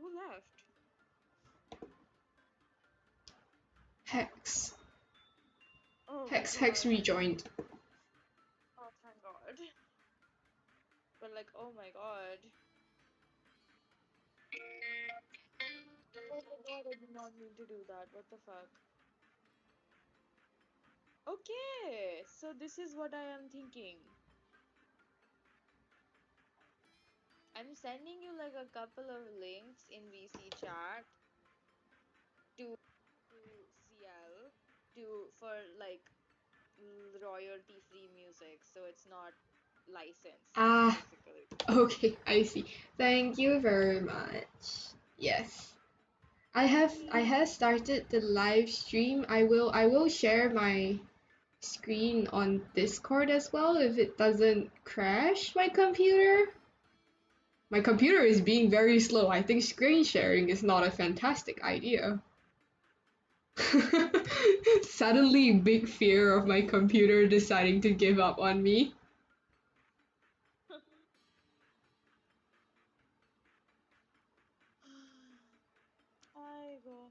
who left? Hex. Oh my Hex god. rejoined. Oh, thank god. But like, oh my god. Oh my god, I did not mean to do that. What the fuck? Okay, so this is what I am thinking. I'm sending you like a couple of links in VC chat to CL for like royalty free music, so it's not licensed Ah, basically. okay, I see. Thank you very much. Yes. I have started the live stream. I will share my screen on Discord as well if it doesn't crash my computer. My computer is being very slow. I think screen sharing is not a fantastic idea. Suddenly, big fear of my computer deciding to give up on me. I go.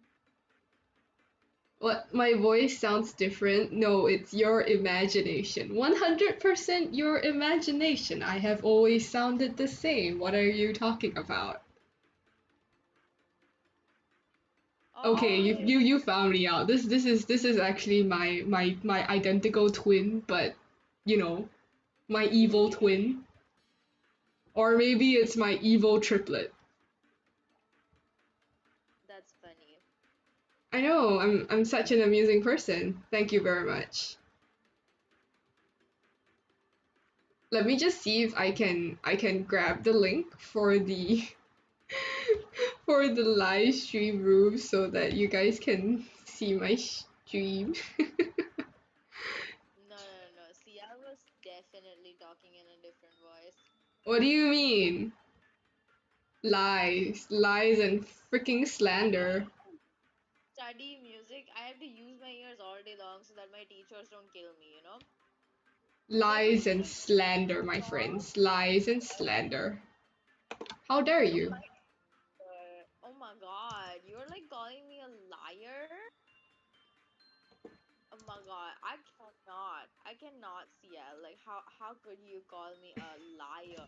What? My voice sounds different? No, it's your imagination. 100% your imagination. I have always sounded the same. What are you talking about? Okay, you Okay. you you found me out. This is actually my identical twin, but you know, my evil twin. Or maybe it's my evil triplet. That's funny. I know, I'm such an amusing person. Thank you very much. Let me just see if I can grab the link for the for the live stream room so that you guys can see my stream. No. See, I was definitely talking in a different voice. What do you mean? Lies and freaking slander. Study music, I have to use my ears all day long so that my teachers don't kill me, you know? They're like, Lies you and need to slander, my stop. friends. Lies and slander. How dare Oh you? my god. Oh my god. You're like calling me a liar? Oh my god. I cannot, CL. Like how could you call me a liar?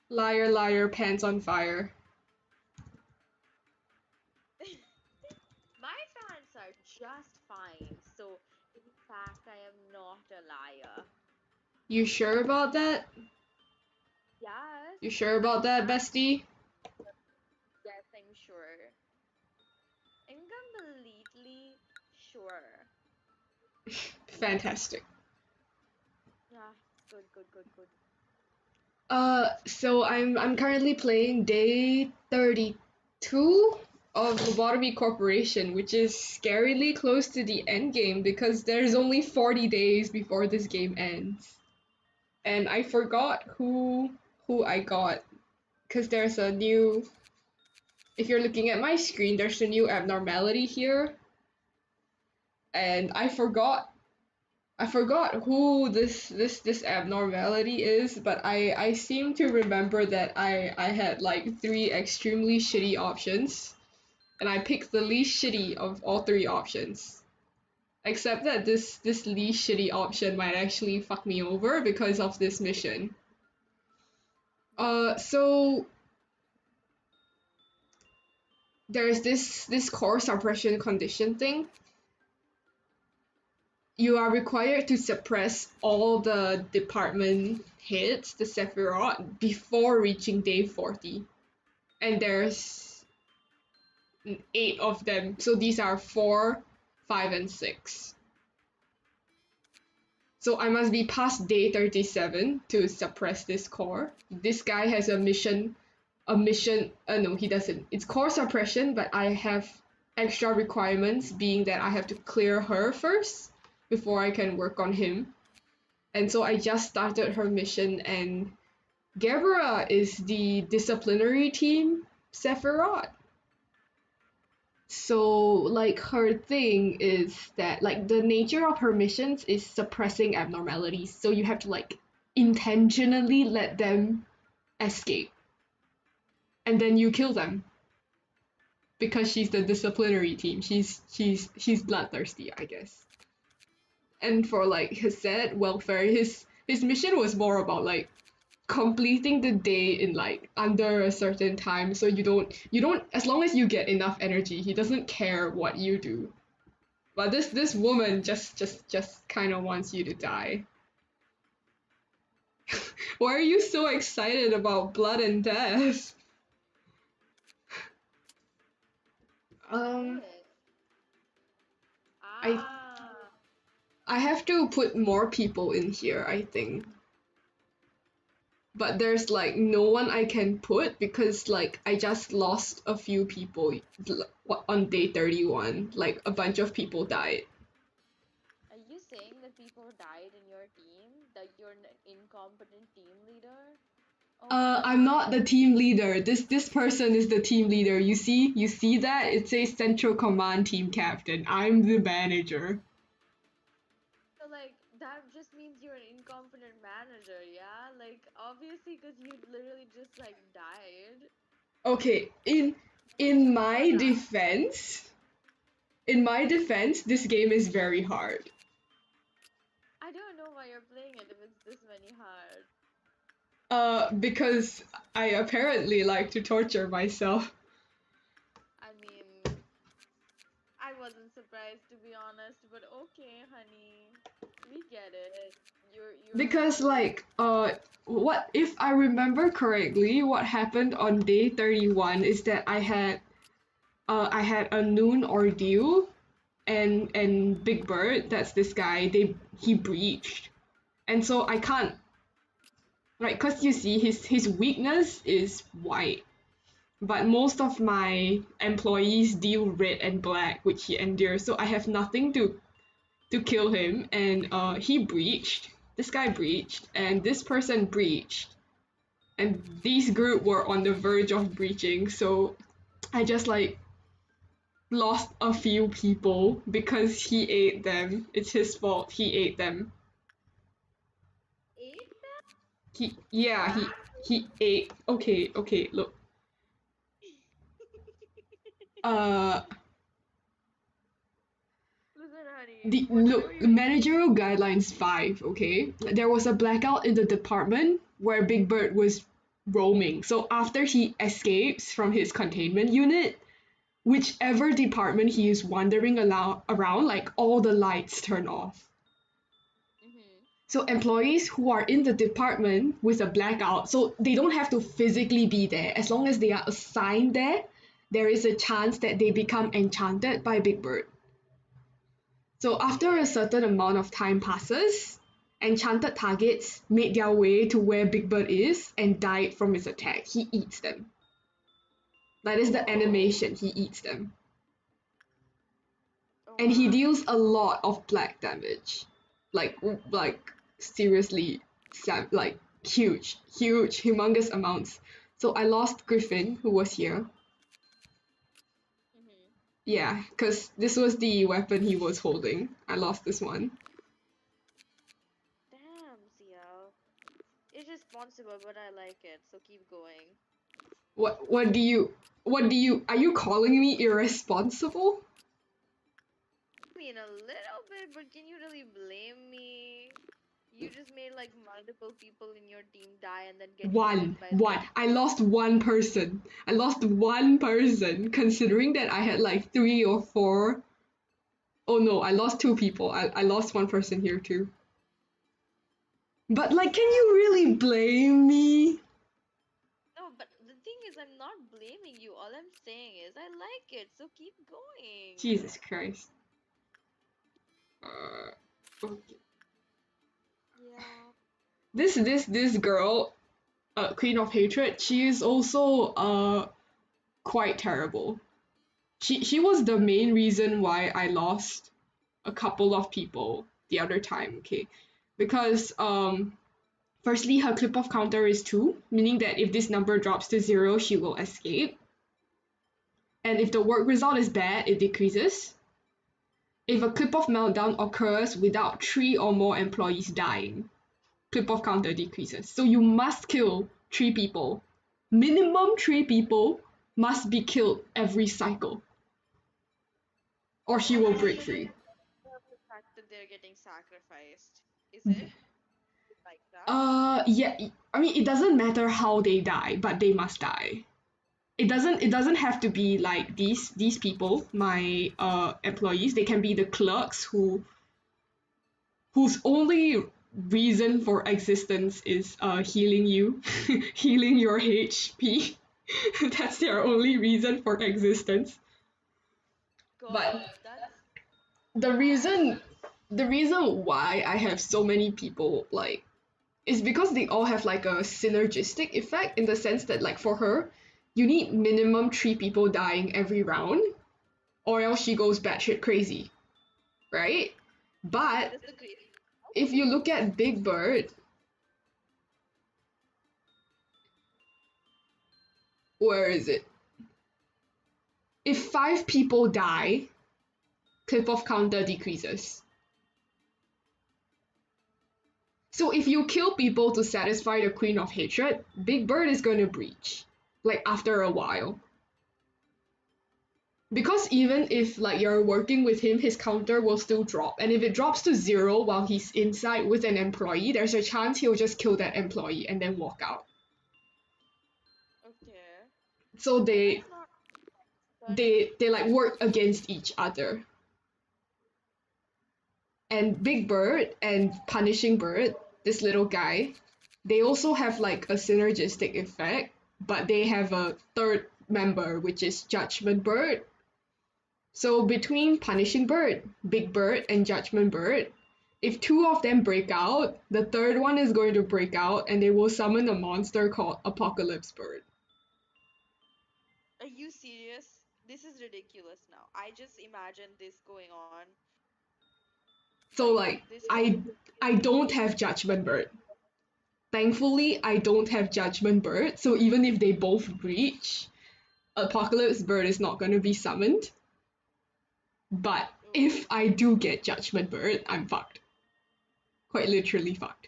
Liar, liar, pants on fire. My fans are just fine. So in fact I am not a liar. You sure about that? Yes, You sure I about that, am. bestie? Yes, I'm sure. I'm completely sure. Fantastic. Yeah, good. So I'm currently playing day 32 of Lobotomy Corporation, which is scarily close to the end game because there's only 40 days before this game ends. And I forgot who I got because there's a new, if you're looking at my screen, there's a new abnormality here, and I forgot who this abnormality is, but I seem to remember that I had like three extremely shitty options, and I picked the least shitty of all three options. Except that this least shitty option might actually fuck me over because of this mission. So there's this core suppression condition thing. You are required to suppress all the department heads, the Sephirah, before reaching day 40. And there's eight of them. So these are 4, 5, and 6. So I must be past day 37 to suppress this core. This guy has no, he doesn't. It's core suppression, but I have extra requirements, being that I have to clear her first before I can work on him. And so I just started her mission, and Gebra is the disciplinary team Sephiroth. So, like, her thing is that, like, the nature of her missions is suppressing abnormalities. So you have to, like, intentionally let them escape. and then you kill them because she's the disciplinary team. She's bloodthirsty, I guess. And for like his said welfare, his mission was more about like completing the day in like under a certain time, so you don't as long as you get enough energy, he doesn't care what you do. But this woman just kind of wants you to die. Why are you so excited about blood and death? Um, Shit. I Ah. I have to put more people in here, I think. But there's like no one I can put because like I just lost a few people on day 31. Like a bunch of people died. Are you saying that people died in your team? That you're an incompetent team leader? Oh my I'm not god. the team leader. This person is the team leader. You see that? It says Central Command Team Captain. I'm the manager. So like that just means you're an incompetent manager, yeah? Like obviously because you literally just like died. Okay, in my defense, this game is very hard. I don't know why you're playing it if it's this many hard. Because I apparently like to torture myself. I mean, I wasn't surprised to be honest, but okay, honey. We get it. Because You're like what if I remember correctly, what happened on day 31 is that I had a noon ordeal, and Big Bird, that's this guy, he breached. And so I can't, right, cuz you see his weakness is white. But most of my employees deal red and black, which he endures, so I have nothing to kill him, and he breached. This guy breached, and this person breached, and these group were on the verge of breaching. So I just like lost a few people because he ate them. It's his fault. He ate them. ate He yeah he ate. Okay, look. Uh, Listen, honey, the whatever look you managerial guidelines 5. Okay, there was a blackout in the department where Big Bird was roaming. So after he escapes from his containment unit, whichever department he is wandering around, like all the lights turn off. mm-hmm. So employees who are in the department with a blackout, so they don't have to physically be there. As long as they are assigned there, there is a chance that they become enchanted by Big Bird. So after a Okay. certain amount of time passes, enchanted targets made their way to where Big Bird is and died from his attack. He eats them. That is the animation. He eats them. Oh And he my. deals a lot of black damage, like seriously, like huge, humongous amounts. So I lost Griffin, who was here. Mm-hmm. Yeah, because this was the weapon he was holding. I lost this one. Damn, CL. It's responsible, but I like it, so keep going. What do you are you calling me irresponsible? I mean, a little bit, but can you really blame me? You just made like multiple people in your team die and then get One, eaten by one. I lost one person. I lost one person, considering that I had like three or four. Oh no, I lost two people. I lost one person here too. But like, can Yeah. you really blame me? No, but the thing is, I'm not blaming you. All I'm saying is I like it, so keep going. Jesus Christ. Uh, okay. Yeah. This girl, Queen of Hatred, she is also quite terrible. She was the main reason why I lost a couple of people the other time. Okay, because firstly, her clip off counter is 2, meaning that if this number drops to 0, she will escape. And if the work result is bad, it decreases. If a clip off meltdown occurs without 3 or more employees dying, clip off counter decreases. So you must kill 3 people minimum 3 people must be killed every cycle, or she Oh, will I break actually free. love the fact that they're getting sacrificed. Is it like that? Yeah, I mean, it doesn't matter how they die, but they must die. It doesn't have to be like these people, my employees. They can be the clerks whose only reason for existence is healing you, healing your HP. That's their only reason for existence. But God, that's the harsh. reason the reason why I have so many people like is because they all have like a synergistic effect in the sense that like for her, you need minimum 3 people dying every round, or else she goes batshit crazy, right? But That's the crazy. if you look at Big Bird, where is it? If 5 people die, clip off counter decreases. So if you kill people to satisfy the Queen of Hatred, Big Bird is going to breach, like after a while. Because even if like you're working with him, his counter will still drop. And if it drops to 0 while he's inside with an employee, there's a chance he'll just kill that employee and then walk out. Okay. So they That's not, but they like work against each other. And Big Bird and Punishing Bird, this little guy, they also have like a synergistic effect, but they have a third member, which is Judgment Bird. So between Punishing Bird, Big Bird, and Judgment Bird, if 2 of them break out, the third one is going to break out and they will summon a monster called Apocalypse Bird. are you serious? This is ridiculous now. I just imagine this going on. So Like like this whole I don't have Judgment Bird. Thankfully, I don't have Judgment Bird, so even if they both breach, Apocalypse Bird is not going to be summoned. But oh, if I do get Judgment Bird, I'm fucked. Quite literally fucked.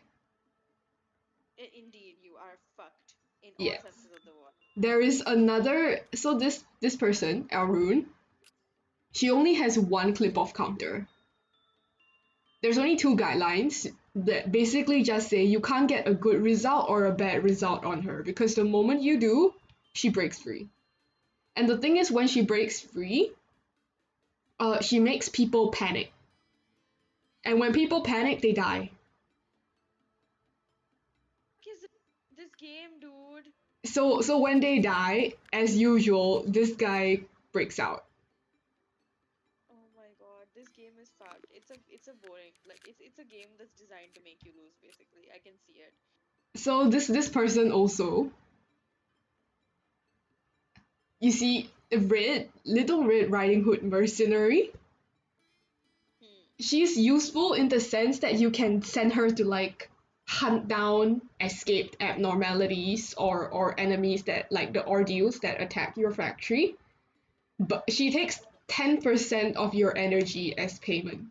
indeed you are fucked in all Yes. senses of the word. There is another. So this person, Arun, she only has one clip off counter. There's only 2 guidelines that basically just say you can't get a good result or a bad result on her because the moment you do, she breaks free. And the thing is, when she breaks free, she makes people panic. And when people panic, they die. What is this game, dude? So when they die, as usual, this guy breaks out. Oh my god, this game is fucked. It's a boring, like it's a game that's designed to make you lose basically. I can see it. So this person also, you see, Little Red Riding Hood mercenary. Hmm. She's useful in the sense that you can send her to like hunt down escaped abnormalities or enemies that like the ordeals that attack your factory. But she takes 10% of your energy as payment.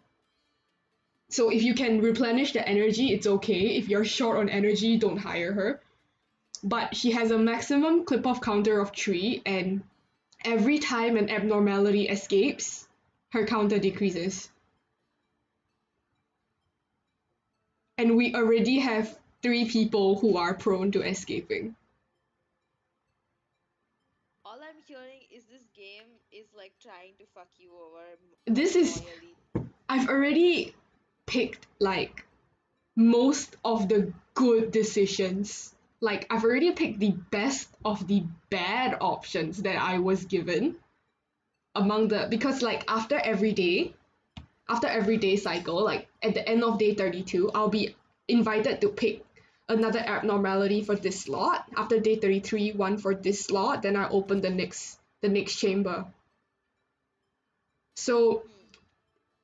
So if you can replenish the energy, it's okay. If you're short on energy, don't hire her. But she has a maximum clip off counter of 3, and every time an abnormality escapes, her counter decreases. And we already have 3 people who are prone to escaping. All I'm hearing is this game is like trying to fuck you over This is, royally. I've already picked like most of the good decisions. Like, I've already picked the best of the bad options that I was given among the, because like after every day cycle, like at the end of day 32, I'll be invited to pick another abnormality for this slot. After day 33, one for this slot, then I open the next chamber. So Hmm.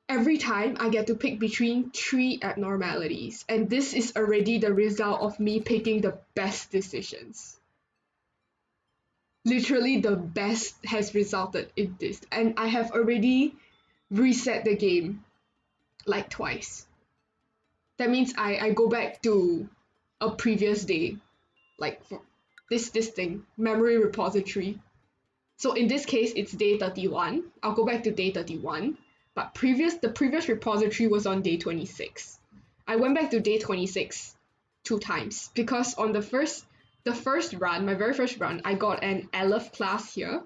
every time I get to pick between 3 abnormalities, and this is already the result of me picking the best decisions. Literally, the best has resulted in this, and I have already reset the game like twice. That means I go back to a previous day, like this thing, memory repository. So in this case, it's day 31. I'll go back to day 31. But the previous repository was on day 26. I went back to day 26 two times because on the first run, my very first run, I got an Aleph class here.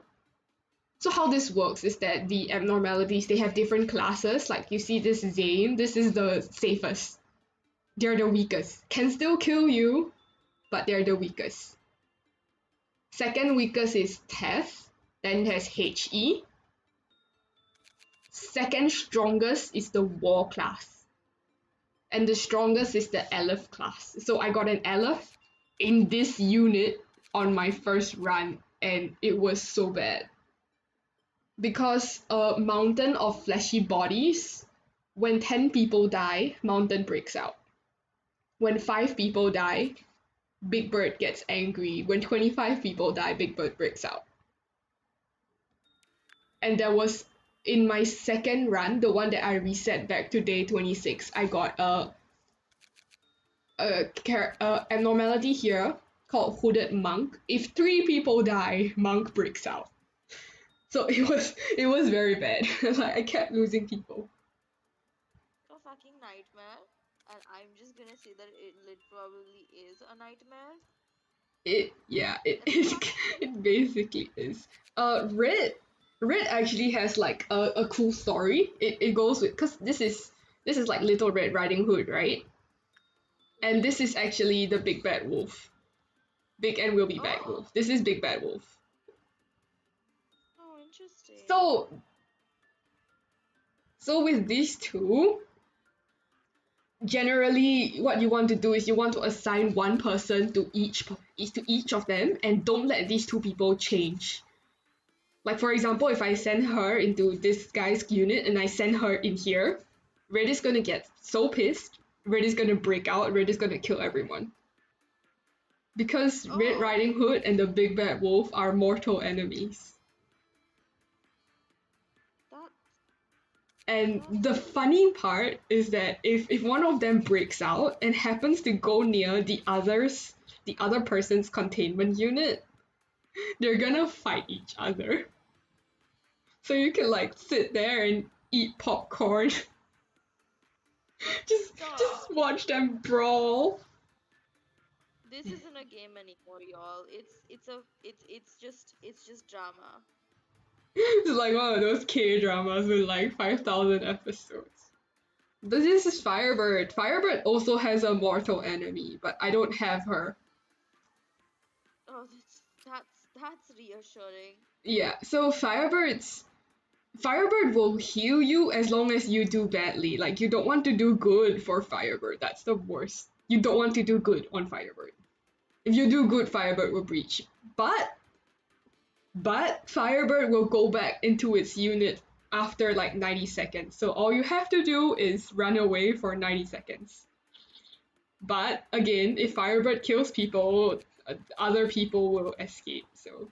So how this works is that the abnormalities, they have different classes. Like you see this Zane, this is the safest. They're the weakest. Can still kill you, but they're the weakest. Second weakest is Teth, then there's HE. Second strongest is the War class. And the strongest is the Aleph class. So I got an Aleph in this unit on my first run, and it was so bad. Because a mountain of fleshy bodies, when 10 people die, mountain breaks out. When 5 people die, Big Bird gets angry. When 25 people die, Big Bird breaks out. And there was, in my second run, the one that I reset back to day 26, I got a abnormality here called Hooded Monk. If 3 people die, Monk breaks out. So it was very bad. Like I kept losing people. A fucking nightmare. And I'm just gonna say that it probably is a nightmare. It basically is. Red actually has like a cool story. It goes with, cause this is like Little Red Riding Hood, right? And this is actually the Big Bad Wolf. Big and will be Bad Wolf. This is Big Bad Wolf. Oh, interesting. So with these two, generally what you want to do is you want to assign one person to each of them, and don't let these two people change. Like for example, if I send her into this guy's unit and I send her in here, Red is gonna get so pissed, Red is gonna break out, Red is gonna kill everyone. Because Red Riding Hood and the Big Bad Wolf are mortal enemies. And the funny part is that if one of them breaks out and happens to go near the other person's containment unit, they're gonna fight each other. So you can like sit there and eat popcorn. just watch them brawl. This isn't a game anymore, y'all. It's just drama. It's like one of those K-dramas with like 5,000 episodes. But this is Firebird. Firebird also has a mortal enemy, but I don't have her. Oh, that's reassuring. Yeah, so Firebird will heal you as long as you do badly. Like you don't want to do good for Firebird. That's the worst. You don't want to do good on Firebird. If you do good, Firebird will breach. But Firebird will go back into its unit after like 90 seconds. So all you have to do is run away for 90 seconds. But again, if Firebird kills people, other people will escape. So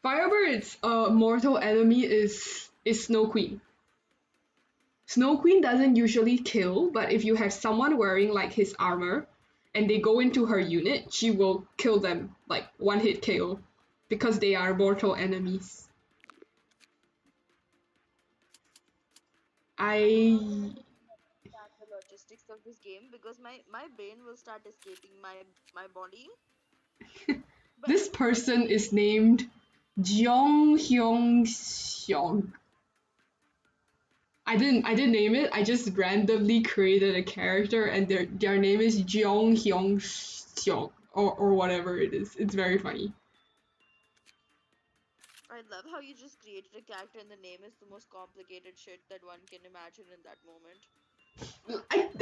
Firebird's mortal enemy is Snow Queen. Snow Queen doesn't usually kill, but if you have someone wearing like his armor and they go into her unit, she will kill them like one hit KO. Because they are mortal enemies. The logistics of this game, because my brain will start escaping my body. This person is named Jeong Hyung Seong. I didn't name it. I just randomly created a character, and their name is Jeong Hyung Seong or whatever it is. It's very funny. I love how you just created a character and the name is the most complicated shit that one can imagine in that moment.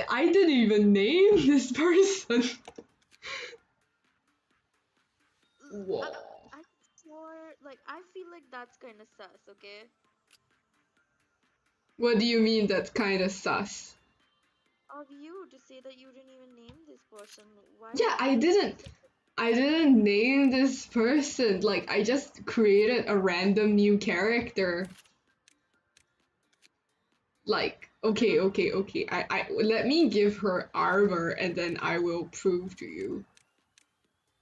I didn't even name this person. Whoa. I feel like that's kind of sus, okay? What do you mean that's kind of sus? Of you to say that you didn't even name this person. Why? Yeah, I didn't name this person. Like, I just created a random new character. Like, okay. I let me give her armor and then I will prove to you.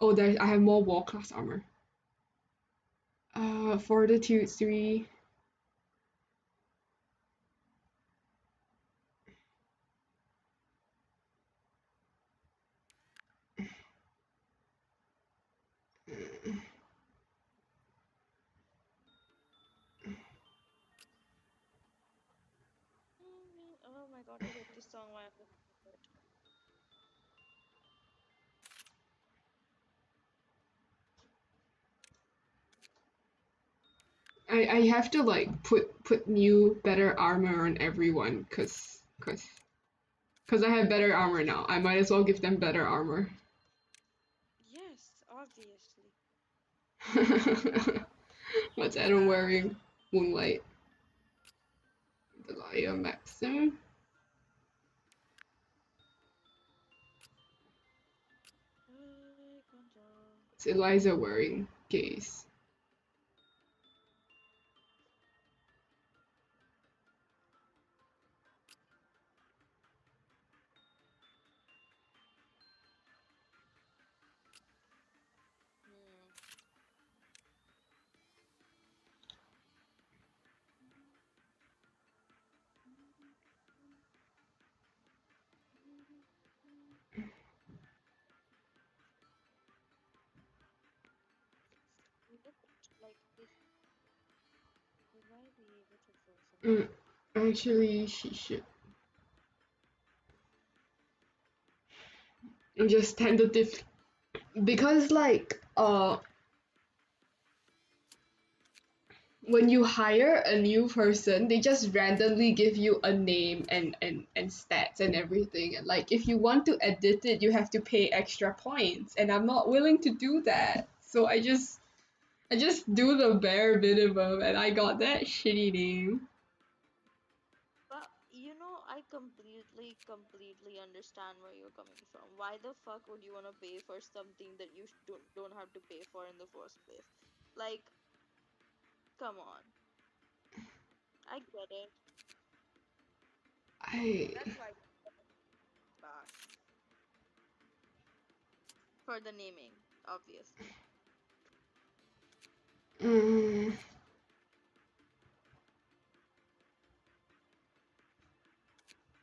Oh, there I have more wall class armor. Fortitude 3. Oh my god, I hate this song. Why am I listening to it? I have to like put new better armor on everyone cause I have better armor now. I might as well give them better armor. Yes, obviously. What's Adam wearing? Moonlight. Delia Maxim. What's Eliza wearing? Gaze. Hmm. Look at like this. Will I be able to throw something? Mm, actually, she should. I'm just tentative because like when you hire a new person, they just randomly give you a name and stats and everything. And like if you want to edit it, you have to pay extra points, and I'm not willing to do that. So I just do the bare minimum, and I got that shitty name. But I completely understand where you're coming from. Why the fuck would you want to pay for something that you don't have to pay for in the first place? Like, come on. I get it. I That's why class for the naming, obviously. mm,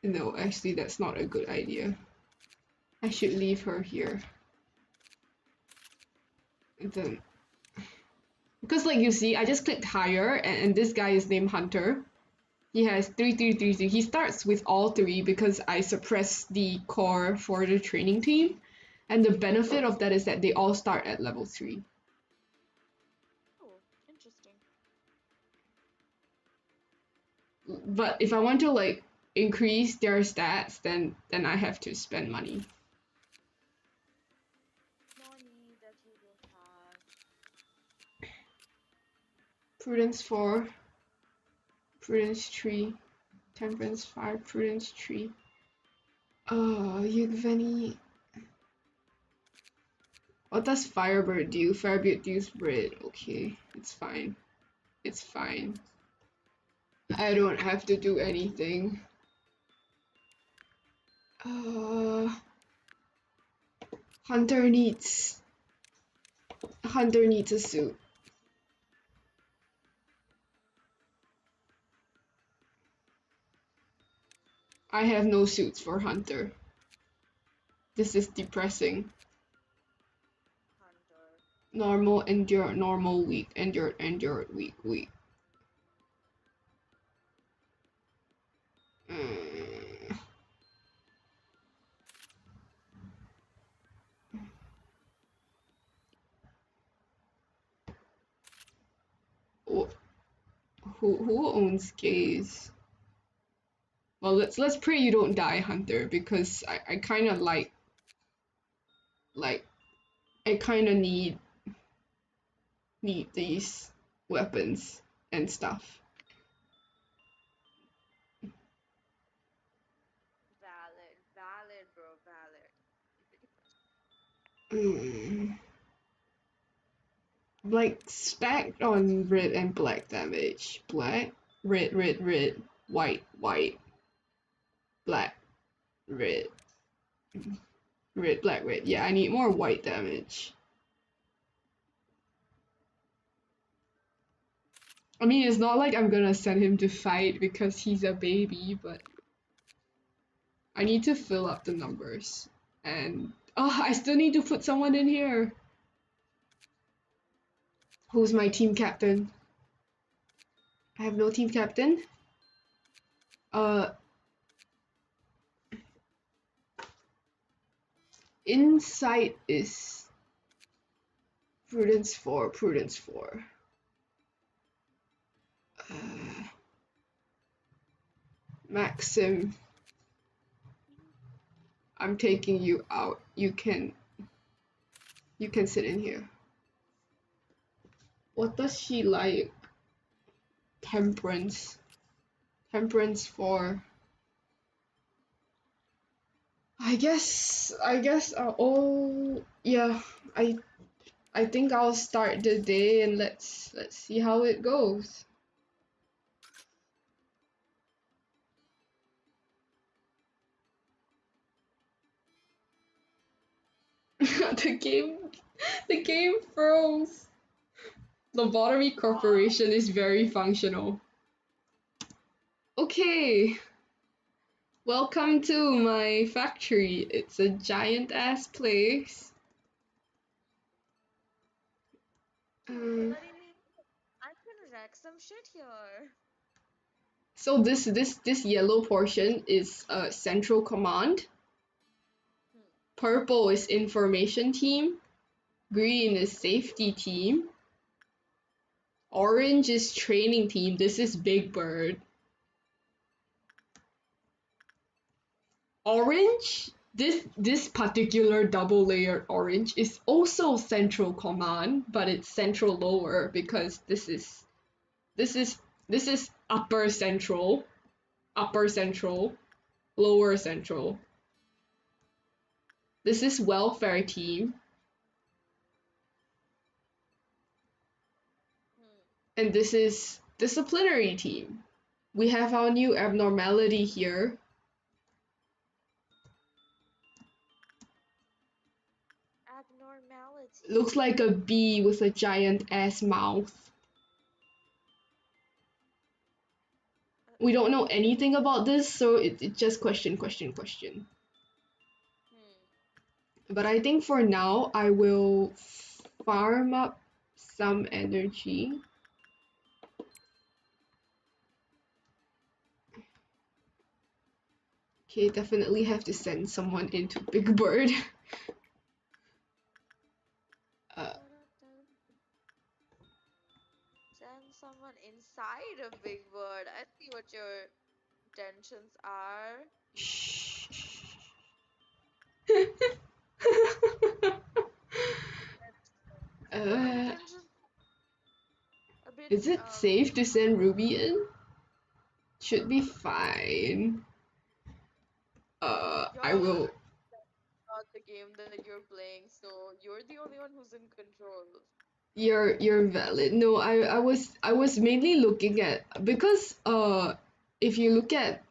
no, actually that's not a good idea. I should leave her here. And then because like you see, I just clicked hire, and this guy is named Hunter. He has 3333. He starts with all three because I suppressed the core for the training team. And the benefit of that is that they all start at level 3. Oh, interesting. But if I want to like increase their stats, then I have to spend money. Money that you don't have. Prudence 4, Prudence 3, Temperance 5, Prudence 3. Yugveni. What does Firebird do? Firebird deals Brit. Okay, it's fine. It's fine. I don't have to do anything. Uh, Hunter needs a suit. I have no suits for Hunter. This is depressing. Hunter. Normal, endure, normal, weak, endure, endure, weak, weak. Mm. Who owns gaze? Well, let's pray you don't die, Hunter, because I kind of like I kind of need these weapons and stuff. Valid, bro, valid. Mm. Like stacked on red and black damage. Black, red, red, red, white, white, black, red, red, black, red. Yeah, I need more white damage. I mean, it's not like I'm gonna send him to fight because he's a baby, but I need to fill up the numbers. And I still need to put someone in here. Who's my team captain? I have no team captain. Uh, Insight is Prudence 4, Prudence 4. Uh, Maxim, I'm taking you out. You can sit in here. What does she like? Temperance. Temperance 4. Oh yeah, I think I'll start the day and let's see how it goes. the game the game froze. Lobotomy Corporation is very functional. Okay, welcome to my factory. It's a giant ass place. Um, Bloody me. I can wreck some shit here. so this yellow portion is central command. Hmm. Purple is information team. Green is safety team. Orange is training team. This is Big Bird. Orange, this particular double layered orange is also central command, but it's central lower because this is this is upper central, lower central. This is welfare team, Hmm. and this is disciplinary team. We have our new abnormality here. Abnormality. Looks like a bee with a giant ass mouth. We don't know anything about this, so it's just question. Hmm. But I think for now, I will farm up some energy. Okay, definitely have to send someone into Big Bird. uh, Send someone inside a big bird. I see what your intentions are. shh. Your uh, intentions a bit is it safe to send Ruby in? Should be fine. I you're will. not the game that you're playing, so you're the only one who's in control. You're valid. No, I was mainly looking at because if you look at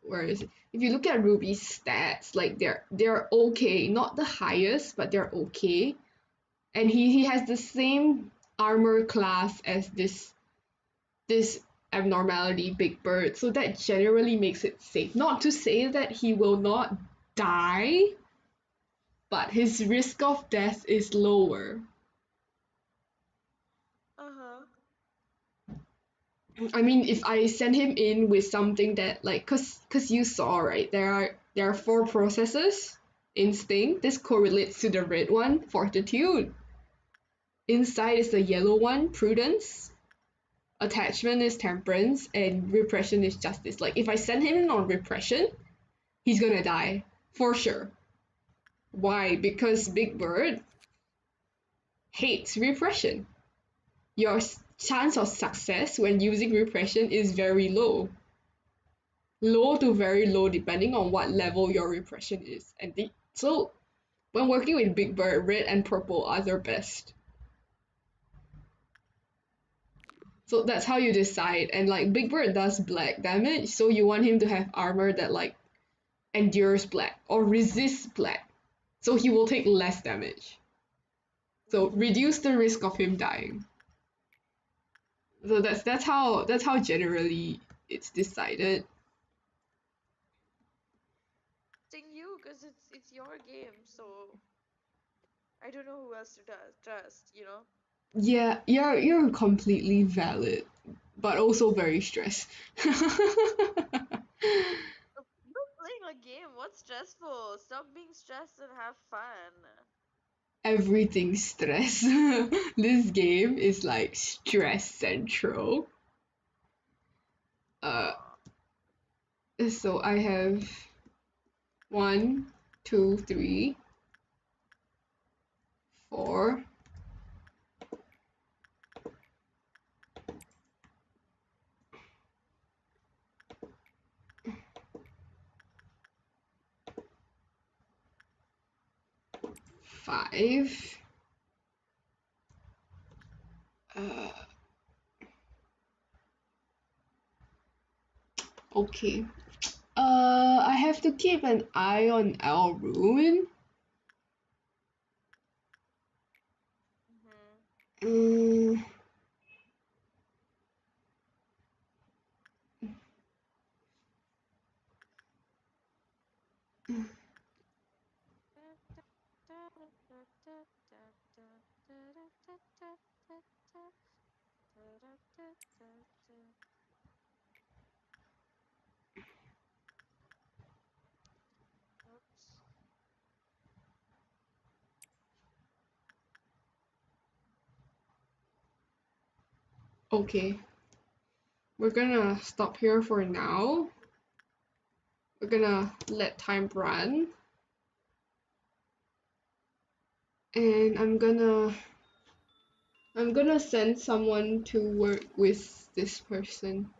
where is it? If you look at Ruby's stats, like they're okay, not the highest, but they're okay. And he has the same armor class as this abnormality Big Bird, so that generally makes it safe. Not to say that he will not die, but his risk of death is lower. Uh-huh. I mean, if I send him in with something that like, cause you saw right, there are four processes. Instinct. This correlates to the red one, fortitude. Insight is the yellow one, prudence. Attachment is temperance, and repression is justice. Like if I send him in on repression, he's gonna die for sure. Why? Because Big Bird hates repression. Your chance of success when using repression is very low. Low to very low depending on what level your repression is. So when working with Big Bird, red and purple are their best. So that's how you decide. And like Big Bird does black damage, so you want him to have armor that like endures black or resists black. So he will take less damage. So reduce the risk of him dying. So that's how generally it's decided. Trusting you because it's your game, so I don't know who else to trust, you know? Yeah, you're completely valid, but also very stressed. You're playing a game. What's stressful? Stop being stressed and have fun. Everything stress. This game is like stress central. Uh, Aw. so I have 1, 2, 3, 4, 5. Uh, okay. I have to keep an eye on our ruin. Mm-hmm. Mm, Oops. okay, we're gonna stop here for now. We're gonna let time run, and I'm gonna send someone to work with this person.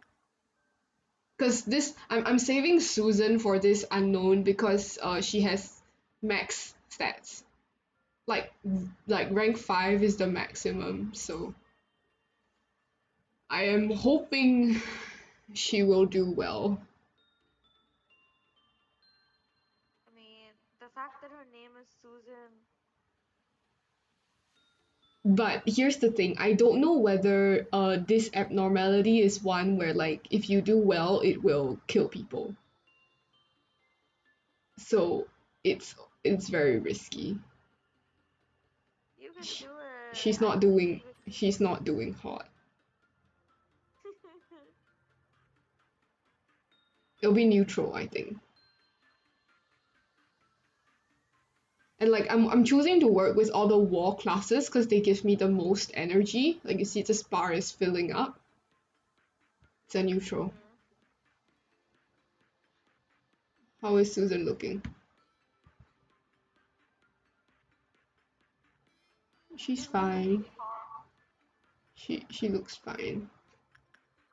Cause this I'm saving Susan for this unknown because she has max stats. Like like rank 5 is the maximum, so I am hoping she will do well. I mean, the fact that her name is Susan. But here's the thing, I don't know whether this abnormality is one where like if you do well it will kill people. So it's very risky. You can do it. She's I not doing believe in she's not doing hot. you. It'll be neutral, I think. And like I'm choosing to work with all the war classes because they give me the most energy. Like you see this bar is filling up. It's a neutral. Mm-hmm. How is Susan looking? She's She's looking fine. pretty hot. She looks fine.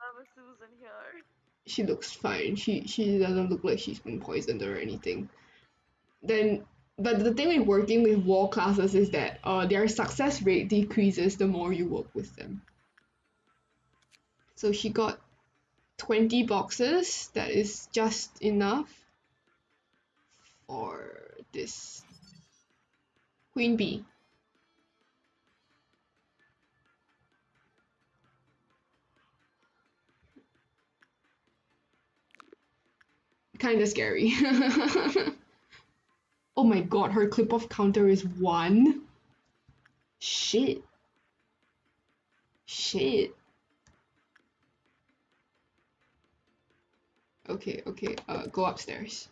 I'm a Susan here. She looks fine. She doesn't look like she's been poisoned or anything. Then but the thing with working with war classes is that their success rate decreases the more you work with them. So she got 20 boxes. That is just enough for this queen bee. Kind of scary. Oh my god, her clip off counter is 1. Shit. Shit. Okay, okay. Go upstairs.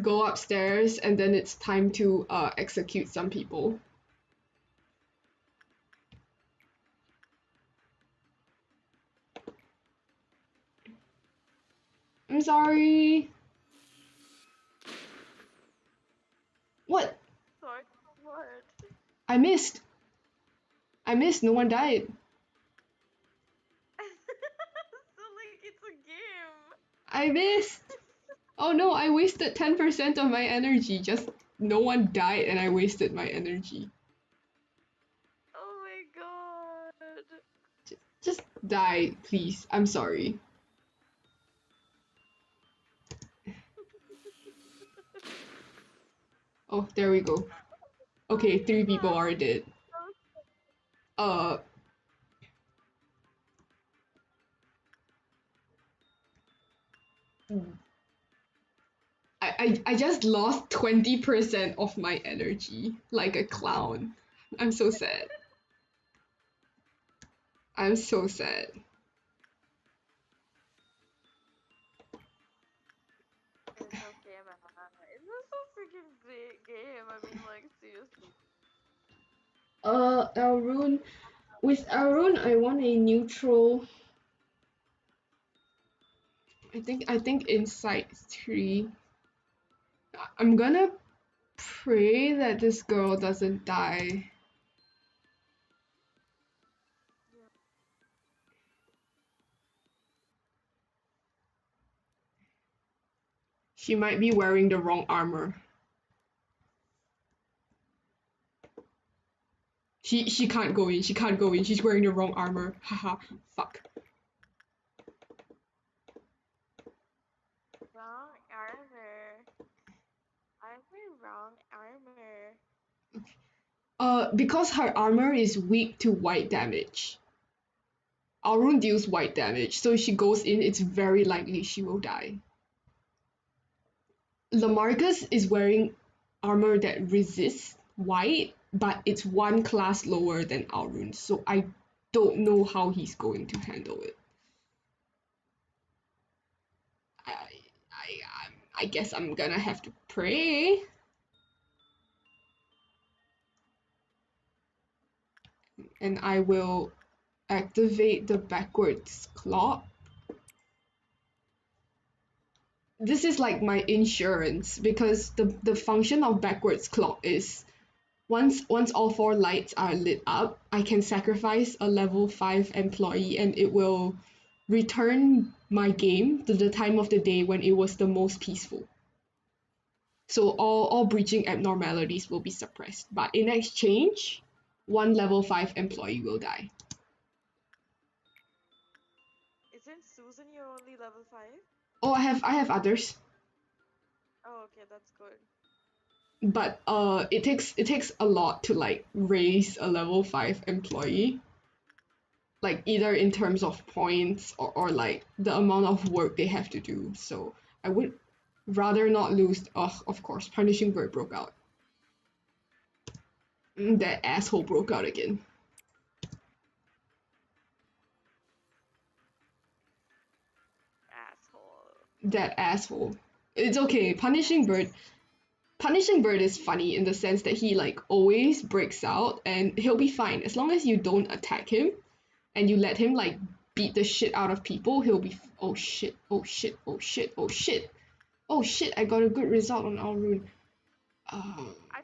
Go upstairs, and then it's time to execute some people. I'm sorry. What? Sorry, what? I missed. I missed. No one died. So like it's a game. I missed. Oh no, I wasted 10% of my energy. Just no one died, and I wasted my energy. Oh my god. Just die, please. I'm sorry. Oh, there we go. Okay, three people are dead. Uh, I just lost 20% of my energy like a clown. I'm so sad. I'm so sad. It's okay, man. It's just a freaking great game. I mean, like, seriously. Arun. With Arun, I want a neutral. I think inside 3. I'm gonna pray that this girl doesn't die. Yeah. She might be wearing the wrong armor. She can't go in. She can't go in. She's wearing the wrong armor. Haha. Fuck. Wrong armor. I'm wearing wrong armor. Because her armor is weak to white damage. Arun deals white damage, so if she goes in, it's very likely she will die. Lamarcus is wearing armor that resists white, but it's one class lower than Arun, so I don't know how he's going to handle it. I I guess I'm gonna have to pray. And I will activate the backwards clock. This is like my insurance because the function of backwards clock is once all 4 lights are lit up, I can sacrifice a level 5 employee and it will return my game to the time of the day when it was the most peaceful. So all breaching abnormalities will be suppressed. But in exchange, one level 5 employee will die. Isn't Susan your only level 5? Oh, I have others. Oh, okay, that's good. But it takes a lot to like raise a level 5 employee, like either in terms of points or like the amount of work they have to do. So I would rather not lose. Oh, of course, Punishing Bird broke out. That asshole broke out again. Asshole. That asshole. It's okay. Punishing Bird is funny in the sense that he like always breaks out and he'll be fine as long as you don't attack him and you let him like beat the shit out of people. He'll be oh shit, oh shit, oh shit, oh shit, oh shit. I got a good result on Alrune. Uh, I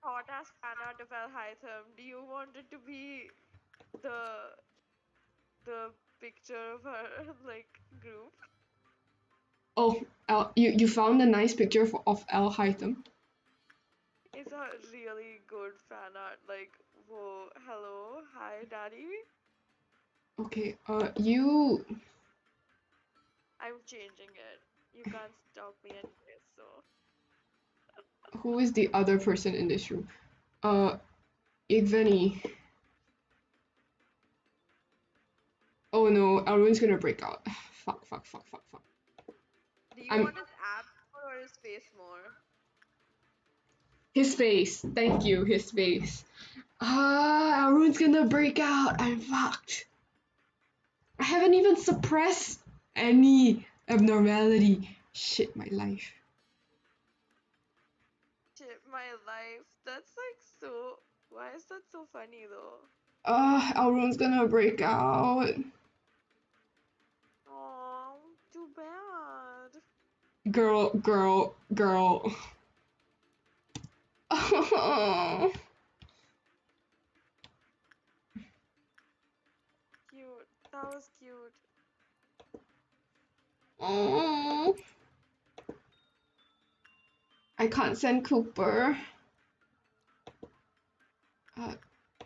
thought as fan art of Alhaitham, do you want it to be the the picture of her like group? oh, you found a nice picture of Al Haitham. It's a really good fan art. Like, whoa, hello, hi, daddy. Okay, you. I'm changing it. You can't stop me anyway, so. Who is the other person in this room? Igveni. Oh no, Alrune's gonna break out. Fuck, fuck, fuck, fuck, fuck. Do you I'm want his abs more or his face more? his face. Thank you, his face. Alrune's gonna break out. I'm fucked. I haven't even suppressed any abnormality. Shit, my life. Shit, my life. That's like so. Why is that so funny though? Alrune's gonna break out. Oh, too bad. Girl, girl, girl. Cute. That was cute. Oh, I can't send Cooper.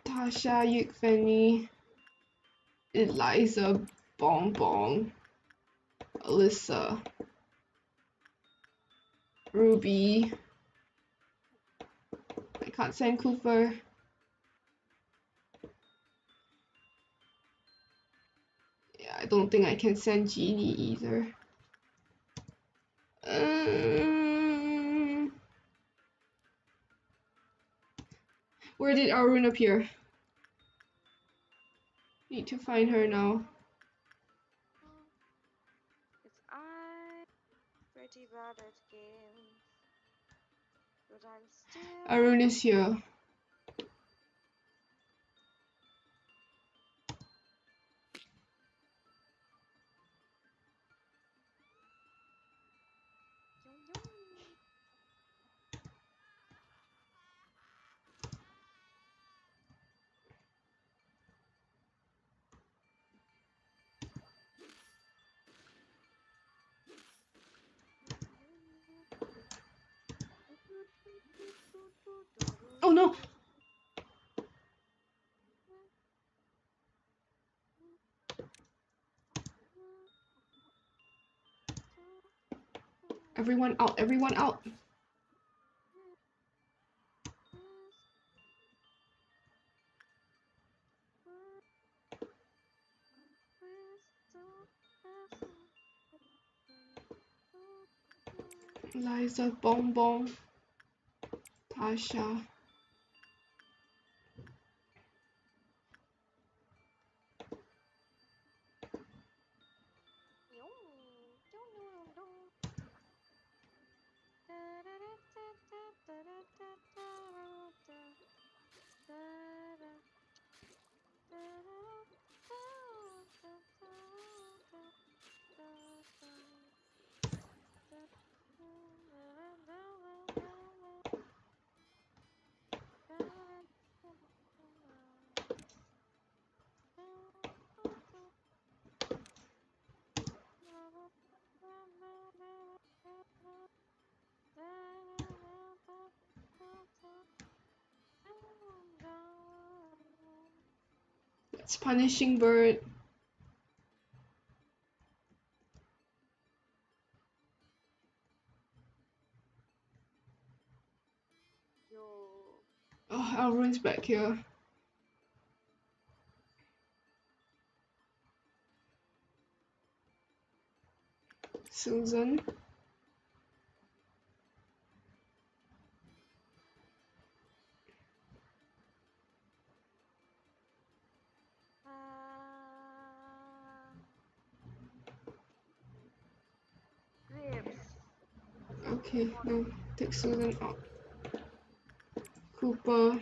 Tasha, Yukveni, Eliza, Bong Bong, Alyssa, Ruby, Can't send Cooper. Yeah, I don't think I can send Genie either. Where did Arun appear? Need to find her now. It's I pretty bad at games, but I'm still. Arun is here. Yum, yum. Oh no! Everyone out, everyone out! Liza, Bonbon, Tasha. It's Punishing Bird. Yo. Oh, Alrun's back here. Susan. Grapes. Okay, no, take Susan out. Cooper.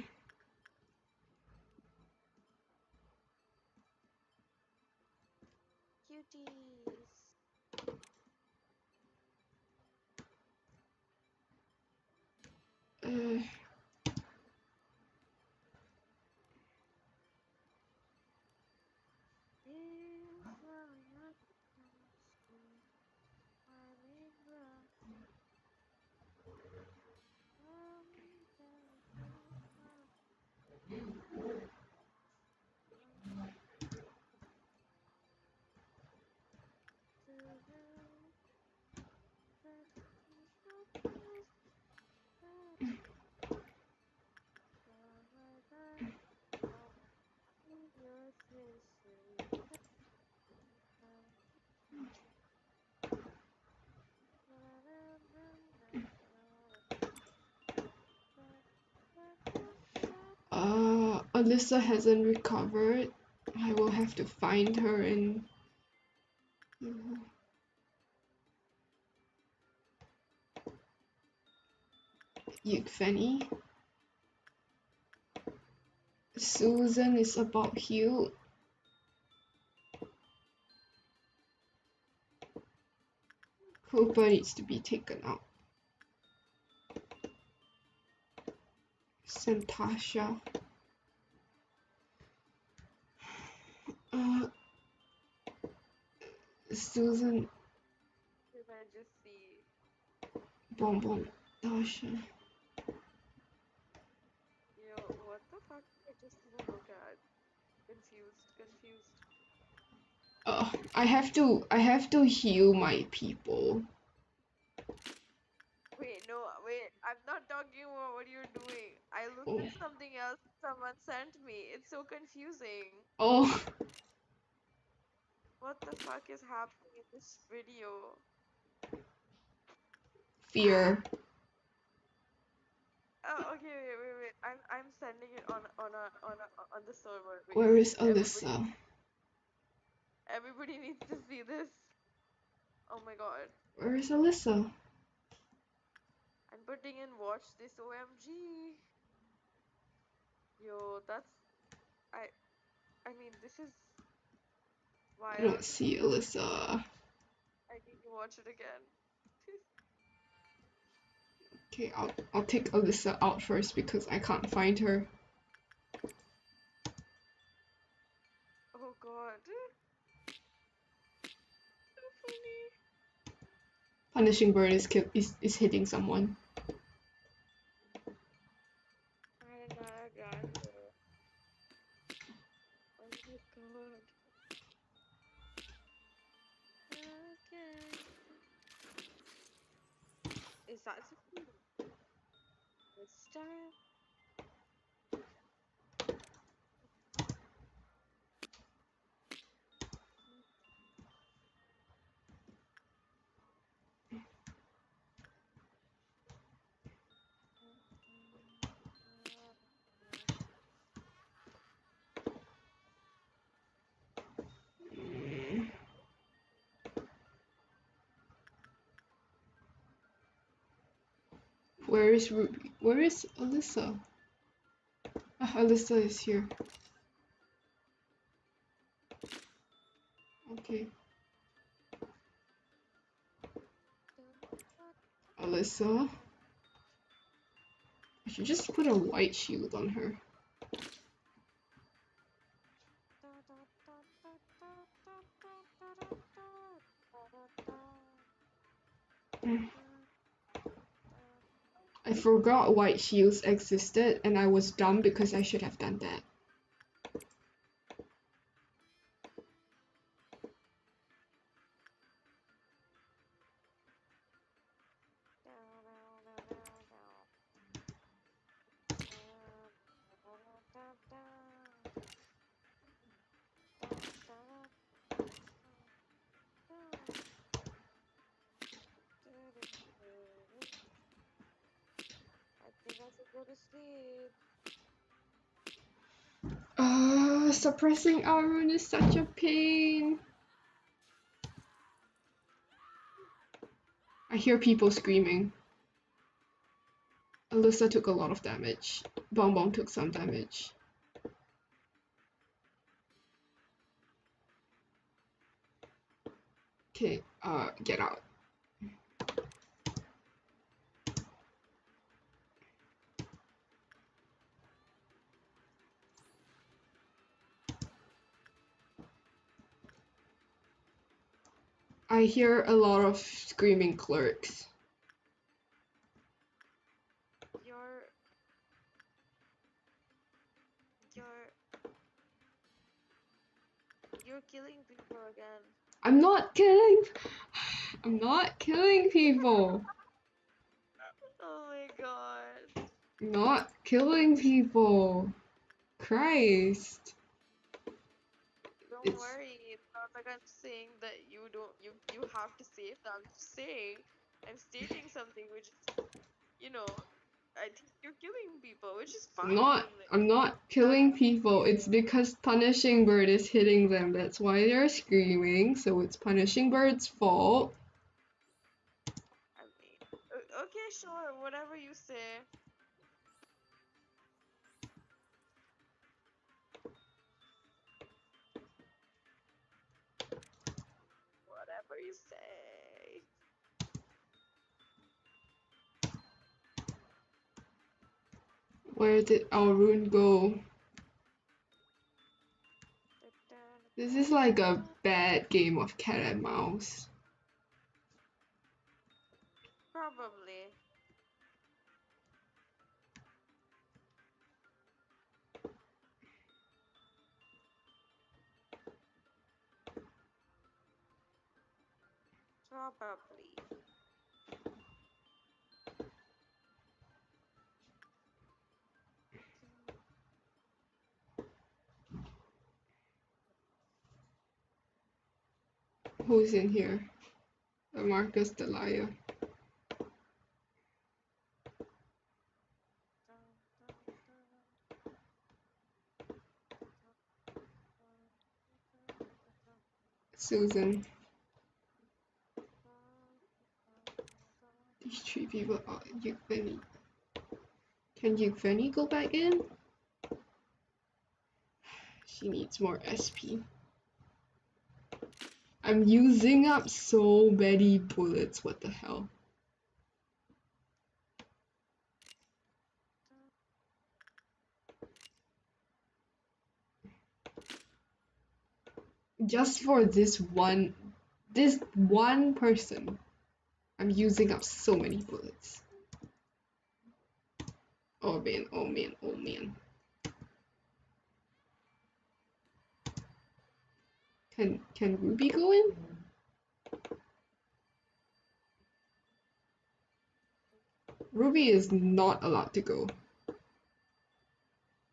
Cuties. Uh, Alyssa hasn't recovered. I will have to find her and Yuk Fanny. Susan is about healed. Cooper needs to be taken out. Santasha. Uh, Susan. Did I just see? Bonbon. Tasha. Yo, what the fuck did I just look at? Confused. I have to heal my people. Wait, no, wait. I'm not not talking about what you're doing. I looked Oh. at something else someone sent me. It's so confusing. Oh. What the fuck is happening in this video? Fear. Oh, okay, wait. I'm sending it on the server. Wait, Where is everybody Alyssa? everybody needs to see this. Oh my god. Where is Alyssa? I'm putting in watch this OMG. Yo, that's I I mean this is I don't wild. see Alyssa. I need to watch it again. Okay, I'll take Alyssa out first because I can't find her. Oh god. So funny. Punishing Bird is hitting someone. Ariana Grande. Oh my god. Okay. Is that something this time? Mm. Where is Ruby? Where is Alyssa? Ah, Alyssa is here. Okay. Alyssa. I should just put a white shield on her. I forgot white shields existed and I was dumb because I should have done that. I think I should go to sleep. Suppressing our rune is such a pain. I hear people screaming. Alyssa took a lot of damage. Bomb Bomb took some damage. Okay, get out. I hear a lot of screaming clerks. You're you're you're killing people again. I'm not killing. I'm not killing people. Oh my god. I'm not killing people. Christ. Don't It's worry. It's not like I'm saying that you have to save them. I'm just saying I'm stating something which is, you know, I think you're killing people, which is fine. I'm not That's killing people. It's because Punishing Bird is hitting them. That's why they're screaming. So it's Punishing Bird's fault. I mean, okay, sure, whatever you say. Whatever you say. Where did our rune go? This is like a bad game of cat and mouse. Probably. Probably. Who's in here? Marcus the liar. Susan. These three people are Yukveni. Can Yukveni go back in? She needs more SP. I'm using up so many bullets, what the hell? Just for this one person, I'm using up so many bullets. Oh man, oh man, oh man. Can Ruby go in? Ruby is not allowed to go.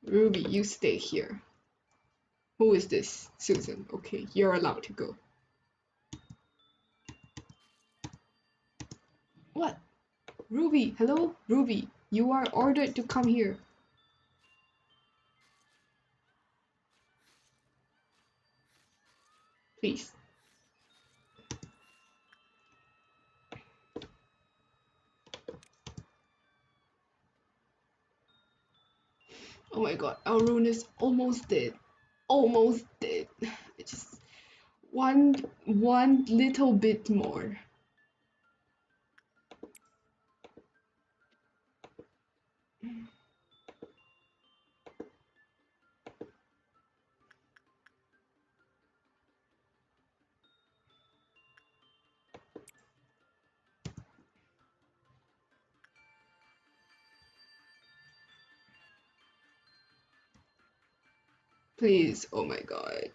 Ruby, you stay here. Who is this? Susan. Okay, you're allowed to go. What? Ruby, hello? Ruby, you are ordered to come here. Please. Oh my god, our rune is almost dead. Almost dead. Just one little bit more. Please, oh my god.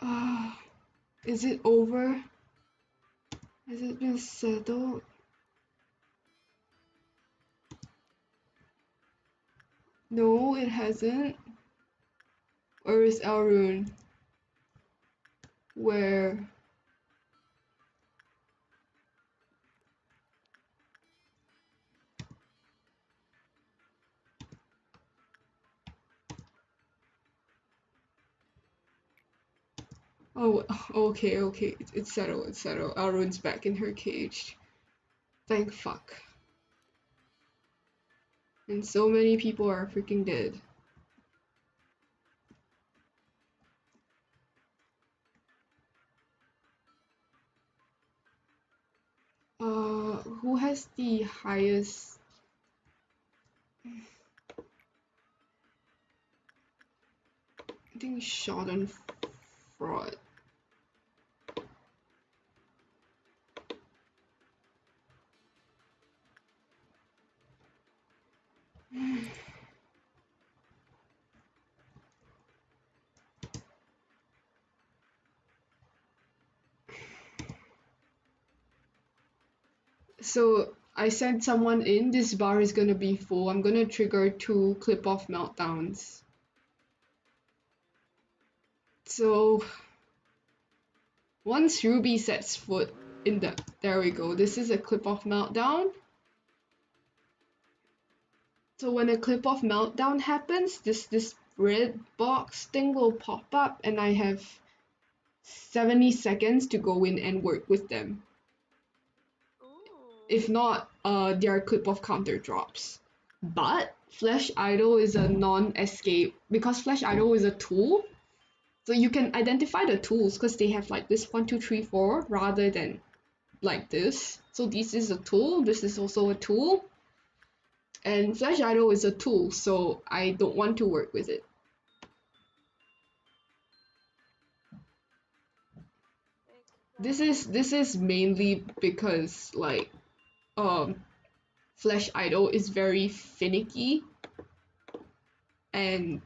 Ah, is it over? Has it been settled? No, it hasn't. Where is Elrune? Where? Oh, okay, okay. It's settled, it's settled. Elrune's back in her cage. Thank fuck. And so many people are freaking dead. Who has the highest? I think Schadenfreude. So I sent someone in. This bar is gonna be full. I'm gonna trigger 2 clip-off meltdowns. So once Ruby sets foot in the, there we go. This is a clip-off meltdown. So when a clip-off meltdown happens, this red box thing will pop up, and I have 70 seconds to go in and work with them. If not, their clip-off counter drops. But Flash Idol is a non-escape because Flash Idol is a tool. So you can identify the tools because they have like this 1, 2, 3, 4 rather than like this. So this is a tool, this is also a tool. And Flash Idol is a tool, so I don't want to work with it. This is mainly because like Flash Idol is very finicky and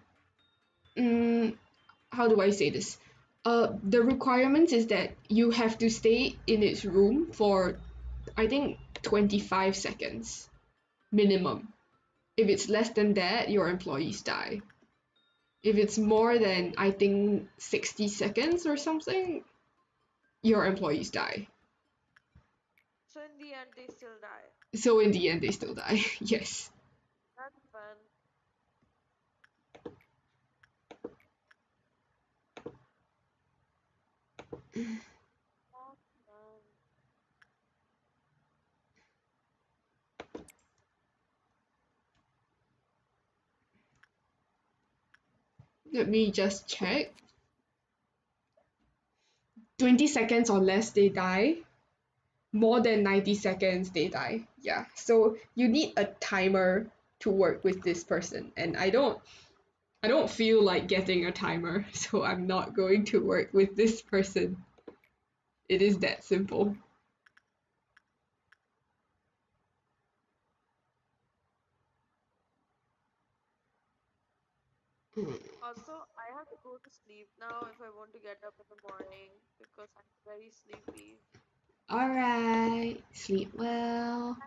how do I say this? The requirements is that you have to stay in its room for I think 25 seconds minimum. If it's less than that, your employees die. If it's more than, I think, 60 seconds or something, your employees die. So in the end, they still die. So in the end, they still die. Yes. That's fun. That's fun. Let me just check. 20 seconds or less, they die. More than 90 seconds, they die. Yeah. So you need a timer to work with this person, and I don't feel like getting a timer, so I'm not going to work with this person. It is that simple. Also, I have to go to sleep now if I want to get up in the morning because I'm very sleepy. Alright, sleep well.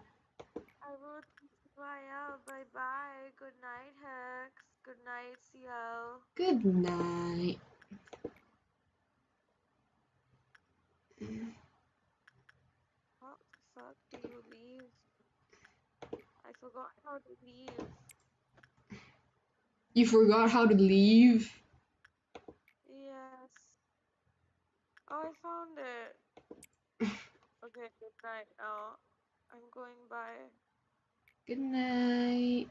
I will TTYL. Bye bye. Good night, Hex. Good night, CL. Good night. How the fuck do you leave? I forgot how to leave. You forgot how to leave? Yes. Oh, I found it. Okay, good night now. I'm going by. Good night.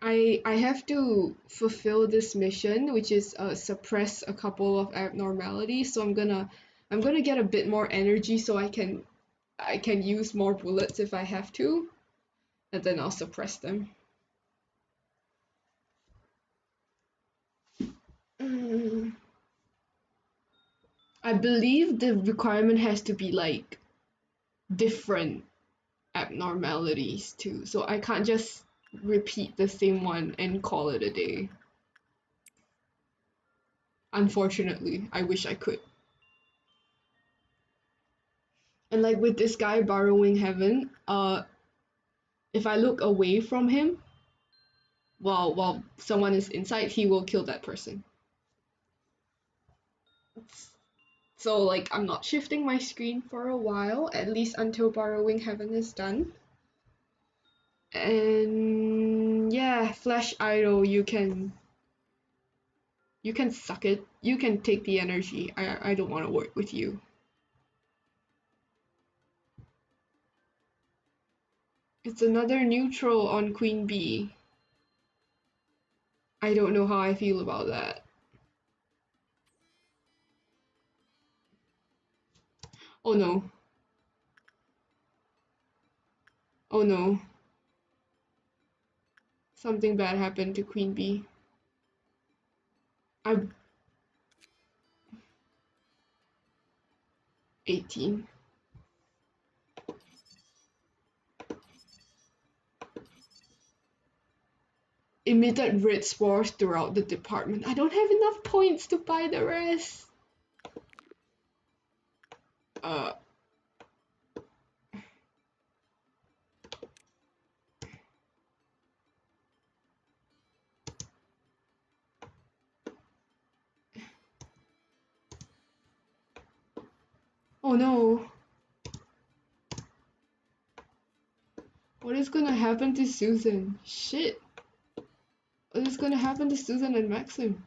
I have to fulfill this mission, which is suppress a couple of abnormalities. So I'm gonna get a bit more energy so I can use more bullets if I have to, and then I'll suppress them. Mm, I believe the requirement has to be like different abnormalities too, so I can't just repeat the same one and call it a day. Unfortunately, I wish I could. And like with this guy borrowing heaven, if I look away from him while someone is inside, he will kill that person. So like I'm not shifting my screen for a while, at least until borrowing heaven is done. And yeah, flash idol, you can suck it. You can take the energy. I don't want to work with you. It's another neutral on Queen Bee. I don't know how I feel about that. Oh no. Oh no. Something bad happened to Queen Bee. I'm 18. Emitted red spores throughout the department. I don't have enough points to buy the rest. Uh. Oh no. What is gonna happen to Susan? Shit. What is gonna happen to Susan and Maxim?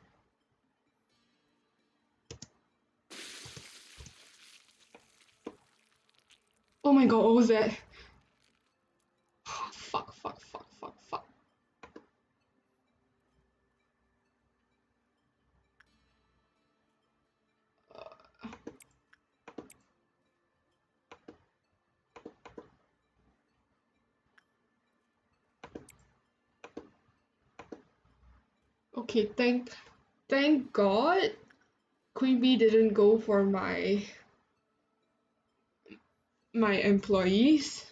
Oh my god, what was that? Fuck, fuck, fuck, fuck, fuck. Okay, thank God Queen Bee didn't go for my employees.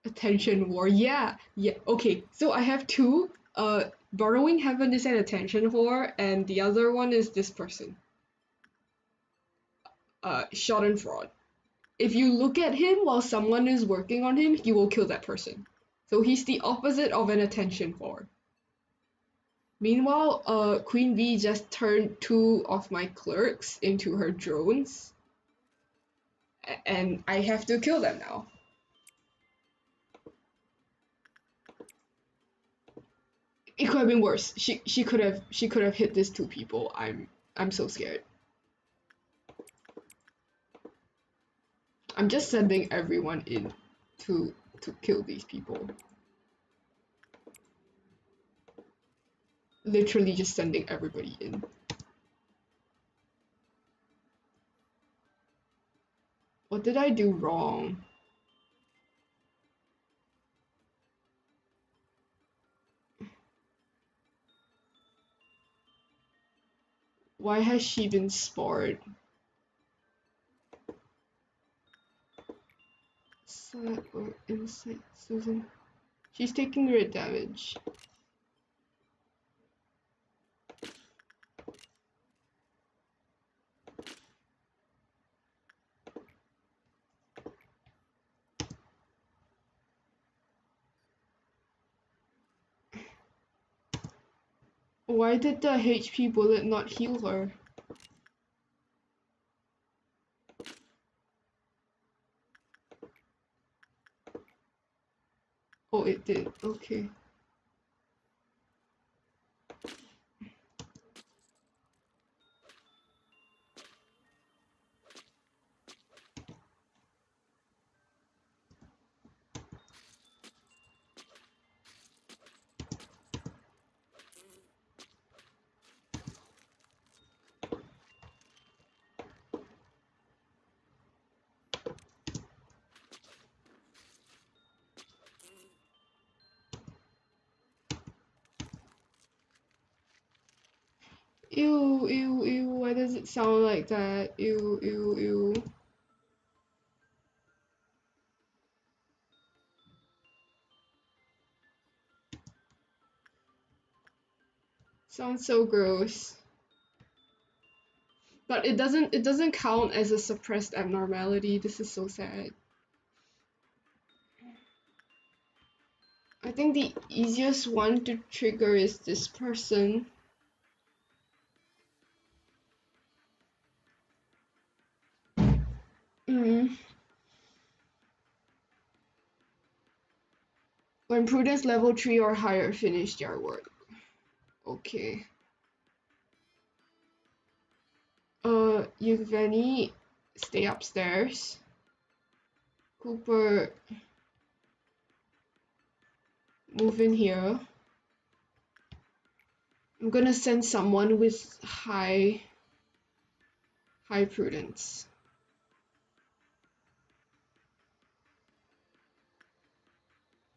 Attention war. Yeah, yeah. Okay, so I have two. Borrowing Heaven is an attention whore, and the other one is this person. Schadenfreude. If you look at him while someone is working on him, you will kill that person. So he's the opposite of an attention whore. Meanwhile, Queen Bee just turned two of my clerks into her drones, and I have to kill them now. It could have been worse. She could have hit these two people. I'm so scared. I'm just sending everyone in to kill these people. Literally just sending everybody in. What did I do wrong? Why has she been spored? Or insight, Susan. She's taking red damage. Why did the HP bullet not heal her? Oh, it did. Okay. Ew, ew, ew. Why does it sound like that? Ew, ew, ew. Sounds so gross. But it doesn't count as a suppressed abnormality. This is so sad. I think the easiest one to trigger is this person. Mm. When prudence level 3 or higher finish their work. Okay. Yevgeny, stay upstairs. Cooper, move in here. I'm gonna send someone with high prudence.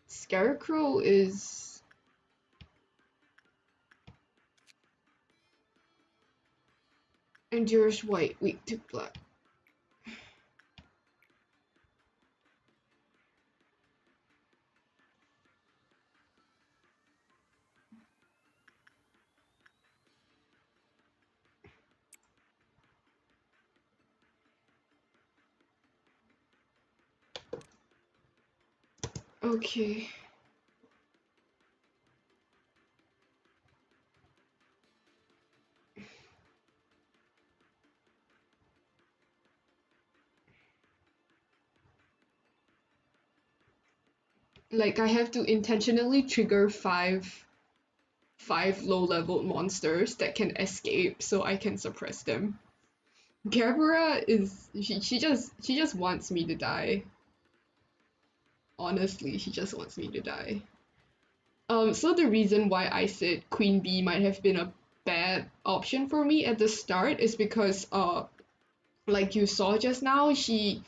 Scarecrow is endures white, weak to black. Okay. Like I have to intentionally trigger five low-level monsters that can escape so I can suppress them. Gabriella is she just wants me to die. Honestly, she just wants me to die. So the reason why I said Queen Bee might have been a bad option for me at the start is because like you saw just now, she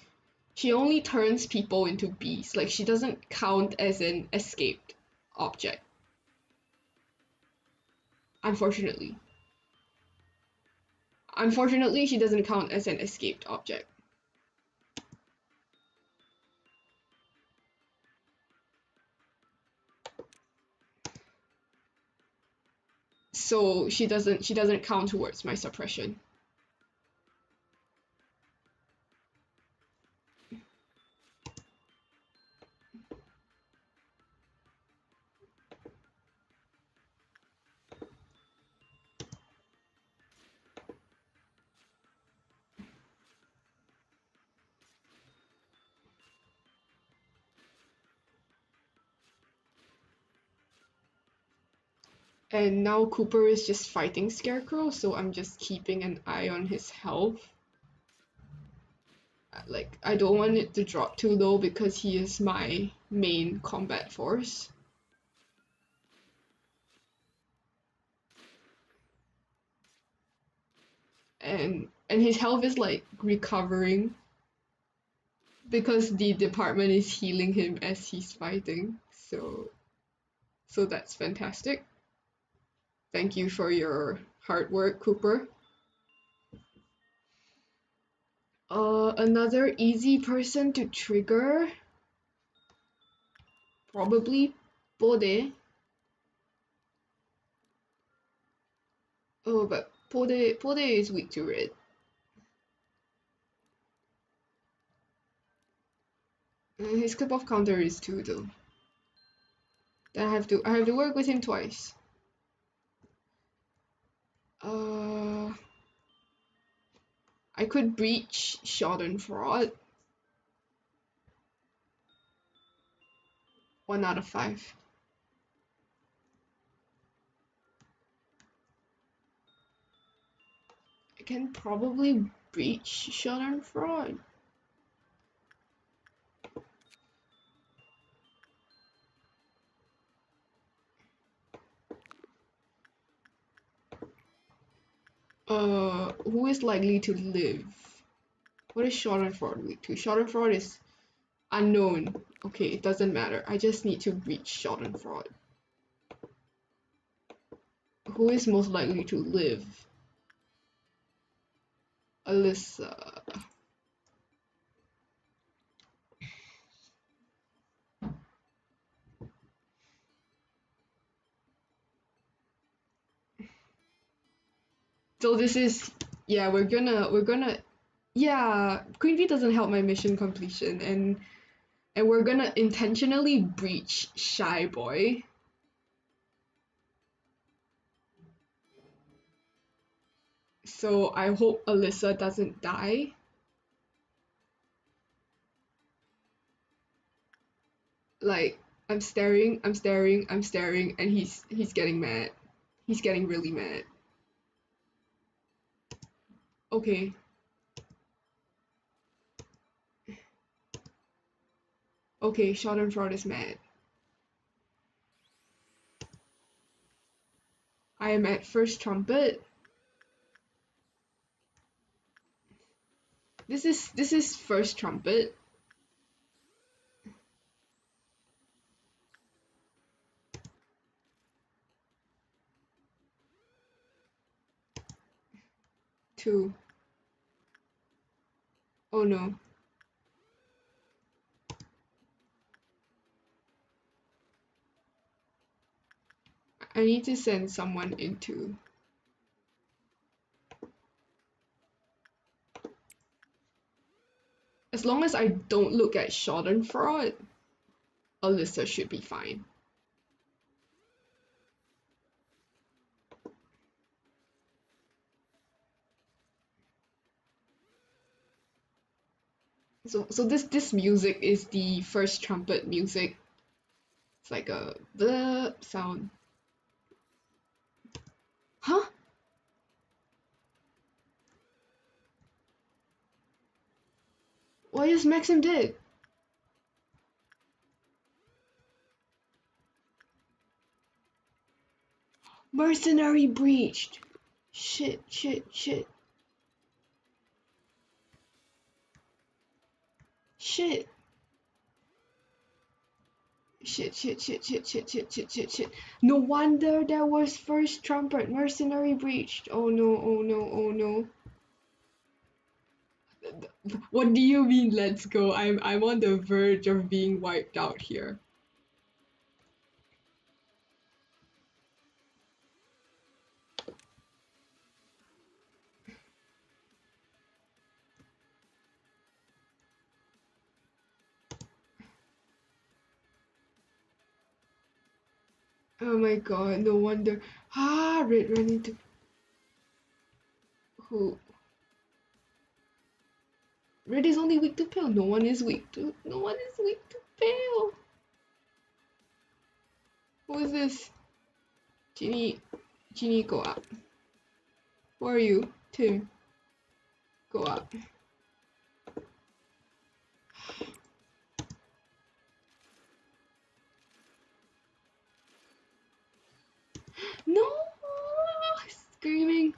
only turns people into bees. Like she doesn't count as an escaped object. Unfortunately. Unfortunately, she doesn't count as an escaped object. So she doesn't count towards my suppression. And now Cooper is just fighting Scarecrow, so I'm just keeping an eye on his health. Like, I don't want it to drop too low because he is my main combat force. And his health is like recovering because the department is healing him as he's fighting. So that's fantastic. Thank you for your hard work, Cooper. Another easy person to trigger, probably Bode. Oh, but Bode is weak to red. His clip off counter is 2 though. Then I have to work with him twice. I could breach Schadenfreude. 1 out of 5. I can probably breach Schadenfreude. Who is likely to live? What is Schadenfreude weak to? Schadenfreude is unknown. Okay, it doesn't matter. I just need to breach Schadenfreude. Who is most likely to live? Alyssa. So this is, yeah, we're gonna yeah, Queen Bee doesn't help my mission completion, and we're gonna intentionally breach Shy Boy. So I hope Alyssa doesn't die. Like, I'm staring, and he's getting mad. He's getting really mad. Okay. Okay, Schadenfreude is mad. I am at first trumpet. This is first trumpet. Two. Oh no. I need to send someone into. As long as I don't look at Schadenfreude, Alyssa should be fine. So this music is the first trumpet music. It's like a the sound. Huh? Why is Maxim dead? Mercenary breached. Shit. Shit. Shit. Shit. Shit, shit, shit, shit, shit, shit, shit, shit, shit. No wonder there was first trumpet. Mercenary breached. Oh no, oh no, oh no. What do you mean, let's go? I'm on the verge of being wiped out here. Oh my god, no wonder. Ah, Red ran into. Who? Red is only weak to pale. No one is weak to. No one is weak to pale. Who is this? Genie, go up. Who are you? Tim. Go up. No! Screaming.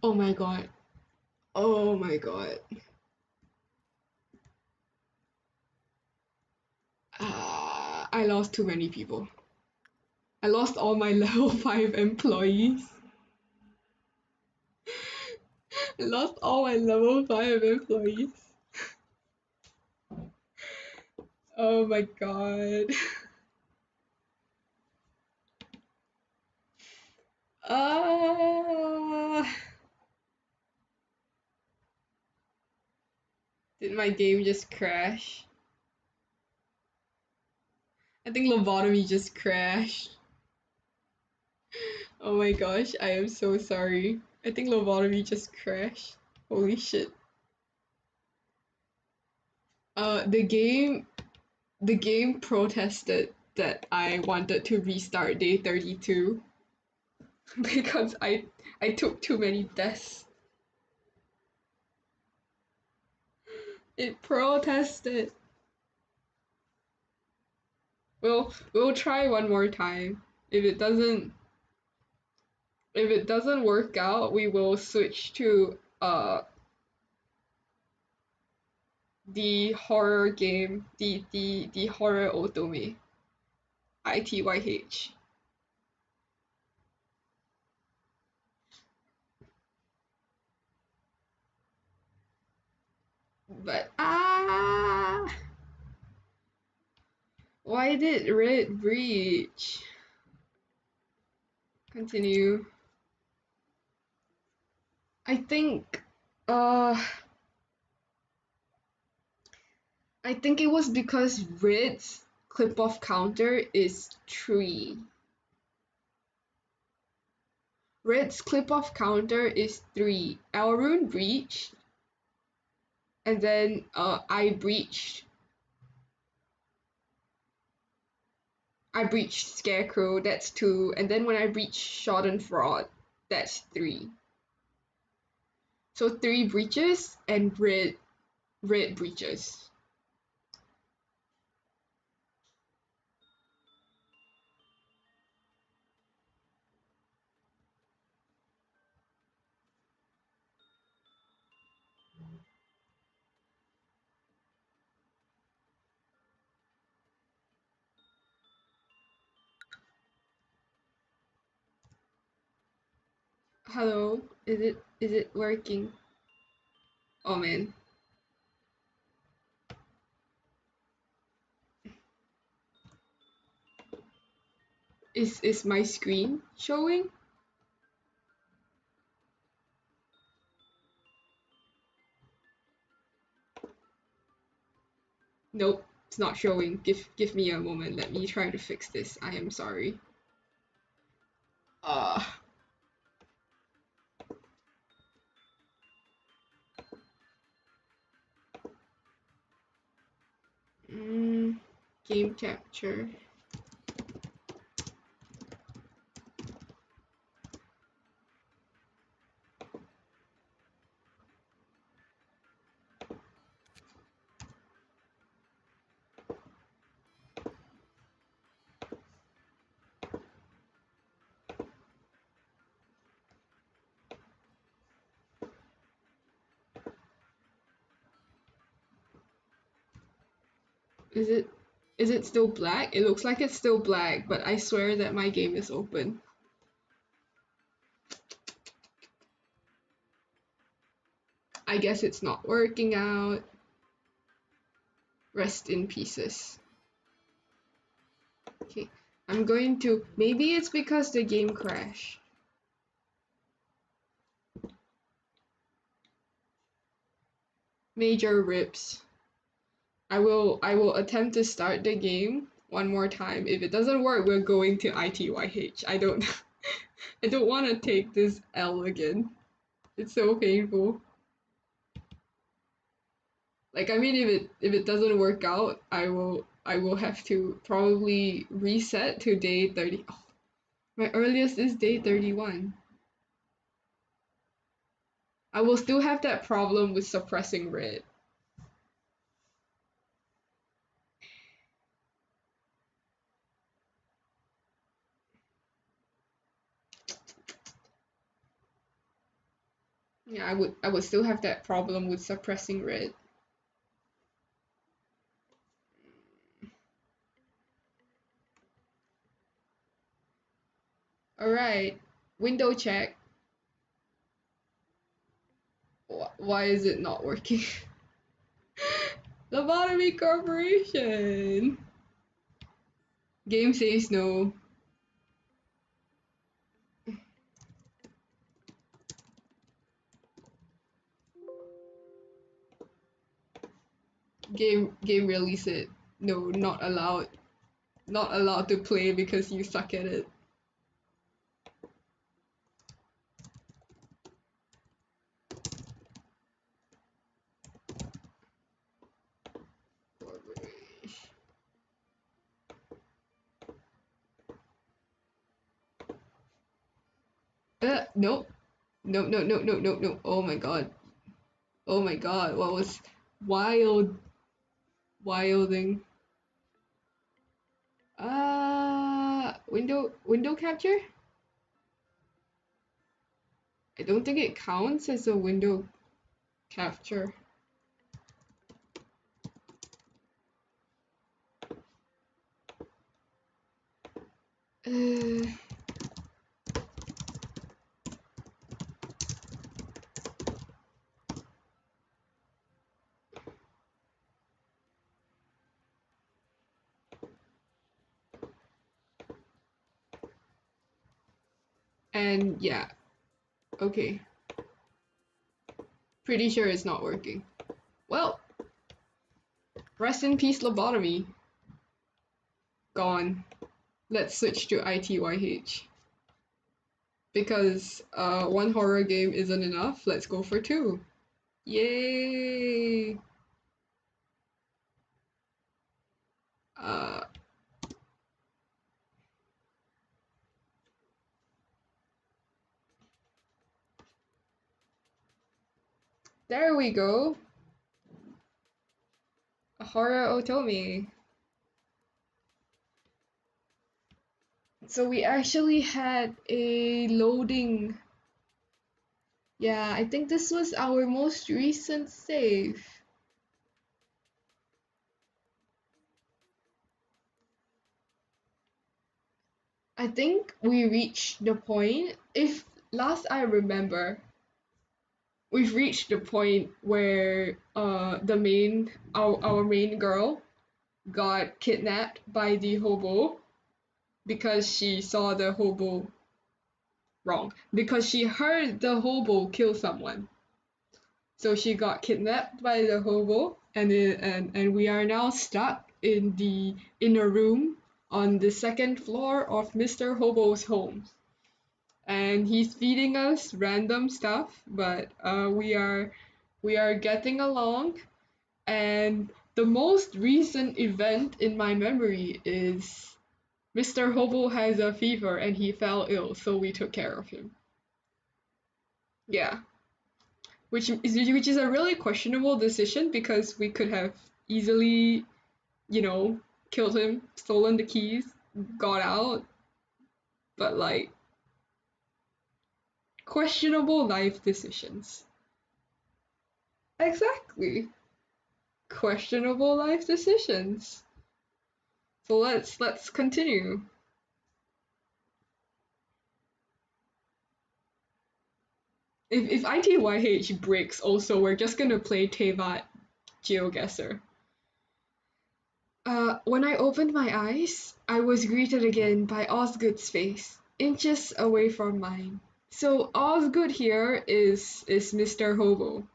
Oh my god. Oh my god. I lost too many people. I lost all my level 5 employees. I lost all my level 5 employees. Oh my god. Uh, did my game just crash? I think Lobotomy just crashed. Oh my gosh, I am so sorry. I think Lobotomy just crashed. Holy shit. The game protested that I wanted to restart day 32 because I took too many tests. It protested. We'll try one more time. If it doesn't work out, we will switch to the horror game, the horror otome, ITYH. But why did Red breach? Continue. I think uh I think it was because Red's clip off counter is 3. Red's clip off counter is 3. Elrune breached, and then I breached. I breached Scarecrow, that's 2, and then when I breached Schadenfreude, that's 3. So 3 breaches and red breaches. Hello, is it working? Oh man. Is my screen showing? Nope, it's not showing. Give me a moment. Let me try to fix this. I am sorry. Uh mm, game capture. Is it is it still black? It looks like it's still black, but I swear that my game is open. I guess it's not working out. Rest in pieces. Okay, I'm going to. Maybe it's because the game crashed. Major rips. I will attempt to start the game one more time. If it doesn't work, we're going to ITYH. I don't I don't want to take this L again. It's so painful. Like I mean if it doesn't work out, I will have to probably reset to day 30. Oh, my earliest is day 31. I will still have that problem with suppressing red. Yeah, I would still have that problem with suppressing red. Alright, window check. Why is it not working? Lobotomy Corporation! Game says no. Game release it. No, not allowed. Not allowed to play because you suck at it. Nope. No, no, no, no, no, no. Oh my god. Oh my god. What was wilding? Window capture? I don't think it counts as a window capture. Uh, and yeah, okay. Pretty sure it's not working. Well, rest in peace, lobotomy. Gone. Let's switch to ITYH. Because one horror game isn't enough, let's go for two. Yay! Uh, there we go. A horror otomi. So we actually had a loading. Yeah, I think this was our most recent save. I think we reached the point, if last I remember, we've reached the point where our main girl got kidnapped by the hobo because she saw the hobo wrong. Because she heard the hobo kill someone. So she got kidnapped by the hobo and we are now stuck in a room on the second floor of Mr. Hobo's home. And he's feeding us random stuff, but we are getting along. And the most recent event in my memory is Mr. Hobo has a fever and he fell ill, so we took care of him. Yeah, which is a really questionable decision because we could have easily, killed him, stolen the keys, got out, but like questionable life decisions. Exactly. Questionable life decisions. So let's continue. If ITYH breaks also, we're just gonna play Tevat GeoGuessr. When I opened my eyes, I was greeted again by Osgood's face, inches away from mine. So Osgood here is Mr. Hobo.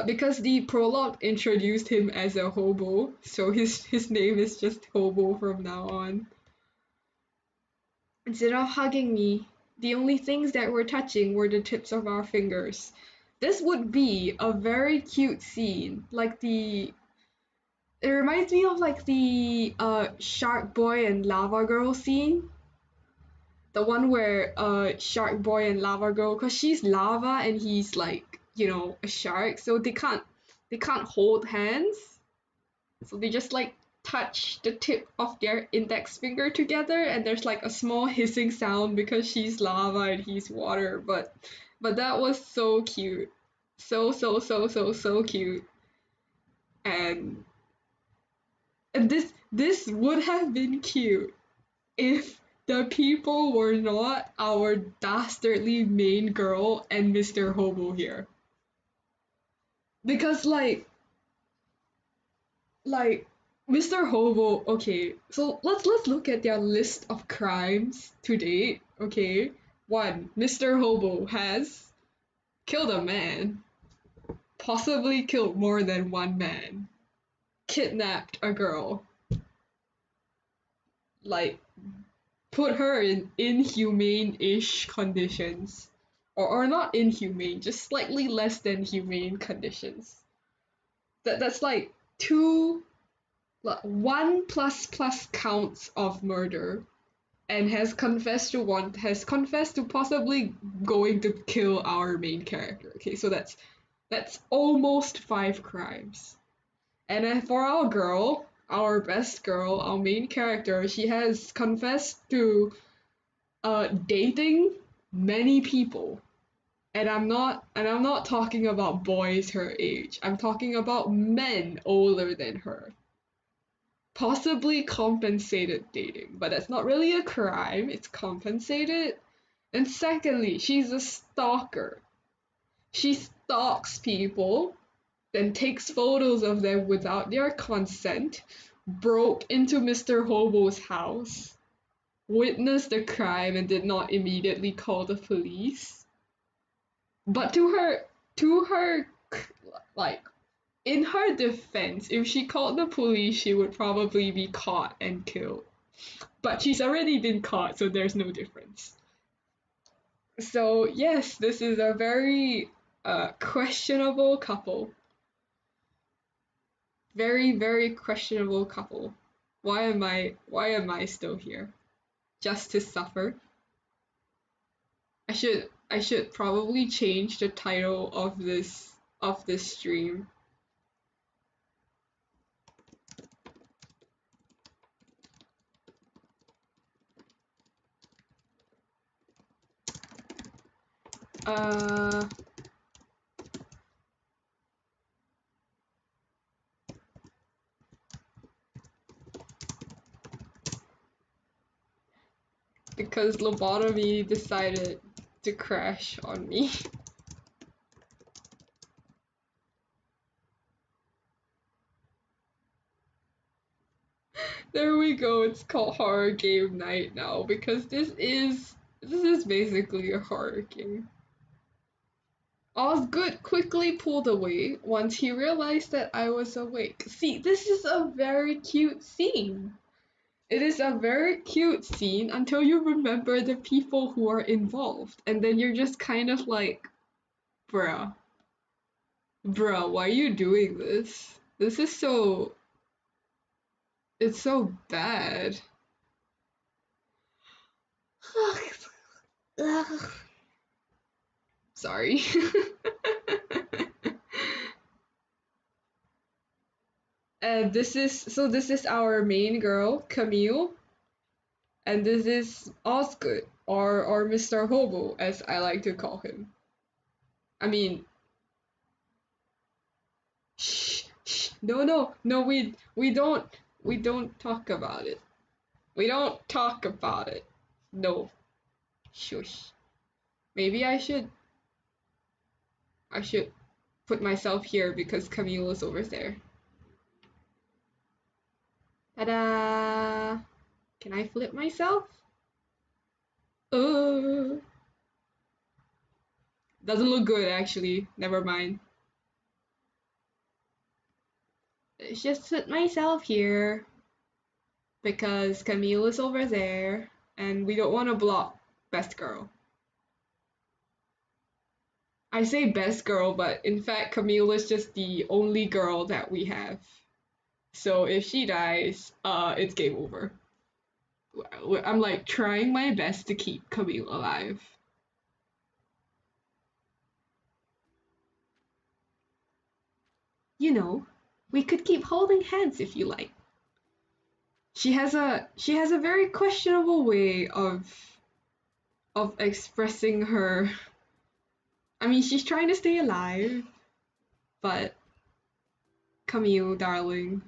Because the prologue introduced him as a hobo, so his name is just Hobo from now on. Instead of hugging me, the only things that were touching were the tips of our fingers. This would be a very cute scene, like the. It reminds me of like the Shark Boy and Lava Girl scene. The one where Shark Boy and Lava Girl, cause she's lava and he's like a shark, so they can't hold hands, so they just like touch the tip of their index finger together, and there's like a small hissing sound because she's lava and he's water, but that was so cute, so cute, and this would have been cute if the people were not our dastardly main girl and Mr. Hobo here. Because like Mr. Hobo, okay, so let's look at their list of crimes to date, okay? One, Mr. Hobo has killed a man, possibly killed more than one man, kidnapped a girl, like put her in inhumane-ish conditions. Or not inhumane, just slightly less than humane conditions. That's like one plus counts of murder, and has confessed to possibly going to kill our main character. Okay, so that's almost five crimes. And then for our girl, our best girl, our main character, she has confessed to dating many people. And I'm not talking about boys her age. I'm talking about men older than her. Possibly compensated dating, but that's not really a crime, it's compensated. And secondly, she's a stalker. She stalks people, then takes photos of them without their consent, broke into Mr. Hobo's house, witnessed the crime and did not immediately call the police. But to her, like, in her defense, if she called the police, she would probably be caught and killed. But she's already been caught, so there's no difference. So yes, this is a very questionable couple. Very questionable couple. Why am I still here? Just to suffer? I should probably change the title of this stream. Uh because Lobotomy decided to crash on me. There we go. It's called Horror Game Night now because this is basically a horror game. Osgood quickly pulled away once he realized that I was awake. See, this is a very cute scene. It is a very cute scene until you remember the people who are involved, and then you're just kind of like, bruh, why are you doing this? This is it's so bad. Sorry. This is our main girl, Camille, and this is Osgood, or Mr. Hobo, as I like to call him. I mean, shh, no, we don't talk about it. We don't talk about it. No, shush. Maybe I should put myself here because Camille is over there. Ta-da! Can I flip myself? Uh, doesn't look good actually. Never mind. just put myself here because Camille is over there and we don't want to block best girl. I say best girl, but in fact Camille is just the only girl that we have. So if she dies, it's game over. I'm like trying my best to keep Camille alive. You know, we could keep holding hands if you like. She has a very questionable way of expressing her. I mean, she's trying to stay alive, but Camille, darling,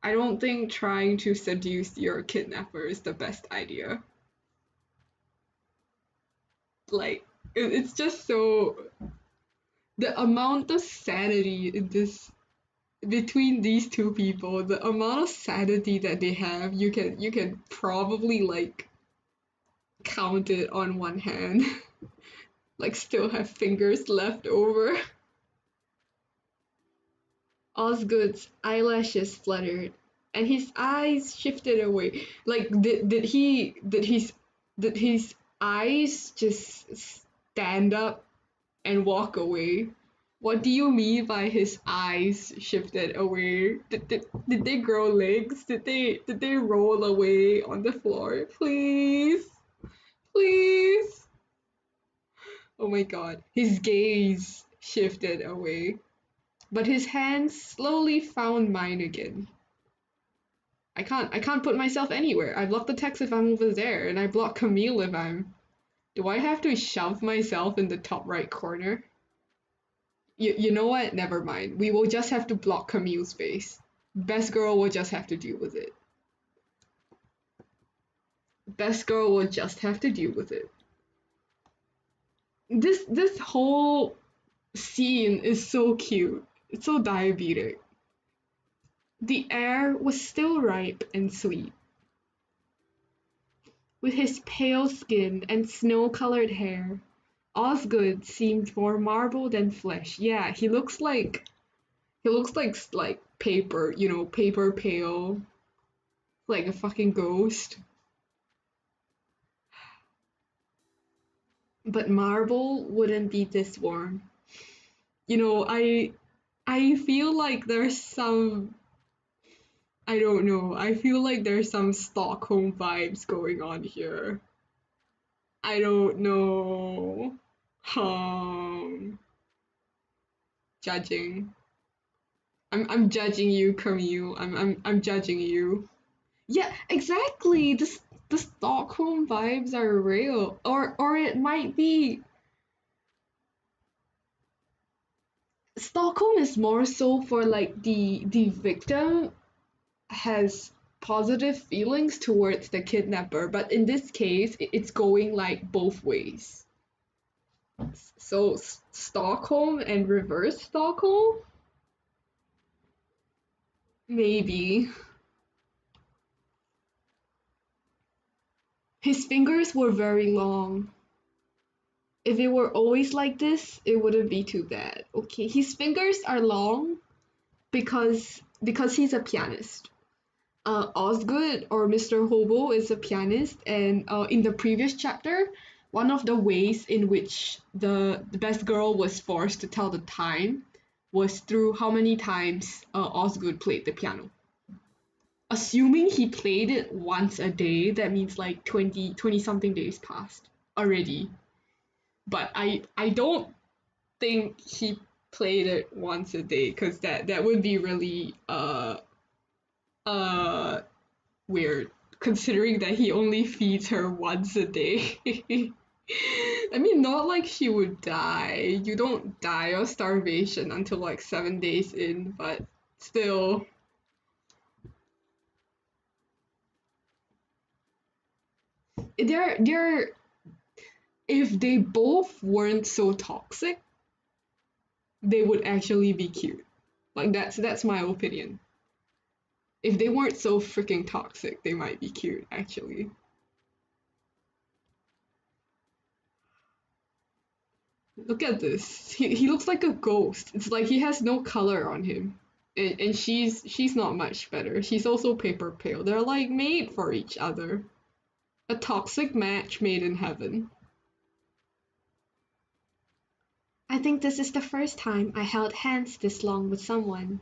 I don't think trying to seduce your kidnapper is the best idea. Like, it's just so the amount of sanity in this between these two people, the amount of sanity that they have, you can probably like count it on one hand. Like still have fingers left over. Osgood's eyelashes fluttered, and his eyes shifted away. Like did his eyes just stand up and walk away? What do you mean by his eyes shifted away? Did they grow legs? Did they roll away on the floor? Please, please. Oh my god. His gaze shifted away, but his hands slowly found mine again. I can't put myself anywhere. I block the text if I'm over there, and I block Camille if I'm. Do I have to shove myself in the top right corner? You know what? Never mind. We will just have to block Camille's face. Best girl will just have to deal with it. Best girl will just have to deal with it. This whole scene is so cute. It's so diabetic. The air was still ripe and sweet. With his pale skin and snow-colored hair, Osgood seemed more marble than flesh. Yeah, he looks like paper, paper pale, like a fucking ghost. But marble wouldn't be this warm. I feel like there's some I don't know. I feel like there's some Stockholm vibes going on here. I don't know. Um, Judging. I'm judging you, Camille. I'm judging you. Yeah, exactly. The Stockholm vibes are real, or it might be Stockholm is more so for like the victim has positive feelings towards the kidnapper, but in this case, it's going like both ways. So Stockholm and reverse Stockholm, maybe. His fingers were very long. If it were always like this, it wouldn't be too bad. Okay, his fingers are long because he's a pianist. Osgood or Mr. Hobo is a pianist, and in the previous chapter, one of the ways in which the best girl was forced to tell the time was through how many times Osgood played the piano. Assuming he played it once a day, that means like 20 something days passed already. But I don't think he played it once a day because that would be really uh weird considering that he only feeds her once a day. I mean, not like she would die. You don't die of starvation until like 7 days in, but still. They're if they both weren't so toxic, they would actually be cute. Like that's my opinion. If they weren't so freaking toxic, they might be cute actually. Look at this. He looks like a ghost. It's like he has no color on him. and she's not much better. She's also paper pale. They're like made for each other. A toxic match made in heaven. I think this is the first time I held hands this long with someone.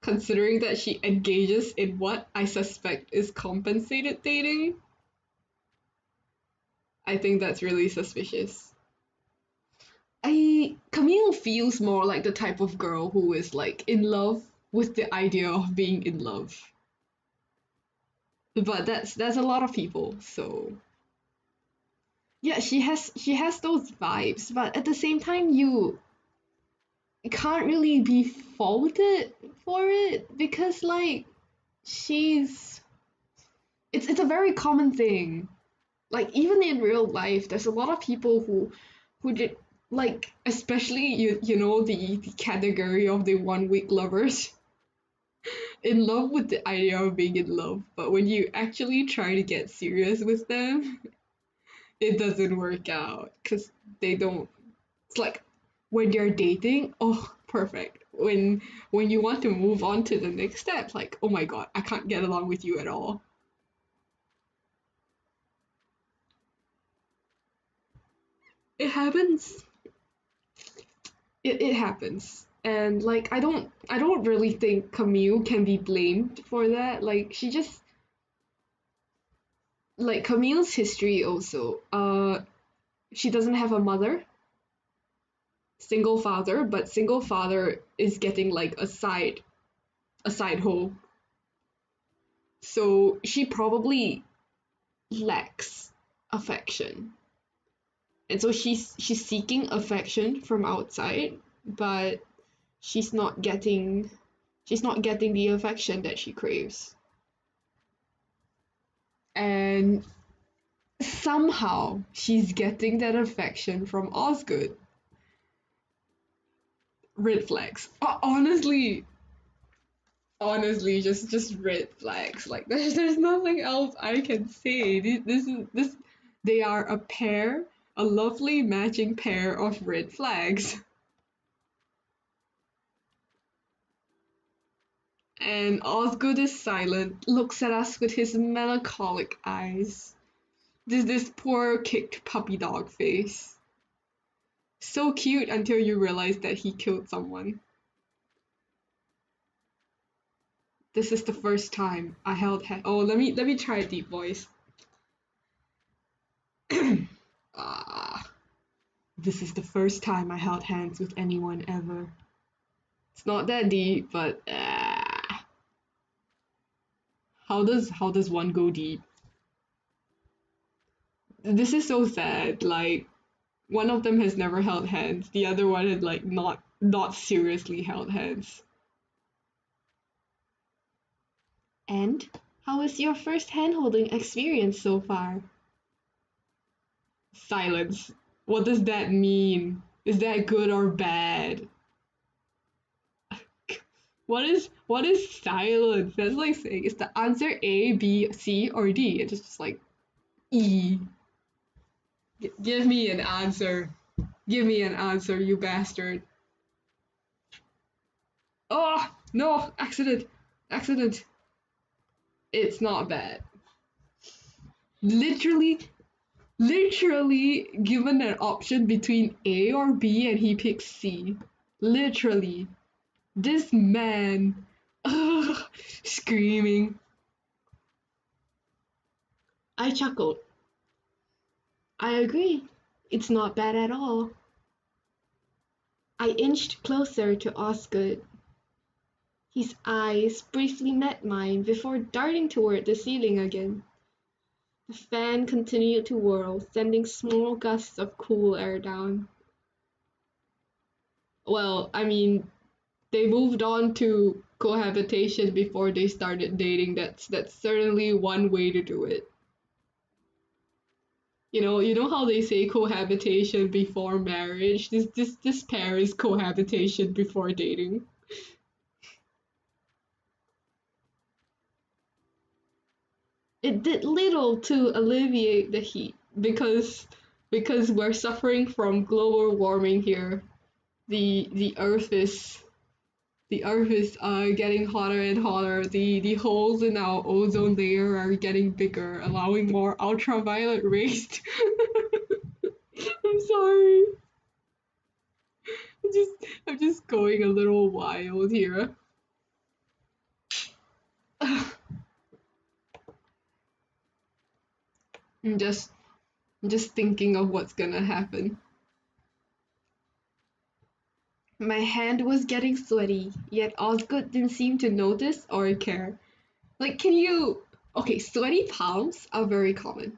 Considering that she engages in what I suspect is compensated dating, I think that's really suspicious. Camille feels more like the type of girl who is like in love with the idea of being in love. But that's a lot of people, so yeah, she has those vibes, but at the same time you can't really be faulted for it because like she's it's a very common thing. Like even in real life, there's a lot of people who did like especially you know the category of the 1 week lovers in love with the idea of being in love, but when you actually try to get serious with them, it doesn't work out because they don't. It's like when you're dating, oh, perfect. When you want to move on to the next step, like, oh my god, I can't get along with you at all. It happens. It happens. And like I don't really think Camille can be blamed for that. Like she just like Camille's history also. She doesn't have a mother, single father, but single father is getting like a side hole. So she probably lacks affection. And so she's seeking affection from outside, but she's not getting she's not getting the affection that she craves. And somehow she's getting that affection from Osgood. Red flags. Honestly, just red flags. Like there's nothing else I can say. This they are a pair, a lovely matching pair of red flags. And Osgood is silent, looks at us with his melancholic eyes. This poor kicked puppy dog face. So cute until you realize that he killed someone. This is the first time I held hand. Oh, let me try a deep voice. Ah, this is the first time I held hands with anyone ever. It's not that deep, but how does one go deep? This is so sad. Like one of them has never held hands. The other one had like not seriously held hands. And how is your first hand holding experience so far? Silence. What does that mean? Is that good or bad? What is silence? That's like saying is the answer A, B, C, or D? It's just like E. Give me an answer. Give me an answer, you bastard. Oh no! Accident! Accident! It's not bad. Literally, literally given an option between A or B, and he picks C. Literally. This man. Ugh, screaming. I chuckled. I agree. It's not bad at all. I inched closer to Osgood. His eyes briefly met mine before darting toward the ceiling again. The fan continued to whirl, sending small gusts of cool air down. Well, I mean, they moved on to cohabitation before they started dating. That's certainly one way to do it. You know how they say cohabitation before marriage. This pair is cohabitation before dating. It did little to alleviate the heat because we're suffering from global warming here. the earth is getting hotter and hotter. The holes in our ozone layer are getting bigger, allowing more ultraviolet rays. I'm sorry. I'm just I'm just going a little wild here. I'm just I'm just thinking of what's gonna happen. My hand was getting sweaty, yet Osgood didn't seem to notice or care. Like, can you? Okay, sweaty palms are very common.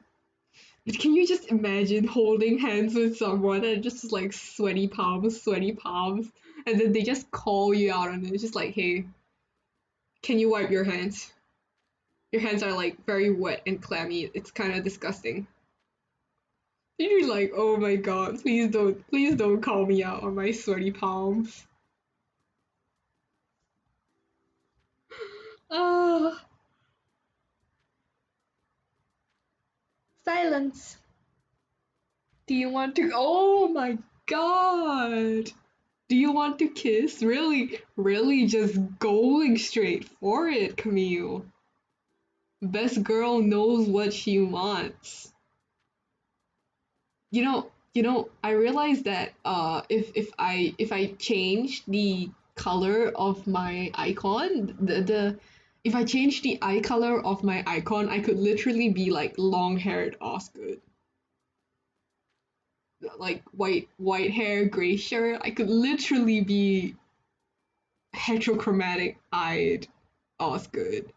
But can you just imagine holding hands with someone and just like sweaty palms, and then they just call you out on it? It's just like, hey, can you wipe your hands? Your hands are like very wet and clammy. It's kind of disgusting. You're like, oh my god, please don't call me out on my sweaty palms. Ah, silence. Do you want to? Oh my god. Do you want to kiss? Really, really just going straight for it, Camille. Best girl knows what she wants. I realized that if I change the color of my icon, the if I change the eye color of my icon, I could literally be like long-haired Osgood. Like white hair, gray shirt. I could literally be heterochromatic eyed Osgood.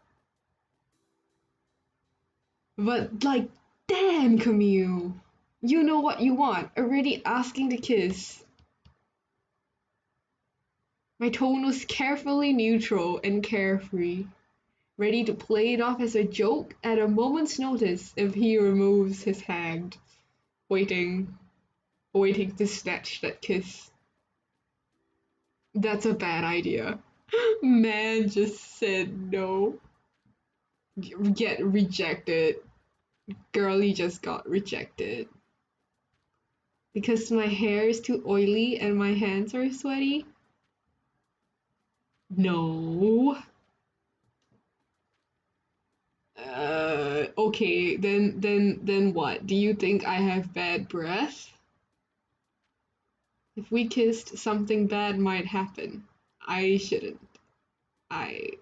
But like, damn, Camille, you know what you want. Already asking to kiss. My tone was carefully neutral and carefree, ready to play it off as a joke at a moment's notice if he removes his hand, waiting, waiting to snatch that kiss. That's a bad idea. Man just said no. Get rejected. Girlie just got rejected. Because my hair is too oily and my hands are sweaty? No. Okay, then what? Do you think I have bad breath? If we kissed, something bad might happen. I shouldn't. I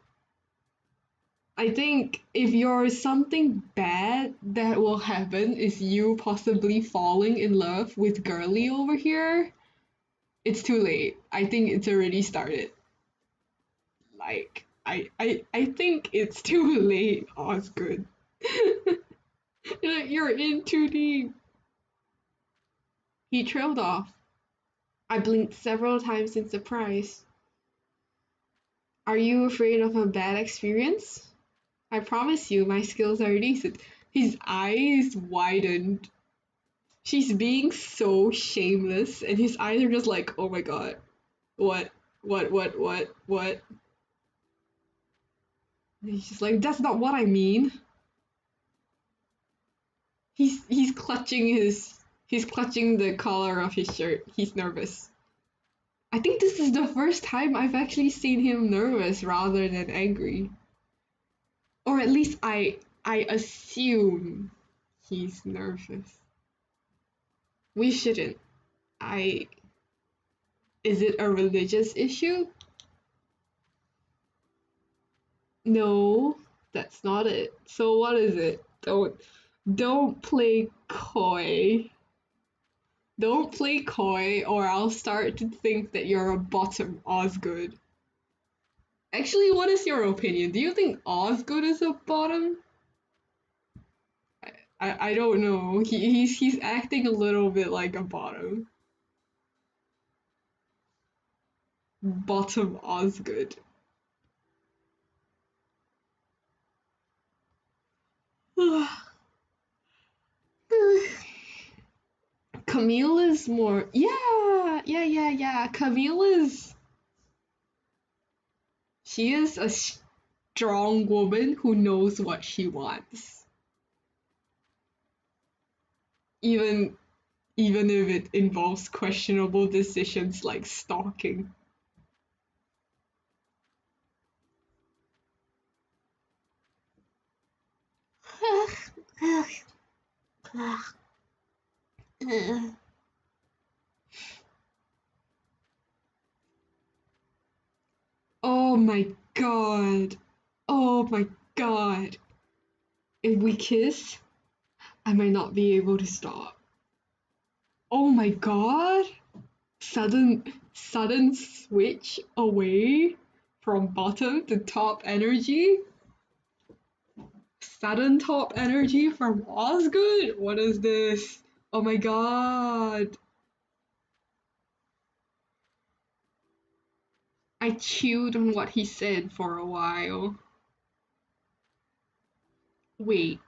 I think if you're something bad that will happen is you possibly falling in love with Girlie over here, it's too late. I think it's already started. Like I think it's too late, Osgood. You're in too deep. He trailed off. I blinked several times in surprise. Are you afraid of a bad experience? I promise you, my skills are decent. His eyes widened. She's being so shameless, and his eyes are just like, oh my god, what, what? And he's just like, that's not what I mean. He's clutching he's clutching the collar of his shirt. He's nervous. I think this is the first time I've actually seen him nervous rather than angry. Or at least I assume he's nervous. We shouldn't. I Is it a religious issue? No, that's not it. So what is it? Don't play coy. Don't play coy or I'll start to think that you're a bottom Osgood. Actually, what is your opinion? Do you think Osgood is a bottom? I don't know. He's acting a little bit like a bottom. Bottom Osgood. Camille is more. Yeah. Camille is. She is a strong woman who knows what she wants. Even even if it involves questionable decisions like stalking. Oh my god. Oh my god. If we kiss, I might not be able to stop. Oh my god. Sudden switch away from bottom to top energy. Sudden top energy from Osgood? What is this? Oh my god. I chewed on what he said for a while. Wait.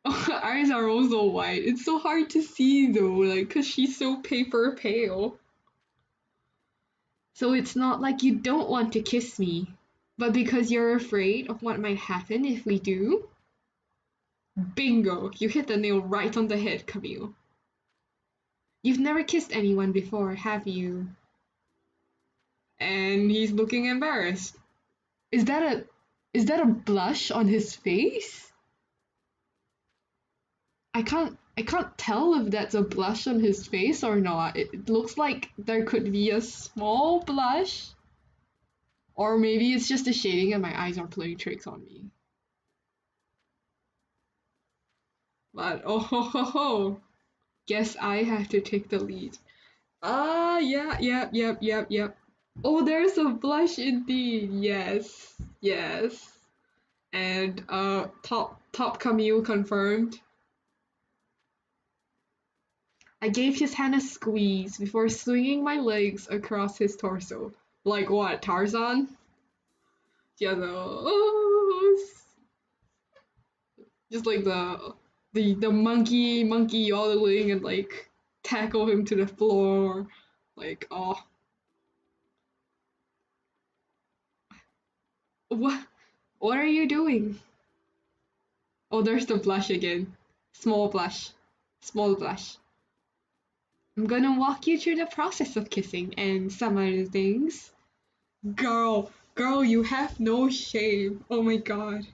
Eyes are also white. It's so hard to see though, like, cause she's so paper pale. So it's not like you don't want to kiss me, but because you're afraid of what might happen if we do? Bingo! You hit the nail right on the head, Camille. You've never kissed anyone before, have you? And he's looking embarrassed. Is that a is that a blush on his face? I can't tell if that's a blush on his face or not. It looks like there could be a small blush, or maybe it's just the shading and my eyes are playing tricks on me. But oh ho ho ho, guess I have to take the lead. Ah, yeah, yep, yep, yep, yep. Oh, there's a blush indeed. Yes, yes. And top Camille confirmed. I gave his hand a squeeze before swinging my legs across his torso. Like what, Tarzan? Yeah, just like the monkey yodeling and like tackle him to the floor. Like, oh, what what are you doing? Oh, there's the blush again. Small blush. Small blush. I'm gonna walk you through the process of kissing and some other things. Girl, you have no shame. Oh my god.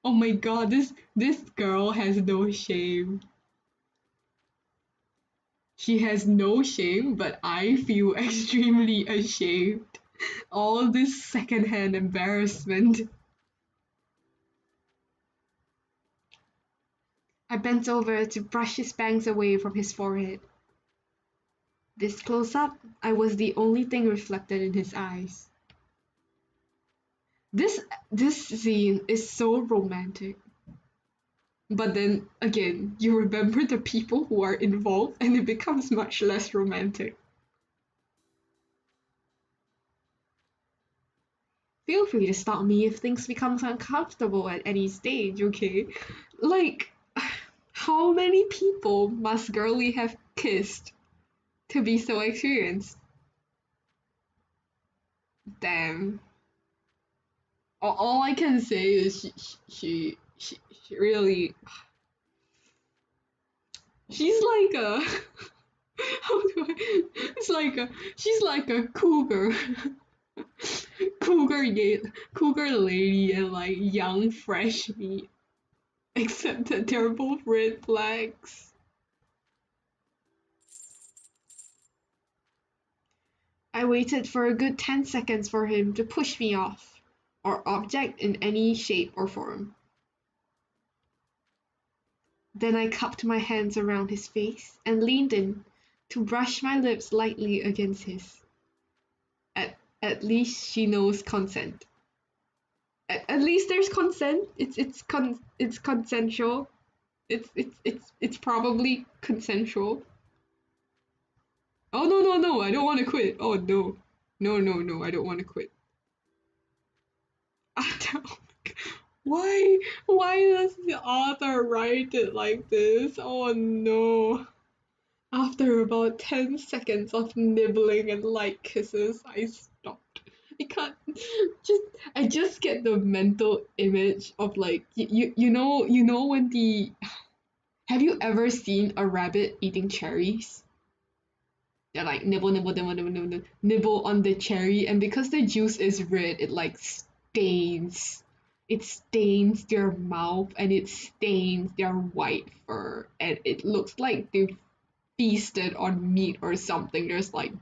Oh my god, this girl has no shame. She has no shame, but I feel extremely ashamed. All this secondhand embarrassment. I bent over to brush his bangs away from his forehead. This close up, I was the only thing reflected in his eyes. This this scene is so romantic. But then again, you remember the people who are involved and it becomes much less romantic. Feel free to stop me if things become uncomfortable at any stage, okay? Like, how many people must Girly have kissed to be so experienced? Damn. All I can say is she really she's like a how do I it's like a she's like a cougar cougar lady and like young fresh meat except that they're both red flags. I waited for a good 10 seconds for him to push me off or object in any shape or form. Then I cupped my hands around his face and leaned in to brush my lips lightly against his. At least she knows consent. At least there's consent. It's consensual. It's probably consensual. Oh no, I don't want to quit. Oh no, I don't want to quit. I don't. Why does the author write it like this? Oh no. After about 10 seconds of nibbling and light kisses, I stopped. I can't just I just get the mental image of like you know when Have you ever seen a rabbit eating cherries? They're like nibble, nibble, nibble, nibble, nibble, nibble, nibble on the cherry, and because the juice is red, it like stains. It stains their mouth and it stains their white fur, and it looks like they've feasted on meat or something. There's like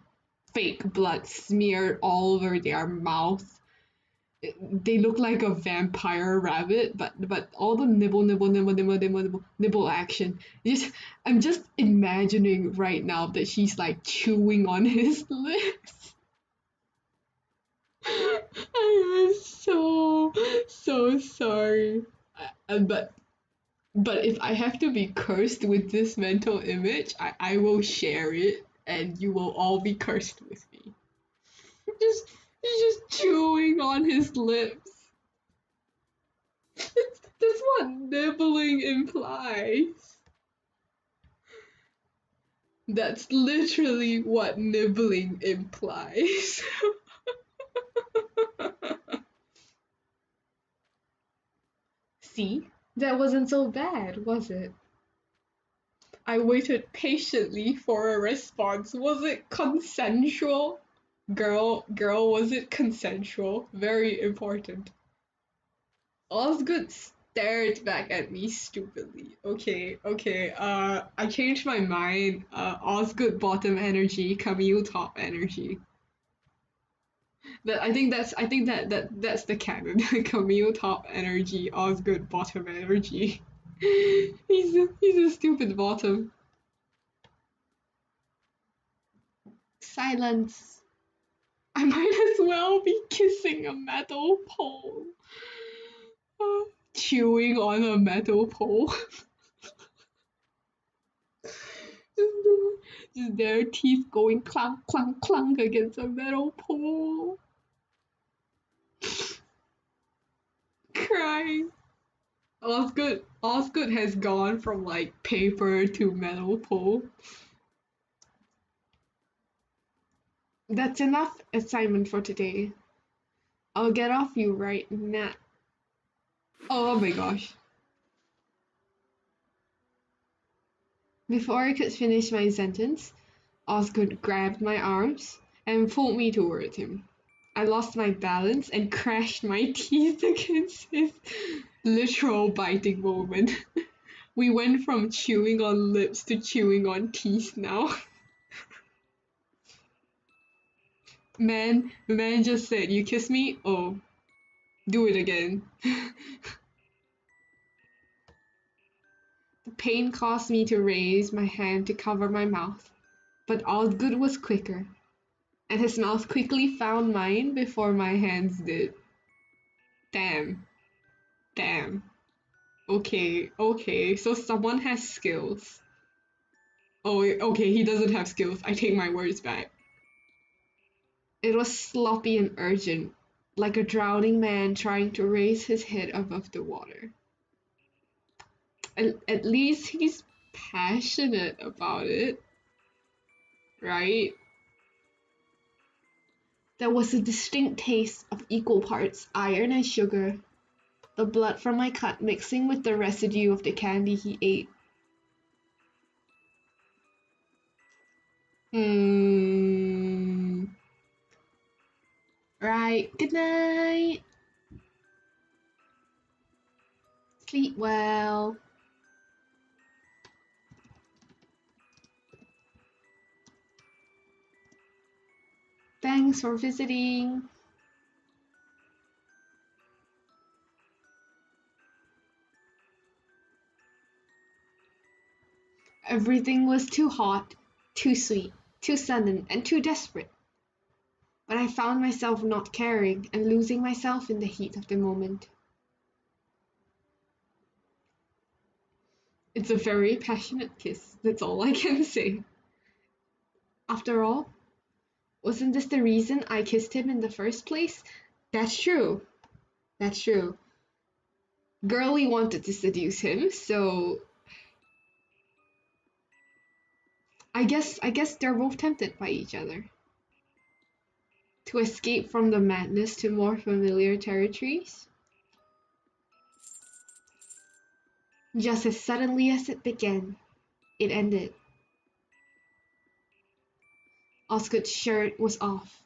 fake blood smeared all over their mouth. They look like a vampire rabbit, but all the nibble, nibble, nibble, nibble, nibble, nibble, nibble action. Just I'm just imagining right now that she's like chewing on his lips. I am so sorry. But if I have to be cursed with this mental image, I will share it, and you will all be cursed with me. Just just chewing on his lips. That's what nibbling implies. That's literally what nibbling implies. See? That wasn't so bad, was it? I waited patiently for a response. Was it consensual? Girl, was it consensual? Very important. Osgood stared back at me stupidly. Okay, I changed my mind. Osgood bottom energy, Camille top energy. I think that's the canon. Camille top energy, Osgood bottom energy. He's a stupid bottom. Silence. I might as well be kissing a metal pole. Chewing on a metal pole. Just their teeth going clunk, clunk, clunk against a metal pole. Crying. Osgood has gone from like paper to metal pole. That's enough assignment for today. I'll get off you right now. Oh my gosh. Before I could finish my sentence, Osgood grabbed my arms and pulled me towards him. I lost my balance and crashed my teeth against his literal biting moment. We went from chewing on lips to chewing on teeth now. Man just said, "You kiss me? Oh, do it again." The pain caused me to raise my hand to cover my mouth, but Osgood was quicker, and his mouth quickly found mine before my hands did. Damn, damn. Okay, so someone has skills. Oh, okay, he doesn't have skills. I take my words back. It was sloppy and urgent, like a drowning man trying to raise his head above the water. At least he's passionate about it, right? There was a distinct taste of equal parts iron and sugar, the blood from my cut mixing with the residue of the candy he ate. Hmm. Right. Good night. Sleep well. Thanks for visiting. Everything was too hot, too sweet, too sudden, and too desperate. But I found myself not caring and losing myself in the heat of the moment. It's a very passionate kiss, that's all I can say. After all, wasn't this the reason I kissed him in the first place? That's true. That's true. Girlie wanted to seduce him, so I guess they're both tempted by each other. To escape from the madness to more familiar territories? Just as suddenly as it began, it ended. Osgood's shirt was off,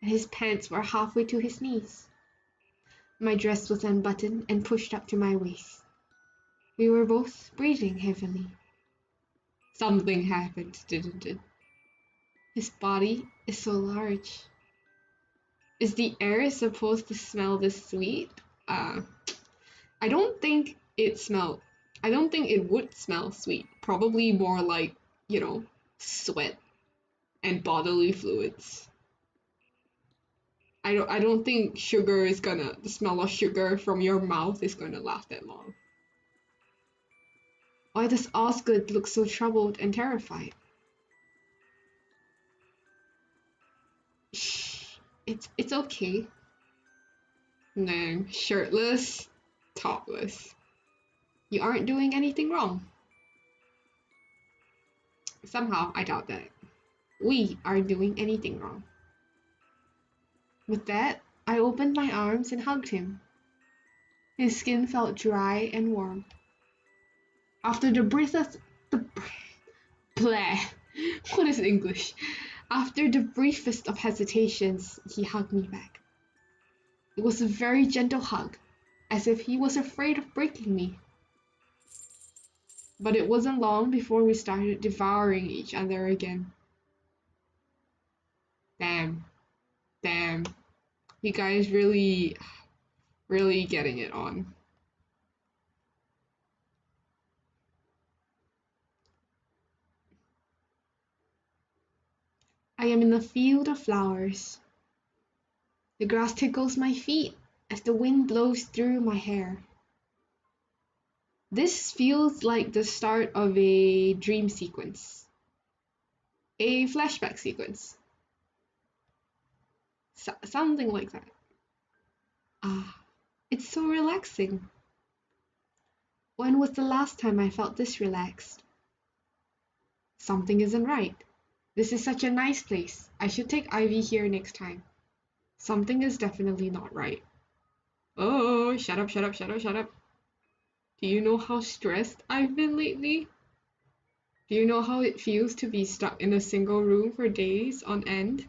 and his pants were halfway to his knees. My dress was unbuttoned and pushed up to my waist. We were both breathing heavily. Something happened, didn't it? His body is so large. Is the air supposed to smell this sweet? Uh, I don't think it smelled. I don't think it would smell sweet. Probably more like, sweat and bodily fluids. I don't think the smell of sugar from your mouth is gonna last that long. Why does Osgood look so troubled and terrified? Shh, it's okay. No, shirtless, topless. You aren't doing anything wrong. Somehow, I doubt that. We aren't doing anything wrong. With that, I opened my arms and hugged him. His skin felt dry and warm. After the bleh, what is English? After the briefest of hesitations, he hugged me back. It was a very gentle hug, as if he was afraid of breaking me. But it wasn't long before we started devouring each other again. Damn, damn. You guys really, really getting it on. I am in a field of flowers. The grass tickles my feet as the wind blows through my hair. This feels like the start of a dream sequence, a flashback sequence, something like that. Ah, it's so relaxing. When was the last time I felt this relaxed? Something isn't right. This is such a nice place. I should take Ivy here next time. Something is definitely not right. Oh, shut up, shut up, shut up, shut up. Do you know how stressed I've been lately? Do you know how it feels to be stuck in a single room for days on end?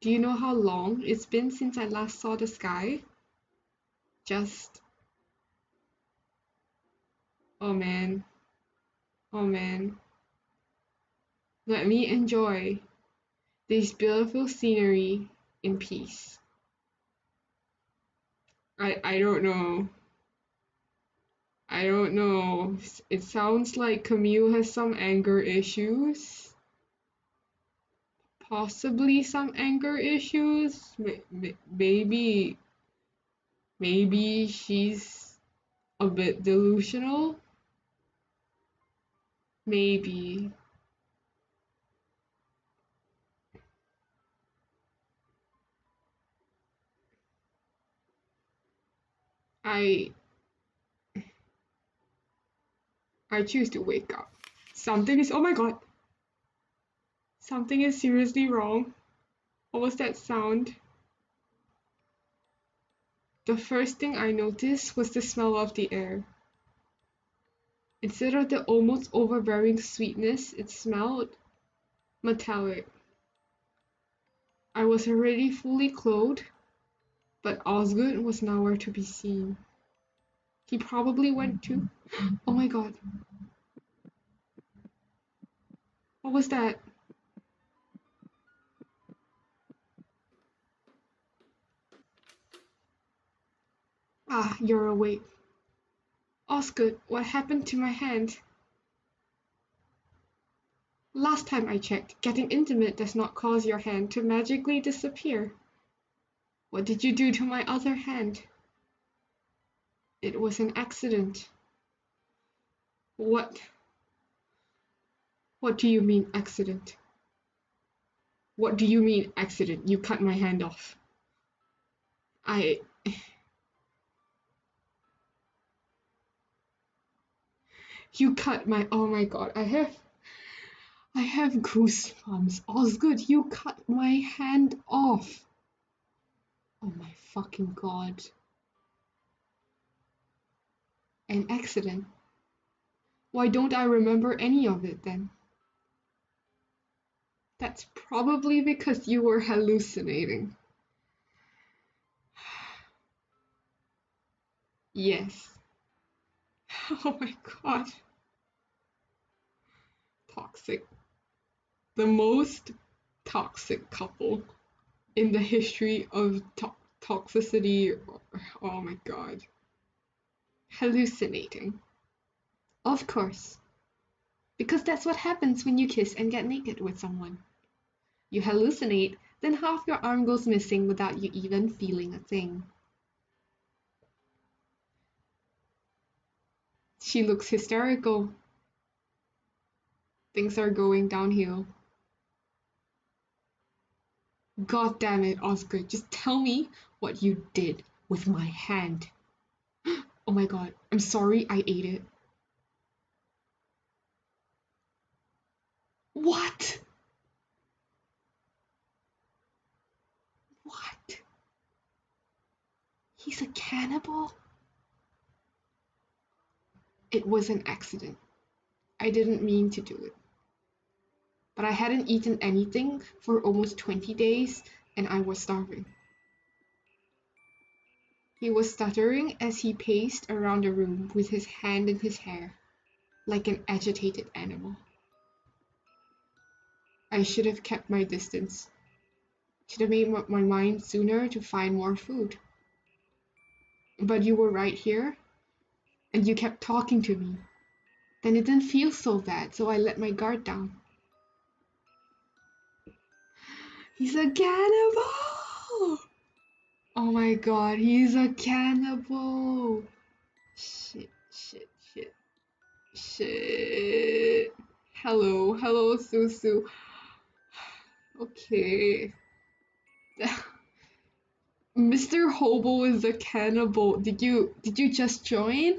Do you know how long it's been since I last saw the sky? Just, oh man, oh man. Let me enjoy this beautiful scenery in peace. I don't know. I don't know. It sounds like Camille has some anger issues. Possibly some anger issues. Maybe, maybe she's a bit delusional. Maybe. I I choose to wake up. Oh my god. Something is seriously wrong. What was that sound? The first thing I noticed was the smell of the air. Instead of the almost overbearing sweetness, it smelled metallic. I was already fully clothed, but Osgood was nowhere to be seen. He probably went to. Oh my god. What was that? Ah, you're awake. Osgood, what happened to my hand? Last time I checked, getting intimate does not cause your hand to magically disappear. What did you do to my other hand? It was an accident. What? What do you mean accident? What do you mean accident? You cut my hand off. I. You cut my. Oh my god, I have goosebumps. Osgood, you cut my hand off. Oh my fucking god. An accident. Why don't I remember any of it then? That's probably because you were hallucinating. Yes. Oh my god. Toxic. The most toxic couple in the history of toxicity. Oh my god. Hallucinating. Of course. Because that's what happens when you kiss and get naked with someone. You hallucinate, then half your arm goes missing without you even feeling a thing. She looks hysterical. Things are going downhill. God damn it, Oscar, just tell me what you did with my hand. Oh my god, I'm sorry I ate it. What? What? He's a cannibal? It was an accident. I didn't mean to do it. But I hadn't eaten anything for almost 20 days and I was starving. He was stuttering as he paced around the room with his hand in his hair, like an agitated animal. I should have kept my distance. Should have made up my mind sooner to find more food. But you were right here, and you kept talking to me. Then it didn't feel so bad, so I let my guard down. He's a cannibal! Oh my god, he's a cannibal! Shit, shit, shit, shit. Hello, hello, Susu. Okay. Mr. Hobo is a cannibal. Did you just join?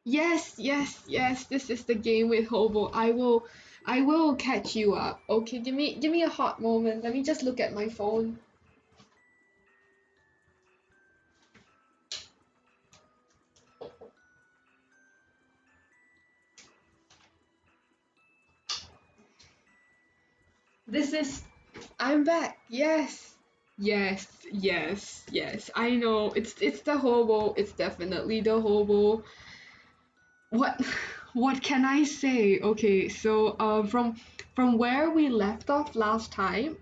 Yes, yes, yes. This is the game with Hobo. I will catch you up. Okay, give me a hot moment. Let me just look at my phone. This is I'm back. Yes. Yes, yes, yes. I know. It's the Hobo. It's definitely the Hobo. What what can I say? Okay, so from where we left off last time,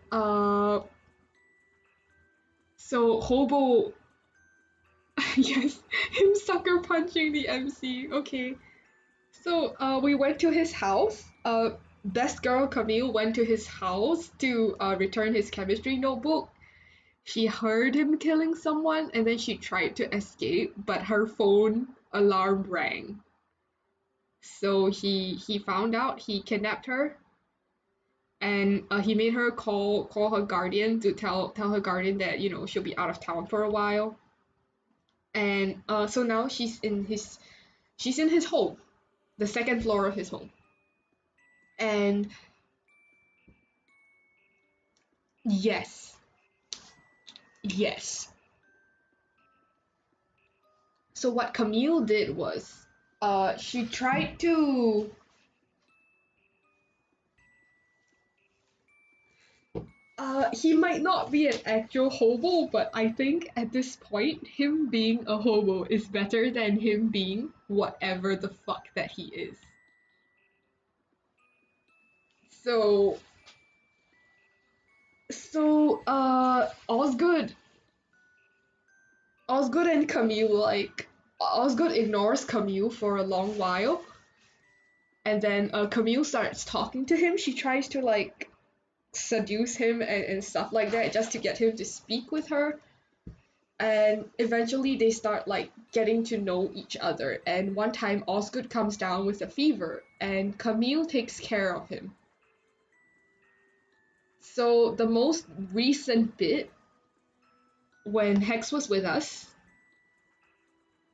so Hobo yes, him sucker punching the MC. Okay. So we went to his house. Best girl Camille went to his house to return his chemistry notebook. She heard him killing someone and then she tried to escape, but her phone alarm rang. So he found out, he kidnapped her, and he made her call her guardian to tell her guardian that she'll be out of town for a while. And so now she's in his home, the second floor of his home. And yes, yes. So what Camille did was, she tried to. He might not be an actual hobo, but I think at this point, him being a hobo is better than him being whatever the fuck that he is. So, Osgood, Osgood and Camille, like, Osgood ignores Camille for a long while, and then Camille starts talking to him. She tries to like seduce him and stuff like that just to get him to speak with her. And eventually they start like getting to know each other. And one time Osgood comes down with a fever and Camille takes care of him. So the most recent bit when Hex was with us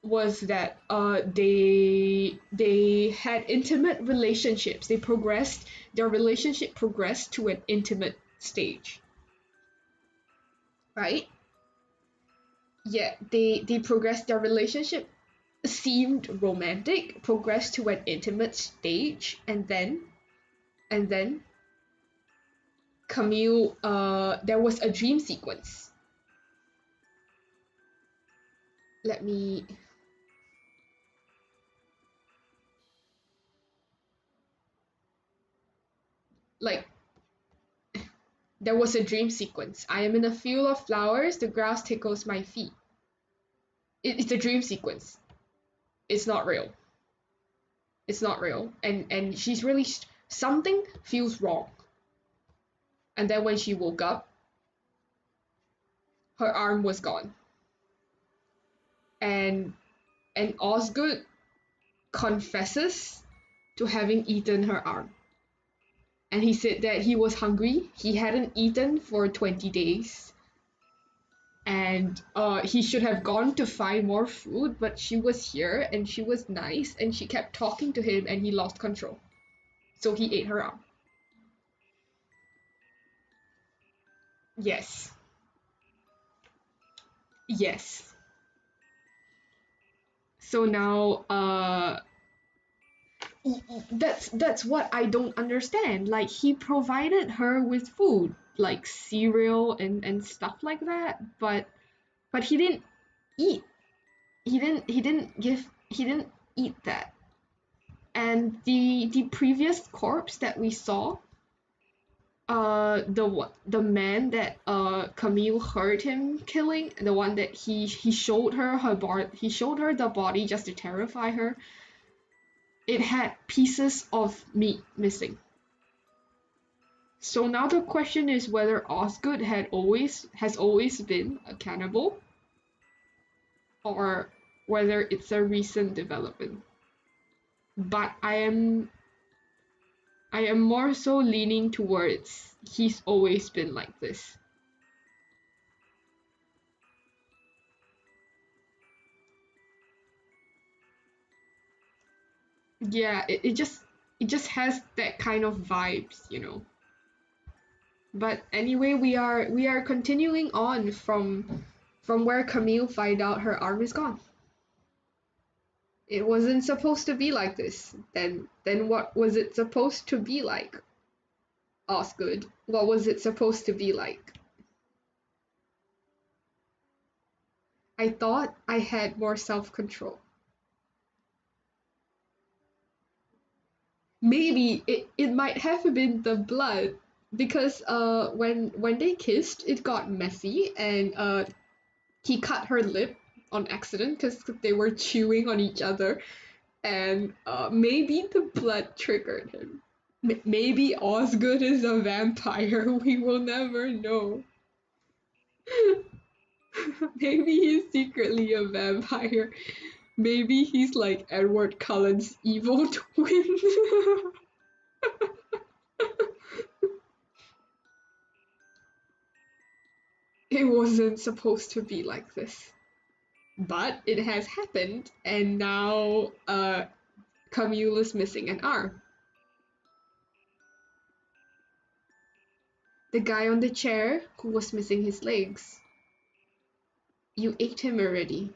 was that they had intimate relationships. Their relationship progressed to an intimate stage, right? Yeah, they progressed their relationship seemed romantic, progressed to an intimate stage, and then Camille, there was a dream sequence. Let me, like, there was a dream sequence. I am in a field of flowers, the grass tickles my feet. It's a dream sequence. It's not real. It's not real. And she's really, something feels wrong. And then when she woke up, her arm was gone. And Osgood confesses to having eaten her arm. And he said that he was hungry. He hadn't eaten for 20 days. And he should have gone to find more food, but she was here and she was nice and she kept talking to him and he lost control. So he ate her arm. Yes. Yes. So now that's what I don't understand. Like he provided her with food, like cereal and stuff like that, but he didn't eat. He didn't eat that. And the previous corpse that we saw, the man that Camille heard him killing, the one that he showed he showed her the body just to terrify her. It had pieces of meat missing. So now the question is whether Osgood has always been a cannibal, or whether it's a recent development. But I am more so leaning towards he's always been like this. Yeah, it just has that kind of vibes. But anyway, we are continuing on from where Camille find out her arm is gone. It wasn't supposed to be like this. Then what was it supposed to be like? Osgood, what was it supposed to be like? I thought I had more self-control. Maybe it might have been the blood because when they kissed it got messy and he cut her lip on accident because they were chewing on each other and maybe the blood triggered him. Maybe Osgood is a vampire. We will never know. Maybe he's secretly a vampire. Maybe he's like Edward Cullen's evil twin. It wasn't supposed to be like this. But it has happened, and now Camille is missing an arm. The guy on the chair who was missing his legs. You ate him already.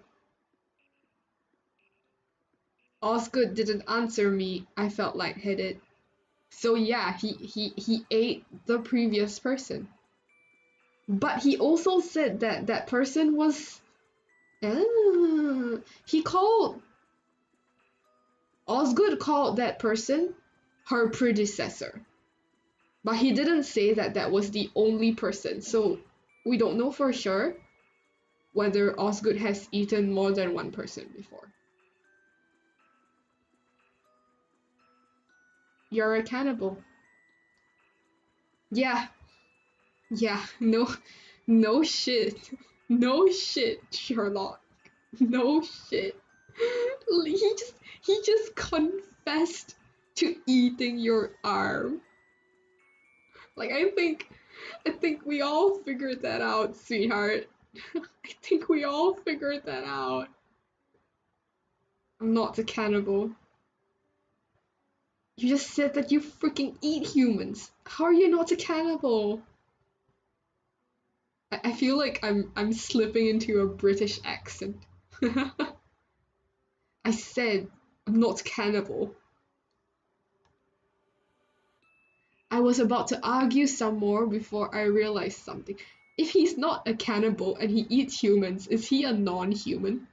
Osgood didn't answer me. I felt lightheaded. So yeah, he ate the previous person. But he also said that that person was. He called. Osgood called that person her predecessor. But he didn't say that that was the only person. So we don't know for sure whether Osgood has eaten more than one person before. You're a cannibal. Yeah, yeah, no shit. No shit, Sherlock. No shit. He just confessed to eating your arm. Like I think we all figured that out, sweetheart. I think we all figured that out. I'm not a cannibal. You just said that you freaking eat humans. How are you not a cannibal? I feel like I'm slipping into a British accent. I said I'm not cannibal. I was about to argue some more before I realized something. If he's not a cannibal and he eats humans, is he a non-human?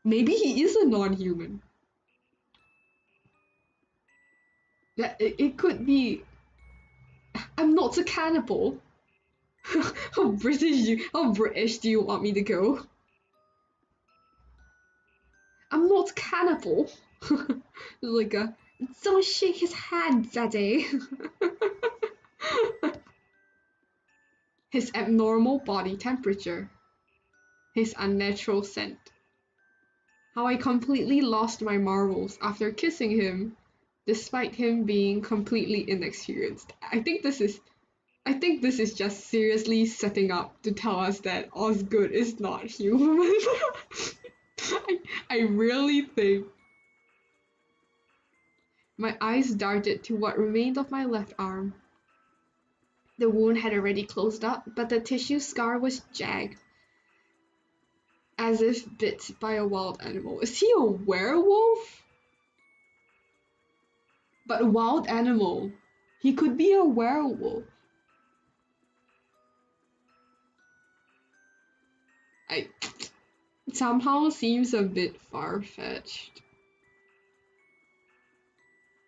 Maybe he is a non-human. It could be. I'm not a cannibal. How British do you want me to go? I'm not cannibal. Like a don't shake his hand, Daddy. His abnormal body temperature, his unnatural scent. How I completely lost my marbles after kissing him, despite him being completely inexperienced. I think this is just seriously setting up to tell us that Osgood is not human. I really think. My eyes darted to what remained of my left arm. The wound had already closed up, but the tissue scar was jagged, as if bit by a wild animal. Is he a werewolf? But a wild animal. He could be a werewolf. I It somehow seems a bit far-fetched.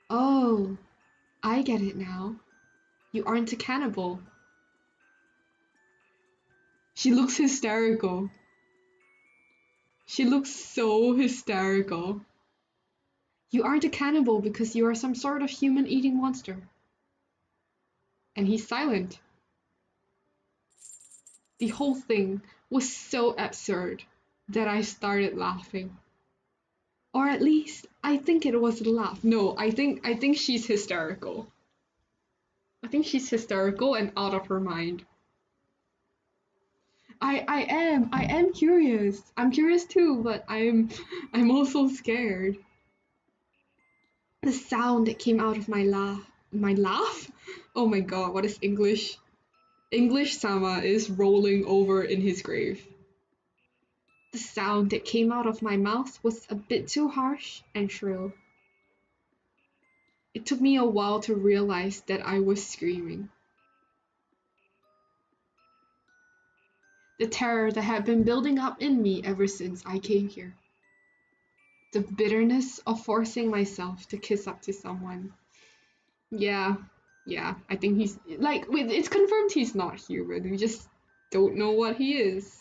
Oh, I get it now. You aren't a cannibal. She looks hysterical. She looks so hysterical. You aren't a cannibal because you are some sort of human-eating monster. And he's silent. The whole thing was so absurd that I started laughing. Or at least I think it was a laugh. No, I think she's hysterical. I think she's hysterical and out of her mind. I am curious. I'm curious too, but I'm also scared. The sound that came out of my laugh? Oh my god, what is English? English Sama is rolling over in his grave. The sound that came out of my mouth was a bit too harsh and shrill. It took me a while to realize that I was screaming. The terror that had been building up in me ever since I came here. The bitterness of forcing myself to kiss up to someone. Yeah, yeah, I think he's like, it's confirmed he's not human. We just don't know what he is.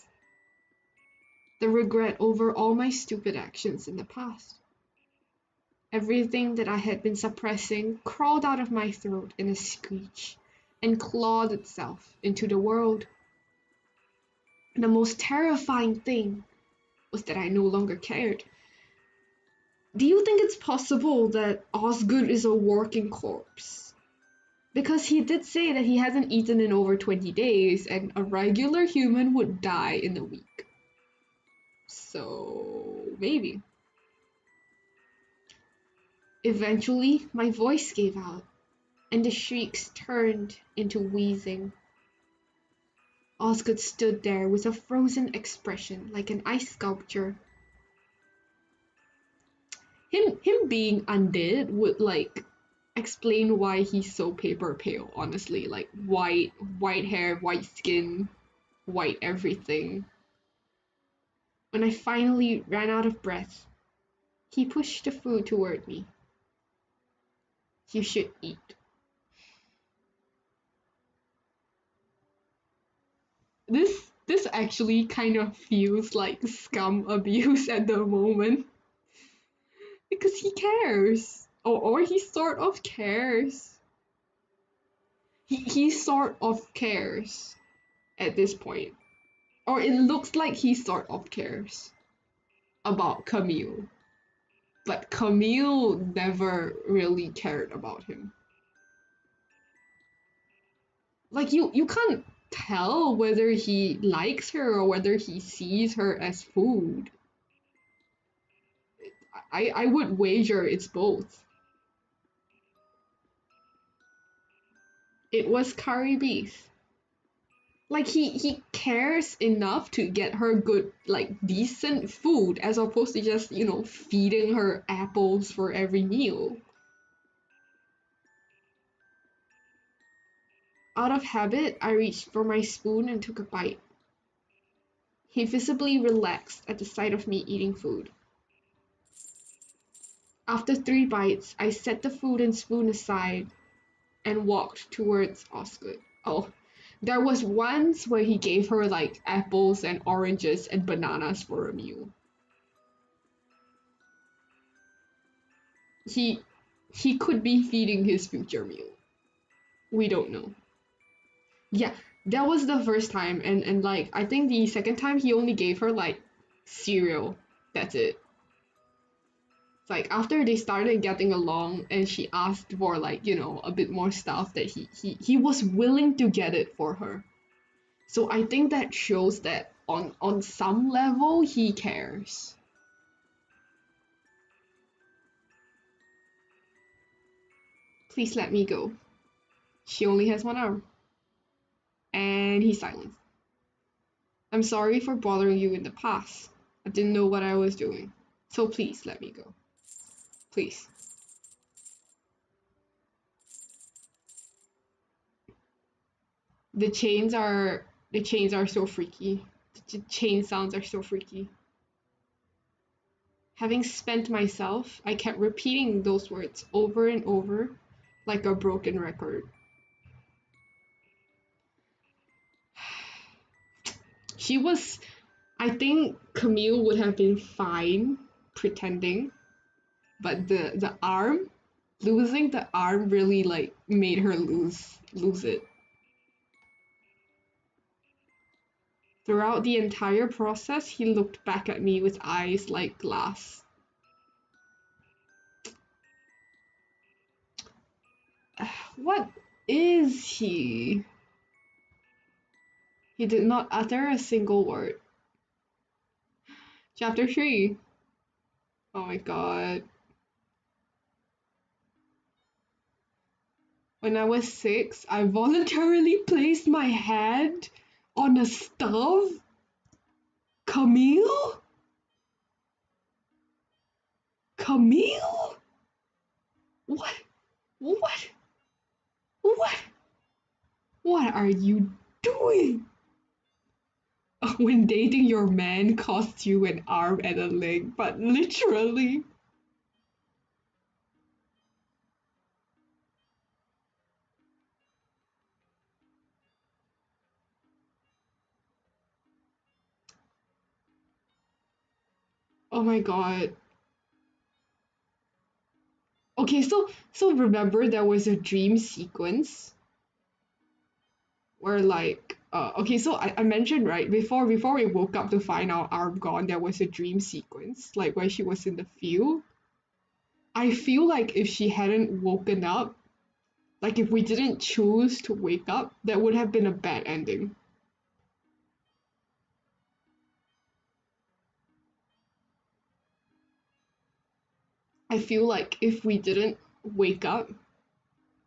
The regret over all my stupid actions in the past. Everything that I had been suppressing crawled out of my throat in a screech and clawed itself into the world. The most terrifying thing was that I no longer cared. Do you think it's possible that Osgood is a working corpse? Because he did say that he hasn't eaten in over 20 days and a regular human would die in a week. So, maybe. Eventually, my voice gave out, and the shrieks turned into wheezing. Osgood stood there with a frozen expression like an ice sculpture. Him being undead would like explain why he's so paper pale, honestly. Like white hair, white skin, white everything. When I finally ran out of breath, he pushed the food toward me. You should eat. This actually kind of feels like scum abuse at the moment. Because he cares. Or he sort of cares. He sort of cares at this point. Or it looks like he sort of cares about Camille. But Camille never really cared about him. Like you can't tell whether he likes her or whether he sees her as food. I would wager it's both. It was curry beef. Like he cares enough to get her good, like decent food as opposed to just, feeding her apples for every meal. Out of habit, I reached for my spoon and took a bite. He visibly relaxed at the sight of me eating food. After 3 bites, I set the food and spoon aside and walked towards Osgood. Oh, there was once where he gave her like apples and oranges and bananas for a meal. He he could be feeding his future meal. We don't know. Yeah, that was the first time, and like I think the second time he only gave her like cereal. That's it. It's like after they started getting along and she asked for like, a bit more stuff that he was willing to get it for her. So I think that shows that on some level he cares. Please let me go. She only has one arm. And he silenced. I'm sorry for bothering you in the past. I didn't know what I was doing. So please let me go. Please. The chains are so freaky. The chain sounds are so freaky. Having spent myself, I kept repeating those words over and over like a broken record. She was, I think Camille would have been fine pretending, but the arm, losing the arm really like made her lose it. Throughout the entire process, he looked back at me with eyes like glass. What is he? He did not utter a single word. Chapter 3. Oh my god. When I was 6, I voluntarily placed my hand on a stove? Camille? Camille? What? What? What? What are you doing? When dating your man costs you an arm and a leg, but literally. Oh my god. Okay, so remember there was a dream sequence where like okay, so I mentioned right before we woke up to find our arm gone, there was a dream sequence like where she was in the field. I feel like if she hadn't woken up, like if we didn't choose to wake up, that would have been a bad ending. I feel like if we didn't wake up,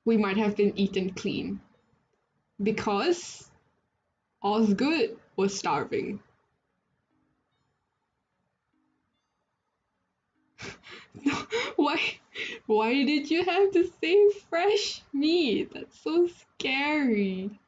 we might have been eaten clean because Osgood was starving. No, why did you have to say fresh meat? That's so scary.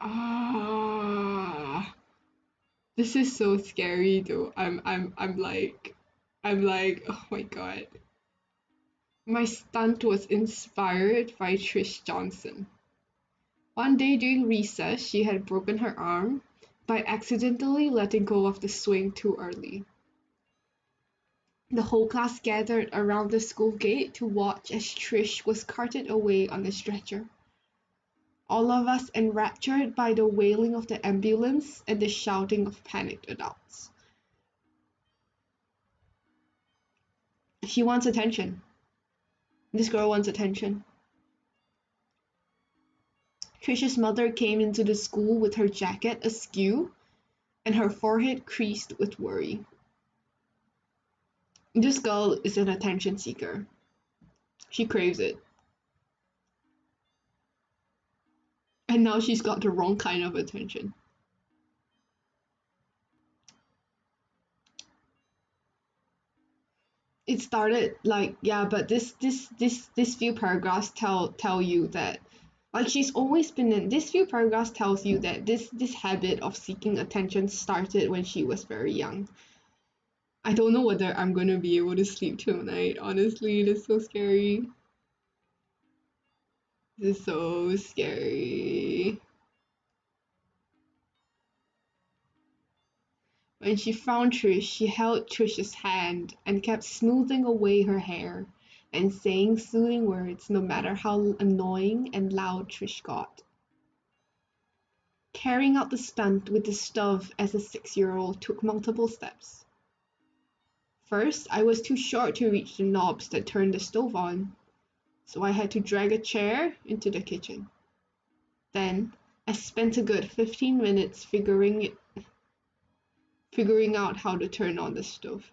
Ah, this is so scary though. I'm like, oh my god. My stunt was inspired by Trish Johnson. One day during recess, she had broken her arm by accidentally letting go of the swing too early. The whole class gathered around the school gate to watch as Trish was carted away on a stretcher. All of us enraptured by the wailing of the ambulance and the shouting of panicked adults. She wants attention. This girl wants attention. Trisha's mother came into the school with her jacket askew and her forehead creased with worry. This girl is an attention seeker. She craves it. And now she's got the wrong kind of attention. It started like, yeah, but this few paragraphs tell you that, like, she's always been in this few paragraphs tells you that this habit of seeking attention started when she was very young. I don't know whether I'm gonna be able to sleep tonight. Honestly, it's so scary. This is so scary. When she found Trish, she held Trish's hand and kept smoothing away her hair and saying soothing words no matter how annoying and loud Trish got. Carrying out the stunt with the stove as a 6-year-old took multiple steps. First, I was too short to reach the knobs that turned the stove on, so I had to drag a chair into the kitchen. Then, I spent a good 15 minutes figuring out how to turn on the stove.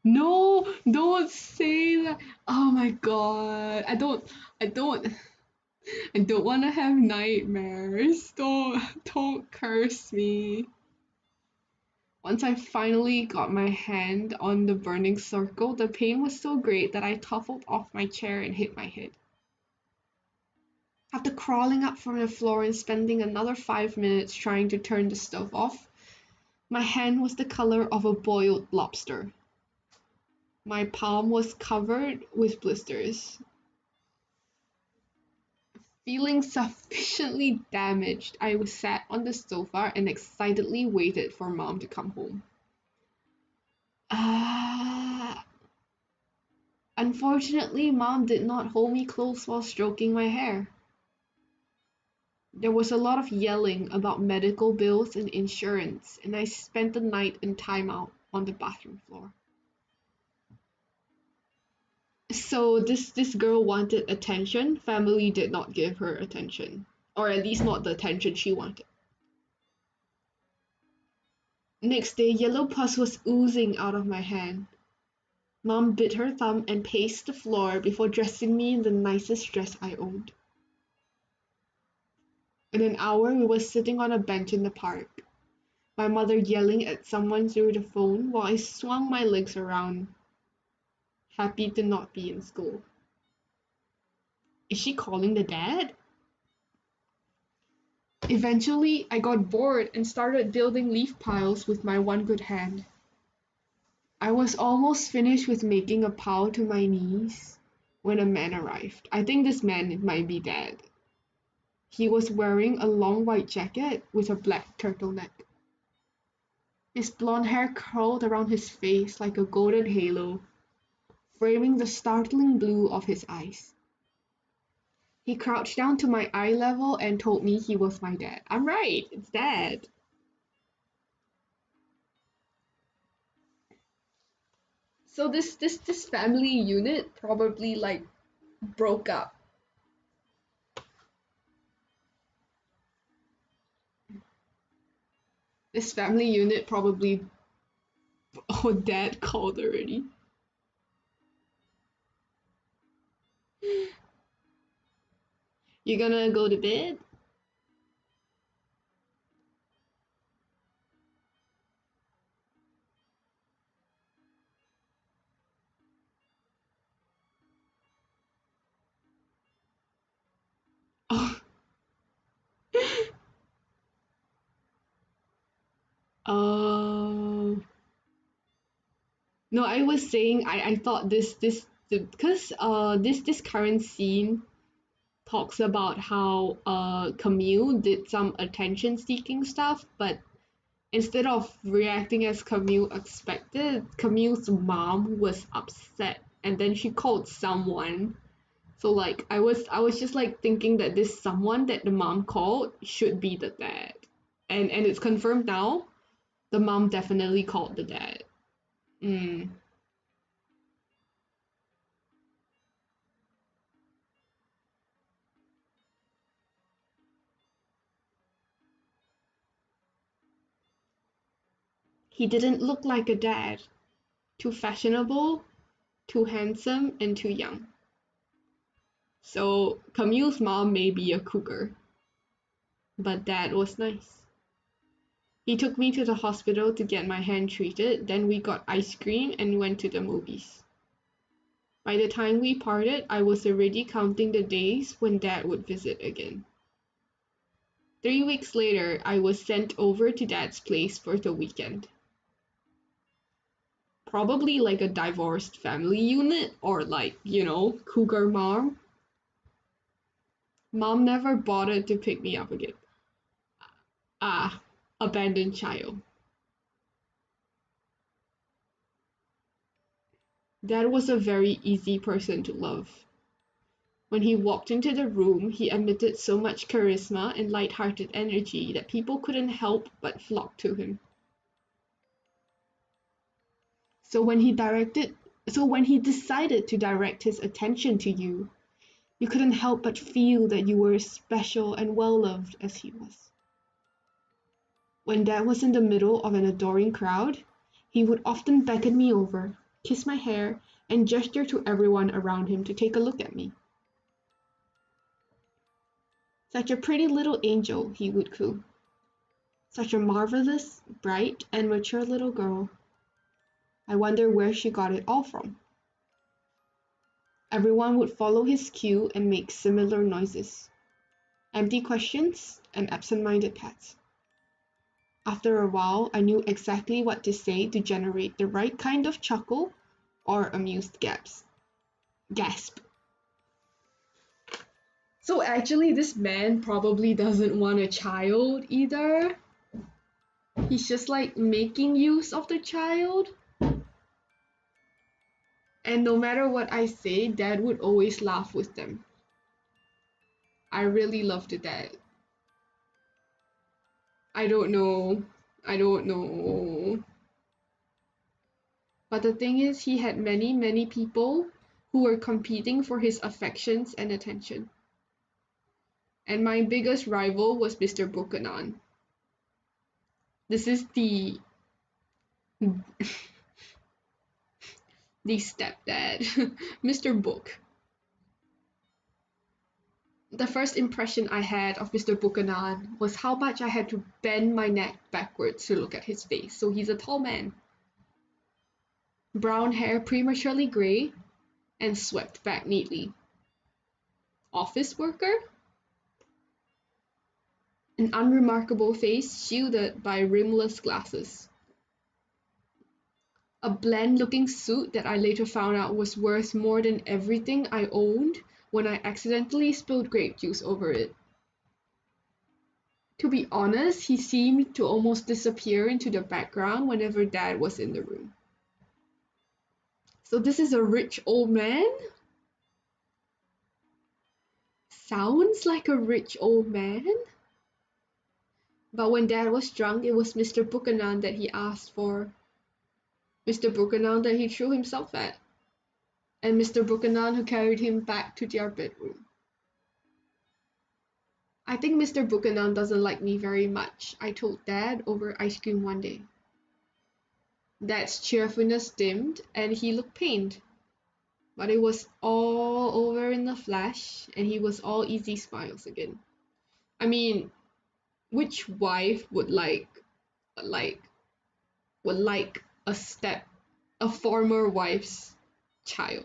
No, don't say that. Oh my god. I don't I don't want to have nightmares. Don't curse me. Once I finally got my hand on the burning circle, the pain was so great that I toppled off my chair and hit my head. After crawling up from the floor and spending another 5 minutes trying to turn the stove off, my hand was the color of a boiled lobster. My palm was covered with blisters. Feeling sufficiently damaged, I was sat on the sofa and excitedly waited for Mom to come home. Ah. Unfortunately, Mom did not hold me close while stroking my hair. There was a lot of yelling about medical bills and insurance, and I spent the night in timeout on the bathroom floor. So this girl wanted attention. Family did not give her attention, or at least not the attention she wanted. Next day, yellow pus was oozing out of my hand. Mom bit her thumb and paced the floor before dressing me in the nicest dress I owned. In an hour, we were sitting on a bench in the park, my mother yelling at someone through the phone while I swung my legs around, happy to not be in school. Is she calling the dad? Eventually, I got bored and started building leaf piles with my one good hand. I was almost finished with making a pile to my knees when a man arrived. I think this man might be Dad. He was wearing a long white jacket with a black turtleneck. His blonde hair curled around his face like a golden halo, framing the startling blue of his eyes. He crouched down to my eye level and told me he was my dad. I'm right, it's Dad. So this family unit probably like broke up. This family unit probably oh Dad called already. You gonna go to bed? Oh, uh, no, I was saying I thought this because this current scene talks about how Camille did some attention seeking stuff, but instead of reacting as Camille expected, Camille's mom was upset and then she called someone. So like I was just like thinking that this someone that the mom called should be the dad. And it's confirmed now. The mom definitely called the dad. Mm. He didn't look like a dad. Too fashionable, too handsome, and too young. So Camille's mom may be a cougar, but dad was nice. He took me to the hospital to get my hand treated, then we got ice cream and went to the movies. By the time we parted, I was already counting the days when dad would visit again. 3 weeks later, I was sent over to dad's place for the weekend. Probably like a divorced family unit or like, cougar mom. Mom never bothered to pick me up again. Ah, abandoned child. Dad was a very easy person to love. When he walked into the room, he emitted so much charisma and light-hearted energy that people couldn't help but flock to him. So when he decided to direct his attention to you, you couldn't help but feel that you were as special and well-loved as he was. When Dad was in the middle of an adoring crowd, he would often beckon me over, kiss my hair, and gesture to everyone around him to take a look at me. Such a pretty little angel, he would coo. Such a marvelous, bright, and mature little girl. I wonder where she got it all from. Everyone would follow his cue and make similar noises. Empty questions and absent-minded pats. After a while, I knew exactly what to say to generate the right kind of chuckle or amused gasp. So actually, this man probably doesn't want a child either. He's just like making use of the child. And no matter what I say, Dad would always laugh with them. I really loved Dad. I don't know. I don't know. But the thing is, he had many, many people who were competing for his affections and attention. And my biggest rival was Mr. Buchanan. This is the stepdad, Mr. Book. The first impression I had of Mr. Buchanan was how much I had to bend my neck backwards to look at his face. So he's a tall man. Brown hair prematurely grey and swept back neatly. Office worker? An unremarkable face shielded by rimless glasses. A bland-looking suit that I later found out was worth more than everything I owned when I accidentally spilled grape juice over it. To be honest, he seemed to almost disappear into the background whenever Dad was in the room. So this is a rich old man? Sounds like a rich old man? But when Dad was drunk, it was Mr. Buchanan that he asked for. Mr. Buchanan that he threw himself at. And Mr. Buchanan who carried him back to their bedroom. I think Mr. Buchanan doesn't like me very much, I told Dad over ice cream one day. Dad's cheerfulness dimmed and he looked pained. But it was all over in a flash and he was all easy smiles again. I mean, which wife would like a former wife's child?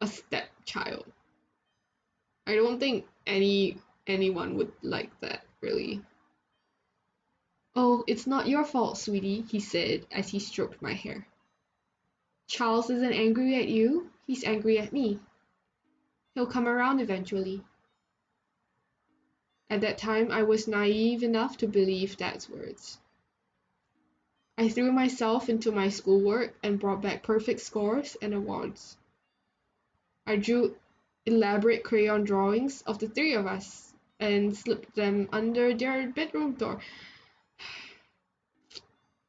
A stepchild. I don't think anyone would like that, really. Oh, it's not your fault, sweetie, he said as he stroked my hair. Charles isn't angry at you, he's angry at me. He'll come around eventually. At that time, I was naive enough to believe Dad's words. I threw myself into my schoolwork and brought back perfect scores and awards. I drew elaborate crayon drawings of the three of us and slipped them under their bedroom door.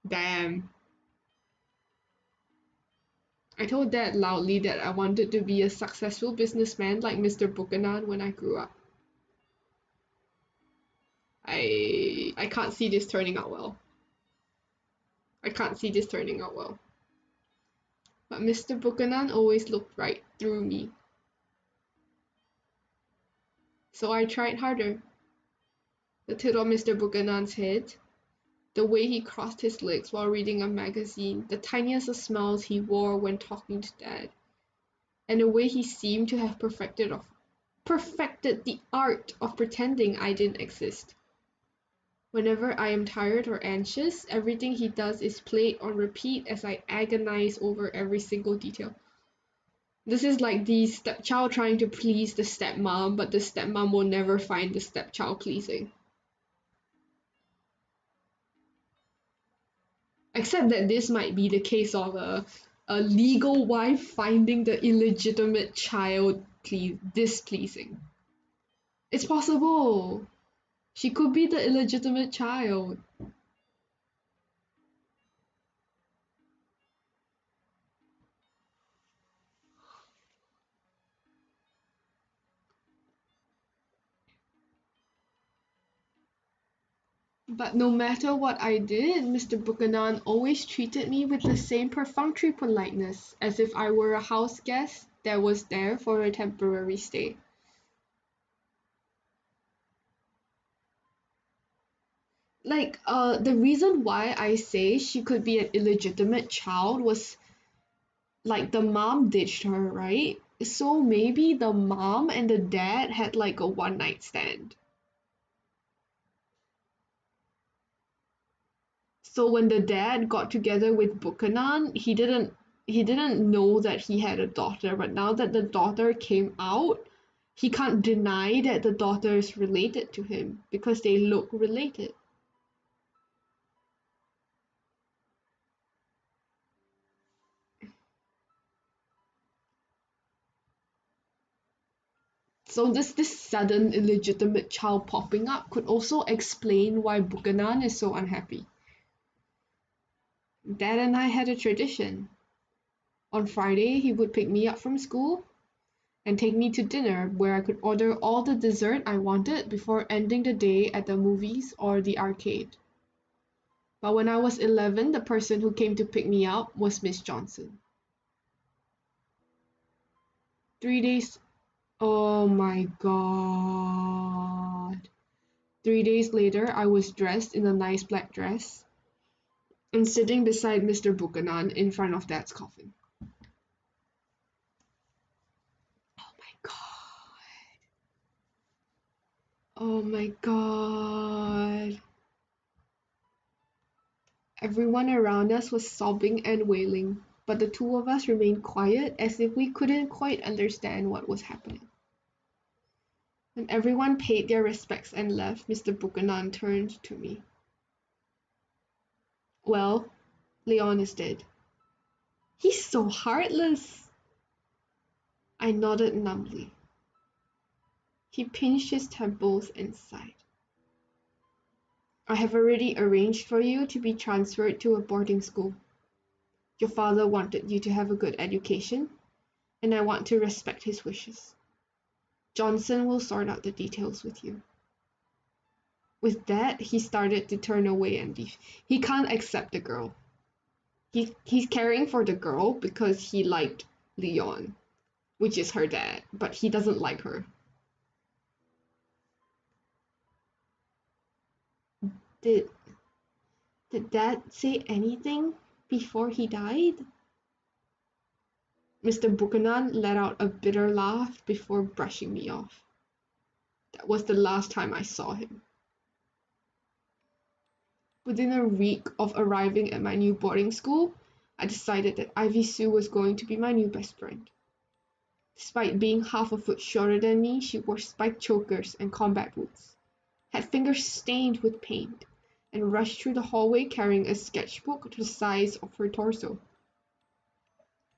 Damn. I told Dad loudly that I wanted to be a successful businessman like Mr. Buchanan when I grew up. I can't see this turning out well. I can't see this turning out well. But Mr. Buchanan always looked right through me. So I tried harder. The tilt of Mr. Buchanan's head, the way he crossed his legs while reading a magazine, the tiniest of smiles he wore when talking to Dad, and the way he seemed to have perfected the art of pretending I didn't exist. Whenever I am tired or anxious, everything he does is played on repeat as I agonize over every single detail. This is like the stepchild trying to please the stepmom, but the stepmom will never find the stepchild pleasing. Except that this might be the case of a legal wife finding the illegitimate child displeasing. It's possible. She could be the illegitimate child. But no matter what I did, Mr. Buchanan always treated me with the same perfunctory politeness, as if I were a house guest that was there for a temporary stay. The reason why I say she could be an illegitimate child was like the mom ditched her, right? So maybe the mom and the dad had like a one night stand. So when the dad got together with Buchanan, he didn't know that he had a daughter, but now that the daughter came out, he can't deny that the daughter is related to him because they look related. So this sudden illegitimate child popping up could also explain why Buchanan is so unhappy. Dad and I had a tradition. On Friday, he would pick me up from school and take me to dinner where I could order all the dessert I wanted before ending the day at the movies or the arcade. But when I was 11, the person who came to pick me up was Miss Johnson. 3 days. Oh my god. 3 days later, I was dressed in a nice black dress and sitting beside Mr. Buchanan in front of Dad's coffin. Oh my god. Oh my god. Everyone around us was sobbing and wailing, but the two of us remained quiet as if we couldn't quite understand what was happening. When everyone paid their respects and left, Mr. Buchanan turned to me. Well, Leon is dead. He's so heartless. I nodded numbly. He pinched his temples and sighed. I have already arranged for you to be transferred to a boarding school. Your father wanted you to have a good education, and I want to respect his wishes. Johnson will sort out the details with you. With that, he started to turn away and leave. He can't accept the girl. He's caring for the girl because he liked Leon, which is her dad, but he doesn't like her. Did did Dad say anything before he died? Mr. Buchanan let out a bitter laugh before brushing me off. That was the last time I saw him. Within a week of arriving at my new boarding school, I decided that Ivy Sue was going to be my new best friend. Despite being half a foot shorter than me, she wore spiked chokers and combat boots, had fingers stained with paint, and rushed through the hallway carrying a sketchbook the size of her torso.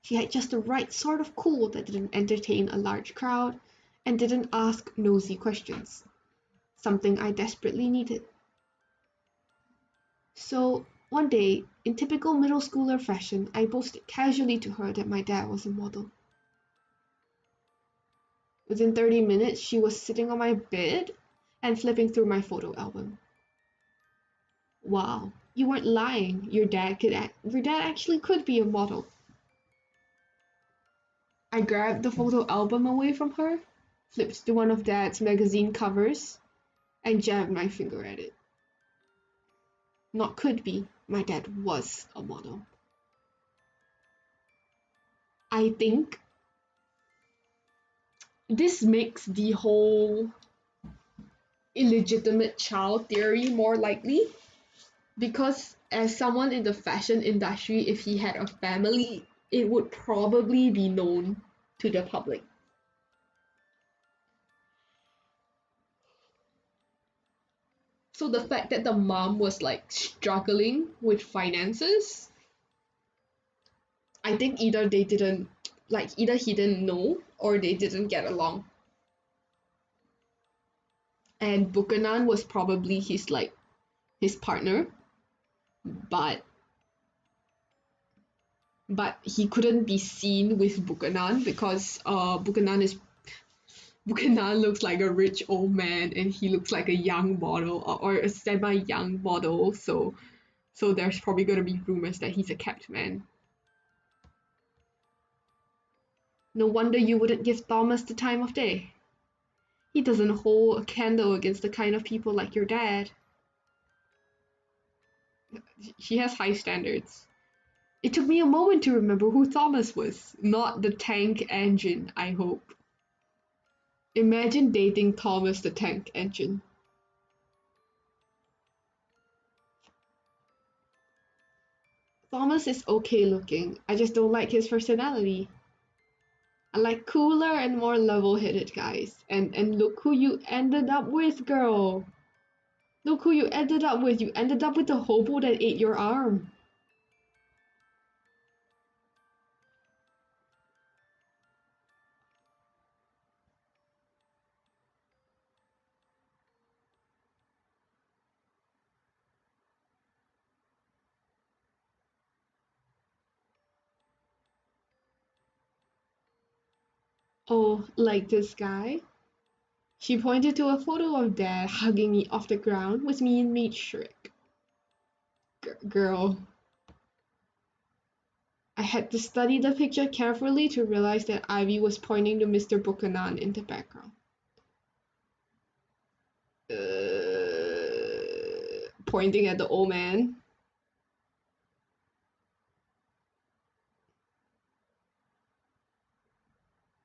She had just the right sort of cool that didn't entertain a large crowd and didn't ask nosy questions, something I desperately needed. So, one day, in typical middle schooler fashion, I boasted casually to her that my dad was a model. Within 30 minutes, she was sitting on my bed and flipping through my photo album. Wow, You weren't lying. Your dad actually could be a model. I grabbed the photo album away from her, flipped to one of Dad's magazine covers, and jabbed my finger at it. Not could be, my dad was a model. I think this makes the whole illegitimate child theory more likely because as someone in the fashion industry, if he had a family, it would probably be known to the public. So the fact that the mom was like struggling with finances, I think either he didn't know or they didn't get along. And Buchanan was probably his partner, but he couldn't be seen with Buchanan because Buchanan looks like a rich old man and he looks like a young model or a semi-young model, so there's probably gonna be rumors that he's a kept man. No wonder you wouldn't give Thomas the time of day. He doesn't hold a candle against the kind of people like your dad. He has high standards. It took me a moment to remember who Thomas was, not the tank engine, I hope. Imagine dating Thomas the tank engine. Thomas is okay looking, I just don't like his personality. I like cooler and more level-headed guys. And look who you ended up with, girl. Look who you ended up with. You ended up with the hobo that ate your arm. Oh, like this guy? She pointed to a photo of Dad hugging me off the ground with me and Meat Shrek. Girl. I had to study the picture carefully to realize that Ivy was pointing to Mr. Buchanan in the background. Pointing at the old man.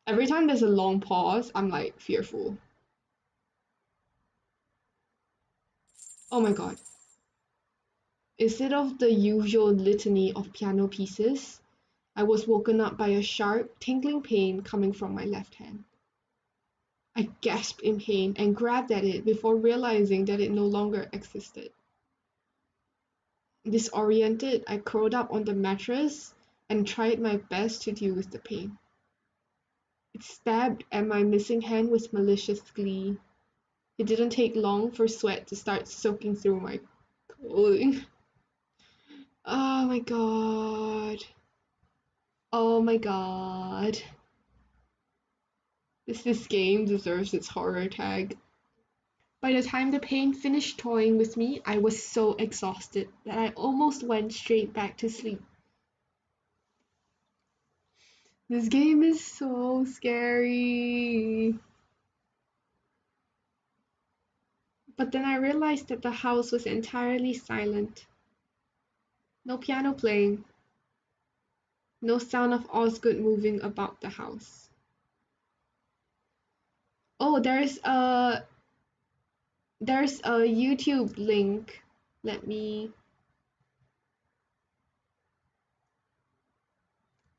Every time there's a long pause, I'm like fearful. Oh my god. Instead of the usual litany of piano pieces, I was woken up by a sharp, tingling pain coming from my left hand. I gasped in pain and grabbed at it before realizing that it no longer existed. Disoriented, I curled up on the mattress and tried my best to deal with the pain. It stabbed at my missing hand with malicious glee. It didn't take long for sweat to start soaking through my clothing. Oh my god. Oh my god. This game deserves its horror tag. By the time the pain finished toying with me, I was so exhausted that I almost went straight back to sleep. This game is so scary. But then I realized that the house was entirely silent. No piano playing. No sound of Osgood moving about the house. Oh, there's a YouTube link. Let me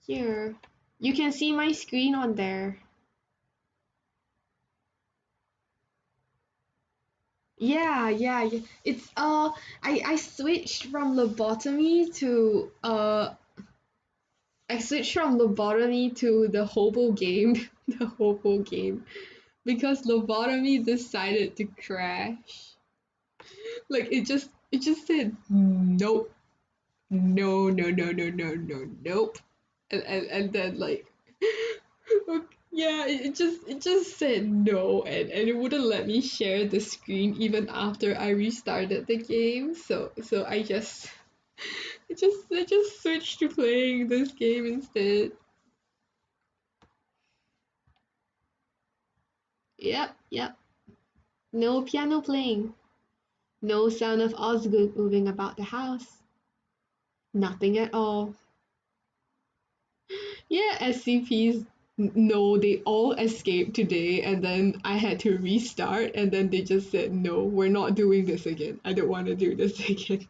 here. You can see my screen on there. Yeah. It's I switched from lobotomy to the hobo game, the hobo game, because lobotomy decided to crash. Like it just said nope, no, nope, and then like Yeah, it just said no, and it wouldn't let me share the screen even after I restarted the game. So I just switched to playing this game instead. Yep, yep. No piano playing. No sound of Osgood moving about the house. Nothing at all. Yeah, SCPs. No, they all escaped today, and then I had to restart, and then they just said, no, we're not doing this again. I don't want to do this again.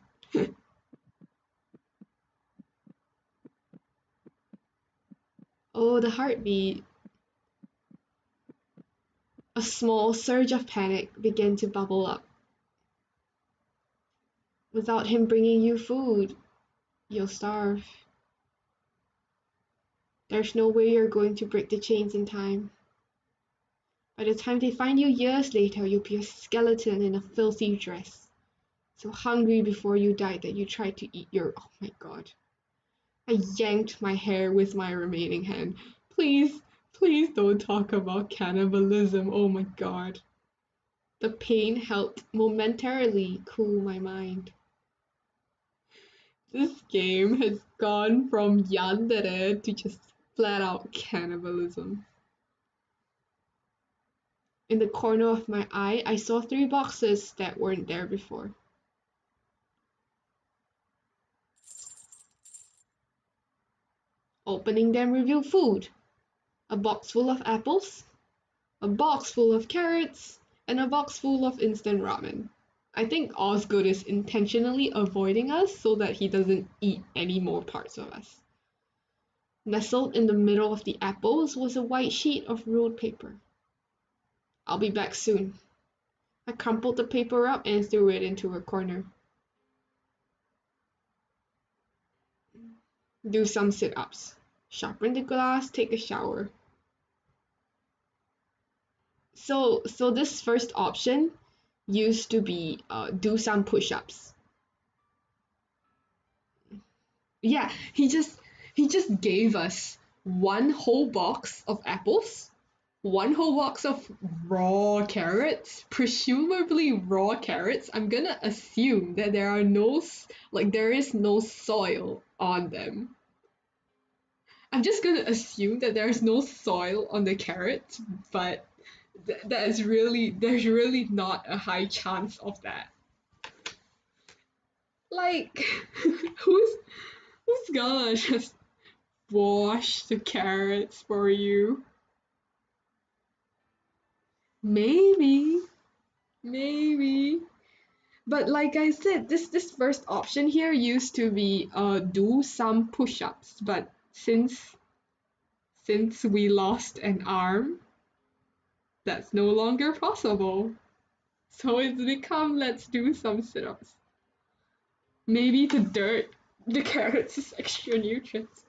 Oh, the heartbeat. A small surge of panic began to bubble up. Without him bringing you food, you'll starve. There's no way you're going to break the chains in time. By the time they find you years later, you'll be a skeleton in a filthy dress. So hungry before you died that you tried to eat your. Oh my god. I yanked my hair with my remaining hand. Please, please don't talk about cannibalism. Oh my god. The pain helped momentarily cool my mind. This game has gone from yandere to just flat out cannibalism. In the corner of my eye, I saw three boxes that weren't there before. Opening them revealed food. A box full of apples, a box full of carrots, and a box full of instant ramen. I think Osgood is intentionally avoiding us so that he doesn't eat any more parts of us. Nestled in the middle of the apples was a white sheet of ruled paper. I'll be back soon. I crumpled the paper up and threw it into a corner. Do some sit-ups. Sharpen the glass, take a shower. So this first option used to be do some push-ups. Yeah, he just gave us one whole box of apples, one whole box of raw carrots, presumably raw carrots. I'm gonna assume that there is no soil on them. I'm just gonna assume that there's no soil on the carrots, but there's really not a high chance of that. Like, who's who's gonna just wash the carrots for you? Maybe, maybe. But like I said, this first option here used to be do some push-ups, but since we lost an arm, that's no longer possible. So it's become let's do some sit-ups. Maybe the carrots is extra nutrients.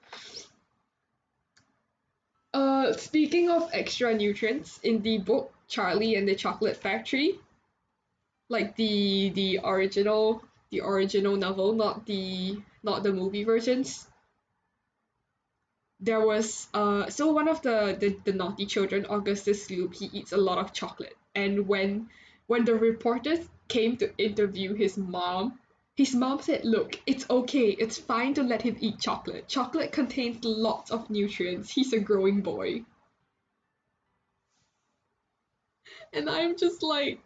Speaking of extra nutrients, in the book Charlie and the Chocolate Factory, like the original novel, not the movie versions, there was so one of the naughty children, Augustus Sloop, he eats a lot of chocolate. And when the reporters came to interview his mom said, look, it's okay, it's fine to let him eat chocolate. Chocolate contains lots of nutrients. He's a growing boy. And I'm just like,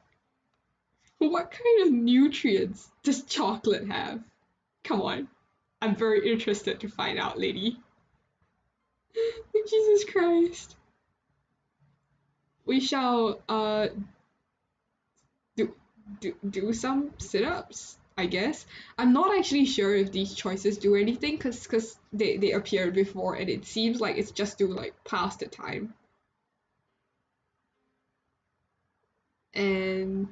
what kind of nutrients does chocolate have? Come on. I'm very interested to find out, lady. Jesus Christ. We shall do do some sit-ups, I guess. I'm not actually sure if these choices do anything because they appeared before and it seems like it's just to like pass the time. And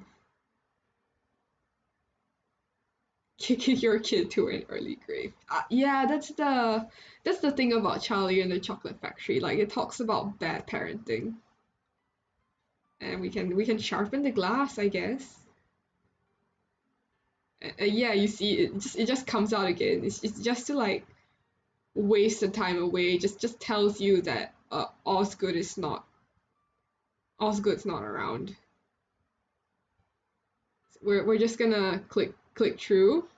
kicking your kid to an early grave. Yeah, that's the thing about Charlie and the Chocolate Factory. Like it talks about bad parenting, and we can sharpen the glass, I guess. Yeah, you see, it just comes out again. It's just to like waste the time away. Just tells you that Osgood is not. Osgood's not around. We're just gonna click through,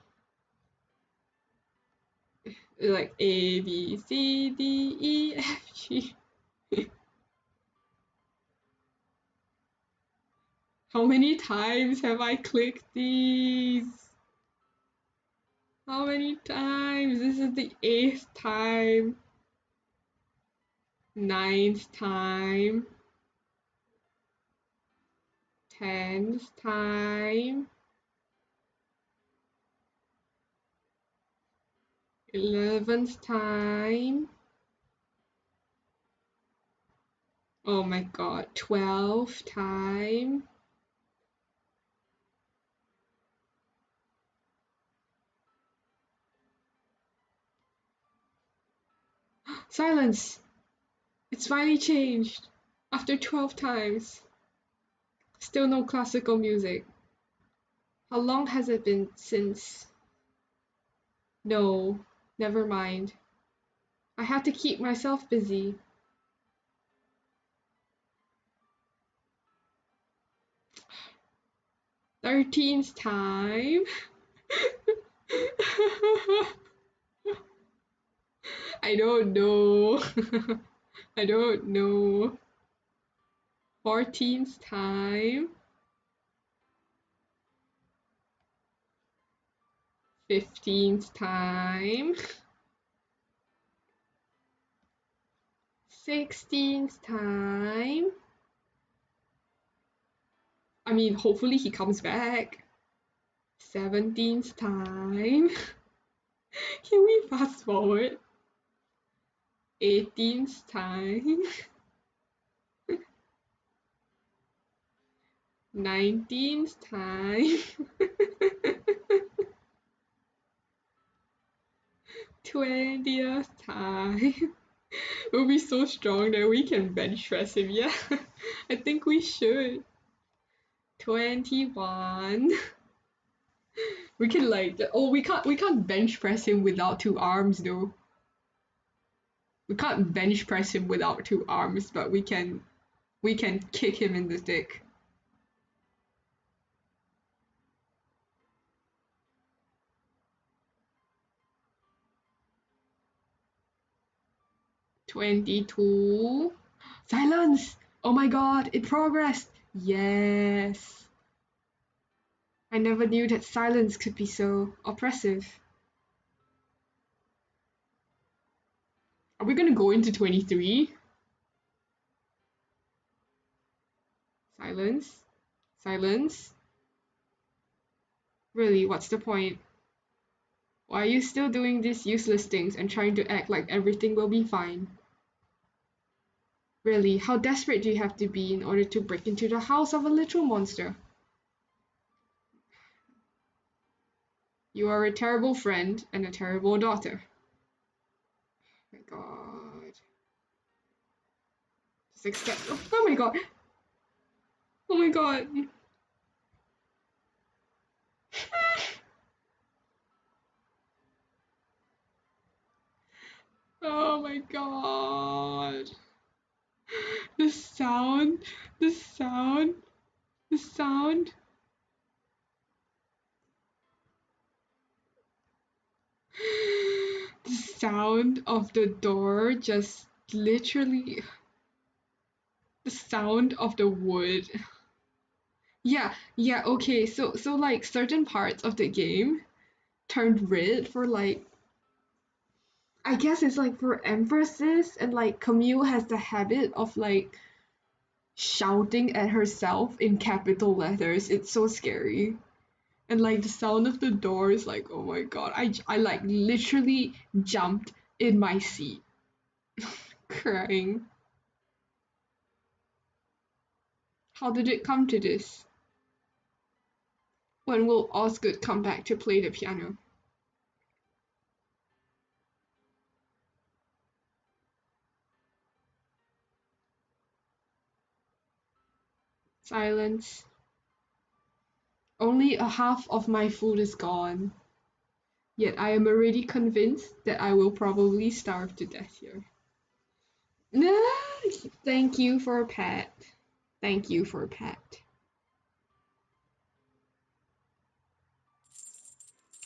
like A B C D E F G. How many times have I clicked these? How many times? This is the 8th time. 9th time. 10th time. 11th time. Oh my god, 12th time. Silence! It's finally changed. After 12 times. Still no classical music. How long has it been since? No, never mind. I had to keep myself busy. 13th time. I don't know. I don't know. 14th time. 15th time. 16th time. I mean, hopefully he comes back. 17th time. Can we fast forward? 18th time. 19th time. 20th time. We'll be so strong that we can bench press him. Yeah, I think we should. 21. We can like we can't bench press him without two arms though. We can't bench press him without two arms, but we can kick him in the dick. 22. Silence! Oh my god, it progressed! Yes! I never knew that silence could be so oppressive. Are we gonna go into 23? Silence? Silence? Really, what's the point? Why are you still doing these useless things and trying to act like everything will be fine? Really, how desperate do you have to be in order to break into the house of a literal monster? You are a terrible friend and a terrible daughter. Oh my god. Just accept. Oh my god. Oh my god. Oh my god. The sound. The sound. The sound. The sound of the door just literally. The sound of the wood. Yeah, okay. So like certain parts of the game turned red for like I guess it's like for emphasis, and like Camille has the habit of like shouting at herself in capital letters. It's so scary. And like the sound of the door is like, oh my god. I like literally jumped in my seat crying. How did it come to this? When will Osgood come back to play the piano? Silence. Only a half of my food is gone. Yet I am already convinced that I will probably starve to death here. Thank you for a pet. Thank you for a pet.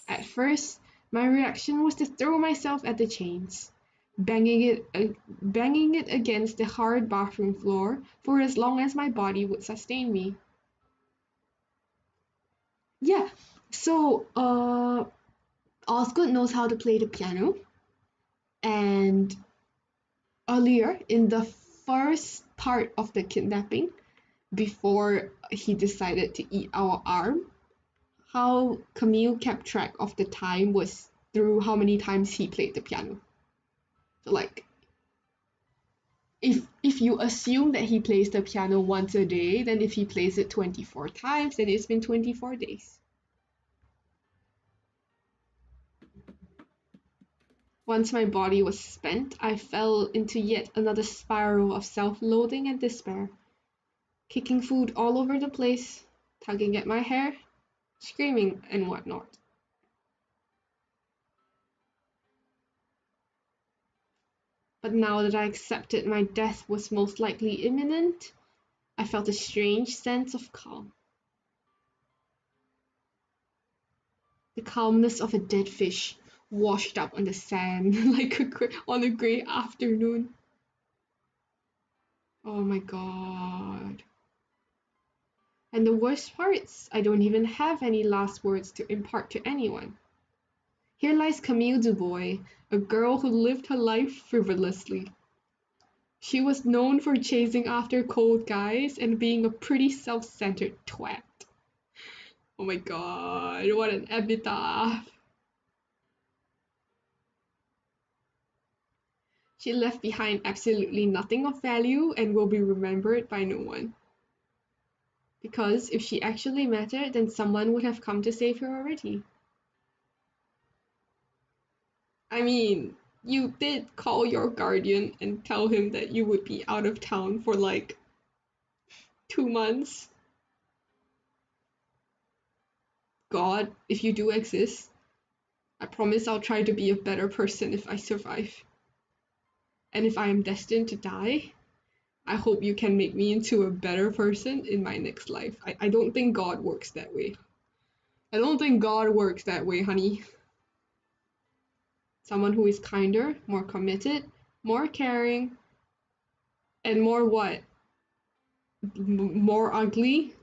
At first, my reaction was to throw myself at the chains, banging it against the hard bathroom floor for as long as my body would sustain me. Yeah, so Osgood knows how to play the piano, and earlier in the first part of the kidnapping, before he decided to eat our arm, how Camille kept track of the time was through how many times he played the piano. So like if you assume that he plays the piano once a day, then if he plays it 24 times, then it's been 24 days. Once my body was spent, I fell into yet another spiral of self-loathing and despair, kicking food all over the place, tugging at my hair, screaming and whatnot. But now that I accepted my death was most likely imminent, I felt a strange sense of calm. The calmness of a dead fish washed up on the sand like on a grey afternoon. Oh my god. And the worst parts, I don't even have any last words to impart to anyone. Here lies Camille Dubois, a girl who lived her life frivolously. She was known for chasing after cold guys and being a pretty self-centered twat. Oh my god, what an epitaph. She left behind absolutely nothing of value and will be remembered by no one. Because if she actually mattered, then someone would have come to save her already. I mean, you did call your guardian and tell him that you would be out of town for like 2 months. God, if you do exist, I promise I'll try to be a better person if I survive. And if I am destined to die, I hope you can make me into a better person in my next life. I don't think God works that way. I don't think God works that way, honey. Someone who is kinder, more committed, more caring, and more what? More ugly?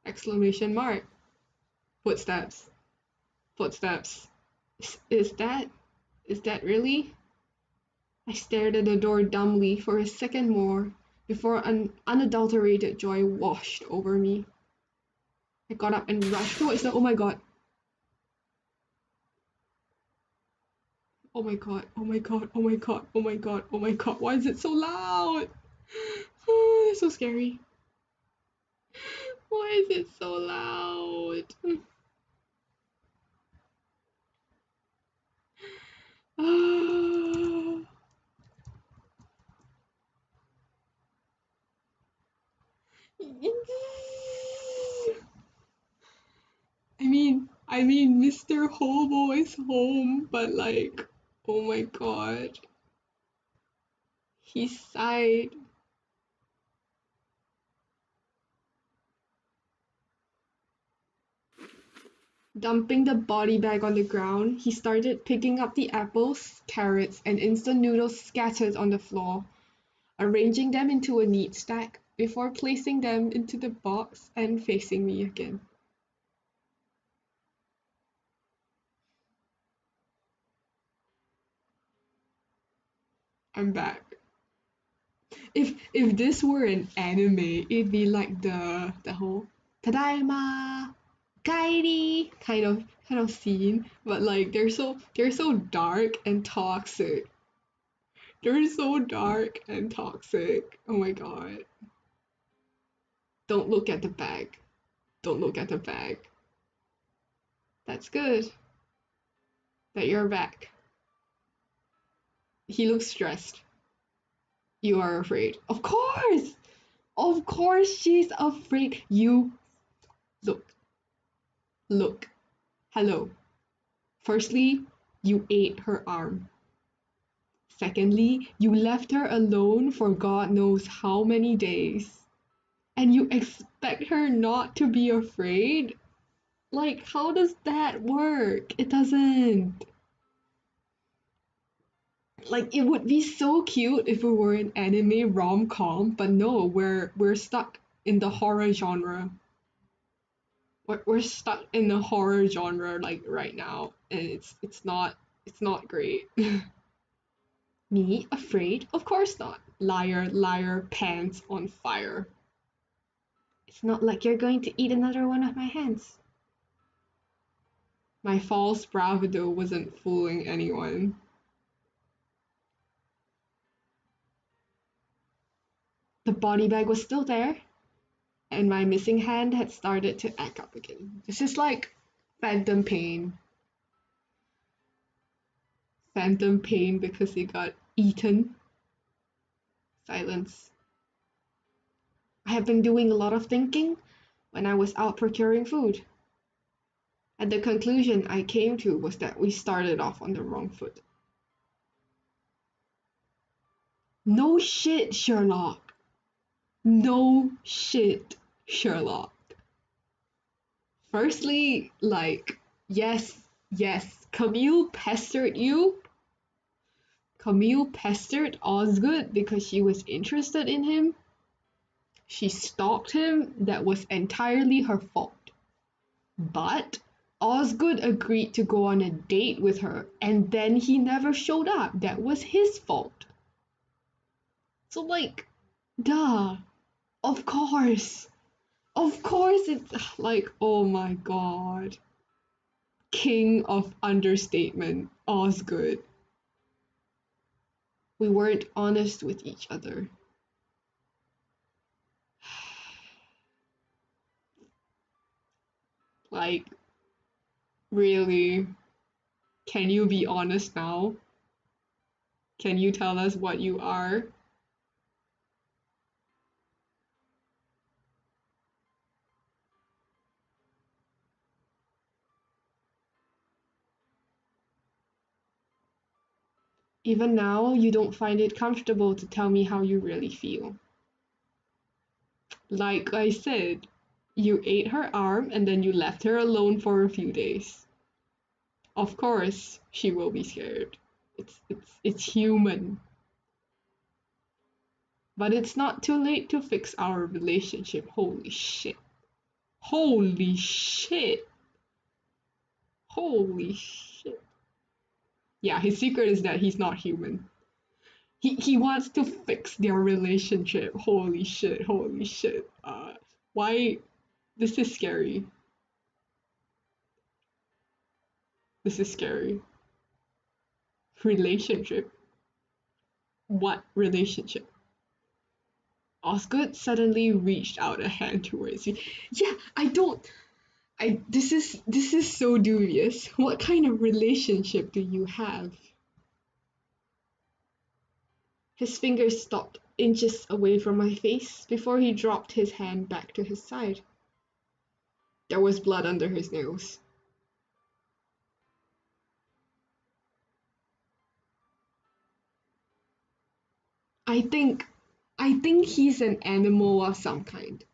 Exclamation mark. Footsteps. Footsteps. Is that? Is that really? I stared at the door dumbly for a second more before an unadulterated joy washed over me. I got up and rushed towards the. Oh my god. Oh my god. Oh my god. Oh my god. Oh my god. Oh my god. Why is it so loud? Oh, it's so scary. Why is it so loud? I mean, Mr. Hobo is home, but like, oh my god, he sighed. Dumping the body bag on the ground, he started picking up the apples, carrots, and instant noodles scattered on the floor, arranging them into a neat stack before placing them into the box and facing me again. I'm back. If this were an anime, it'd be like the whole Tadaima Kairi kind of scene, but like they're so dark and toxic. They're so dark and toxic. Oh my god. Don't look at the bag. Don't look at the bag. That's good that you're back. He looks stressed. You are afraid. Of course! Of course she's afraid. You look. Look. Hello. Firstly, you ate her arm. Secondly, you left her alone for God knows how many days. And you expect her not to be afraid? Like, how does that work? It doesn't. Like, it would be so cute if we were an anime rom-com, but no, we're stuck in the horror genre. We're stuck in the horror genre like right now, and it's not great. Me afraid? Of course not. Liar, liar, pants on fire. It's not like you're going to eat another one of my hands. My false bravado wasn't fooling anyone. The body bag was still there, and my missing hand had started to act up again. This is like phantom pain. Phantom pain because he got eaten. Silence. I have been doing a lot of thinking when I was out procuring food. And the conclusion I came to was that we started off on the wrong foot. No shit, Sherlock. No shit, Sherlock. Firstly, like, yes, Camille pestered you. Camille pestered Osgood because she was interested in him. She stalked him. That was entirely her fault. But Osgood agreed to go on a date with her, and then he never showed up. That was his fault. So, like, duh. Of course. Of course, it's like, oh my god. King of understatement, Osgood. We weren't honest with each other. Like, really? Can you be honest now? Can you tell us what you are? Even now, you don't find it comfortable to tell me how you really feel. Like I said, you ate her arm and then you left her alone for a few days. Of course, she will be scared. It's human. But it's not too late to fix our relationship. Holy shit. Holy shit. Holy shit. Yeah, his secret is that he's not human. He wants to fix their relationship. Holy shit, holy shit. Why? This is scary. This is scary. Relationship? What relationship? Osgood suddenly reached out a hand towards me. Yeah, I don't. This is so dubious. What kind of relationship do you have? His fingers stopped inches away from my face before he dropped his hand back to his side. There was blood under his nails. I think I think he's an animal of some kind.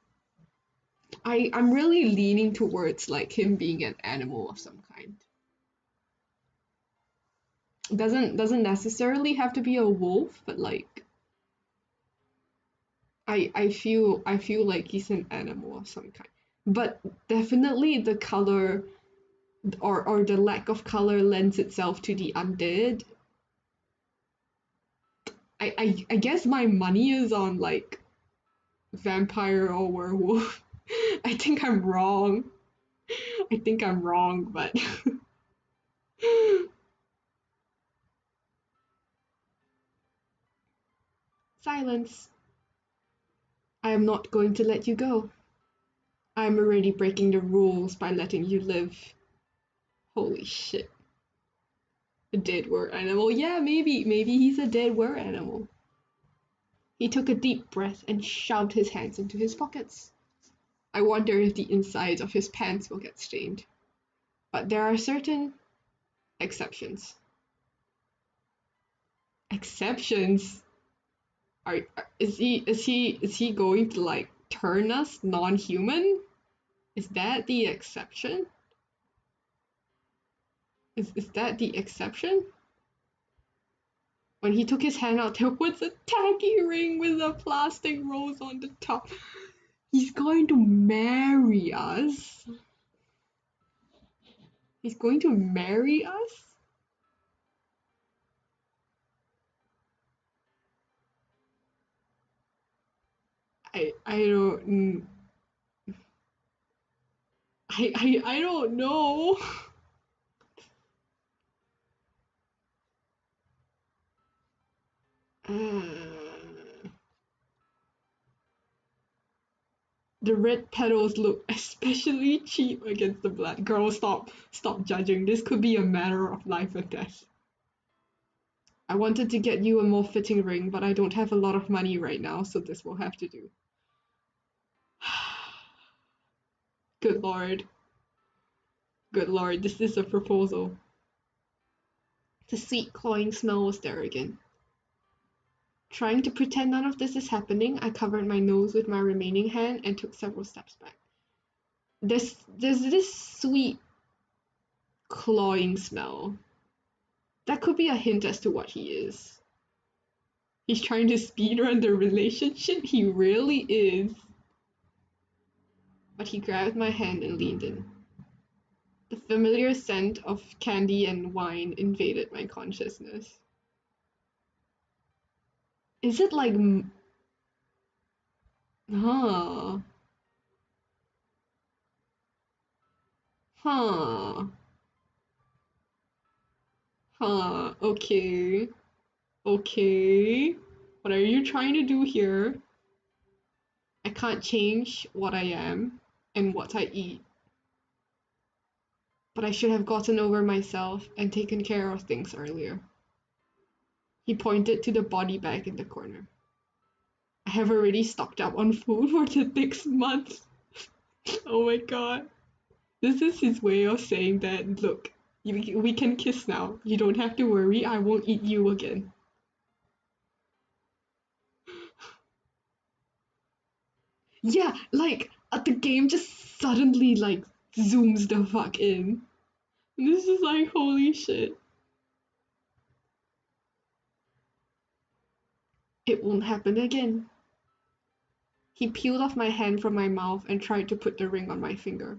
I'm really leaning towards like him being an animal of some kind. Doesn't necessarily have to be a wolf, but like I feel like he's an animal of some kind. But definitely the color or the lack of color lends itself to the undead. I guess my money is on like vampire or werewolf. I think I'm wrong. I think I'm wrong, but silence. I am not going to let you go. I am already breaking the rules by letting you live. Holy shit. A dead were animal. Yeah, maybe he's a dead were animal. He took a deep breath and shoved his hands into his pockets. I wonder if the insides of his pants will get stained. But there are certain Exceptions. Exceptions? Is he going to like turn us non-human? Is that the exception? Is that the exception? When he took his hand out, there was a tacky ring with a plastic rose on the top. He's going to marry us. He's going to marry us? I don't I don't know. The red petals look especially cheap against the black. Girl, stop judging. This could be a matter of life and death. I wanted to get you a more fitting ring, but I don't have a lot of money right now, so this will have to do. Good lord. Good lord, this is a proposal. The sweet cloying smell was there again. Trying to pretend none of this is happening, I covered my nose with my remaining hand and took several steps back. There's this sweet clawing smell. That could be a hint as to what he is. He's trying to speedrun the relationship? He really is. But he grabbed my hand and leaned in. The familiar scent of candy and wine invaded my consciousness. Is it like. Huh. Huh. Huh. Okay. Okay. What are you trying to do here? I can't change what I am and what I eat. But I should have gotten over myself and taken care of things earlier. He pointed to the body bag in the corner. I have already stocked up on food for the next month. Oh my god. This is his way of saying that, look, we can kiss now. You don't have to worry, I won't eat you again. Yeah, like, the game just suddenly, like, zooms the fuck in. And this is like, holy shit. It won't happen again. He peeled off my hand from my mouth and tried to put the ring on my finger.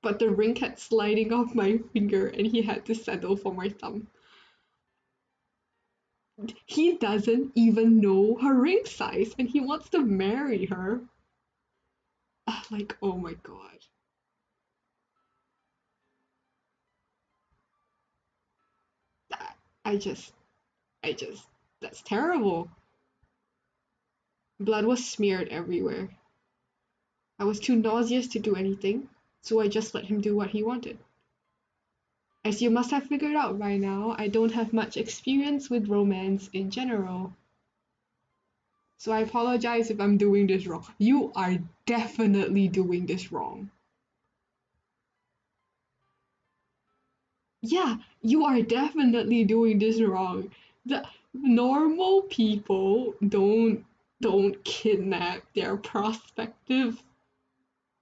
But the ring kept sliding off my finger and he had to settle for my thumb. He doesn't even know her ring size and he wants to marry her. Like, oh my god. That, I just, I just, that's terrible. Blood was smeared everywhere. I was too nauseous to do anything, so I just let him do what he wanted. As you must have figured out by now, I don't have much experience with romance in general. So I apologize if I'm doing this wrong. You are definitely doing this wrong. Yeah, you are definitely doing this wrong. The normal people don't kidnap their prospective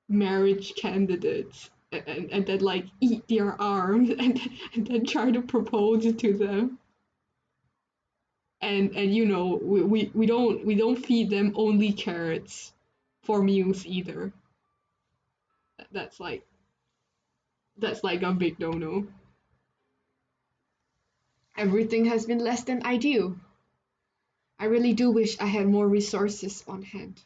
marriage candidates and then like eat their arms and then try to propose to them. And you know, we don't feed them only carrots for meals either. That's like a big no-no. Everything has been less than ideal. I really do wish I had more resources on hand.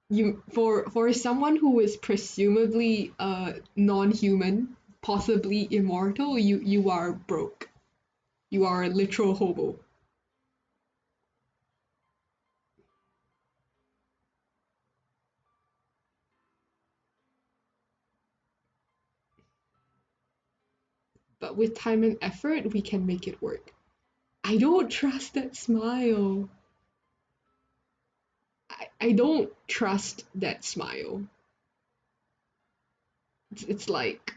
You for someone who is presumably non-human, possibly immortal, you are broke. You are a literal hobo. But with time and effort, we can make it work. I don't trust that smile. I don't trust that smile. It's like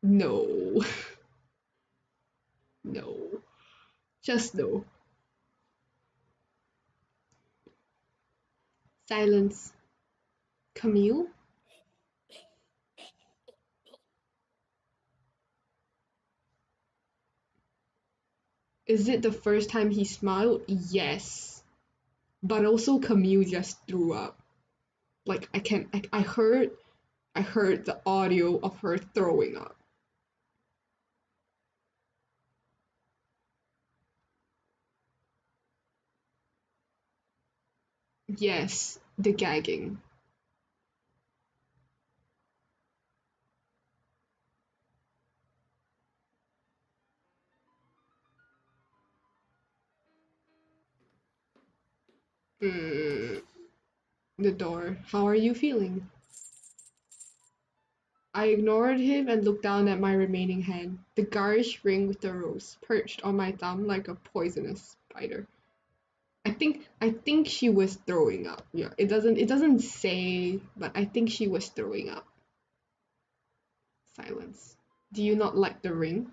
No. No. Just no. Silence. Camille? Is it the first time he smiled? Yes. But also Camille just threw up. Like I can I heard the audio of her throwing up. Yes, the gagging. Mm, the door. How are you feeling? I ignored him and looked down at my remaining hand. The garish ring with the rose perched on my thumb like a poisonous spider. I think she was throwing up. Yeah, it doesn't say, but I think she was throwing up. Silence. Do you not like the ring?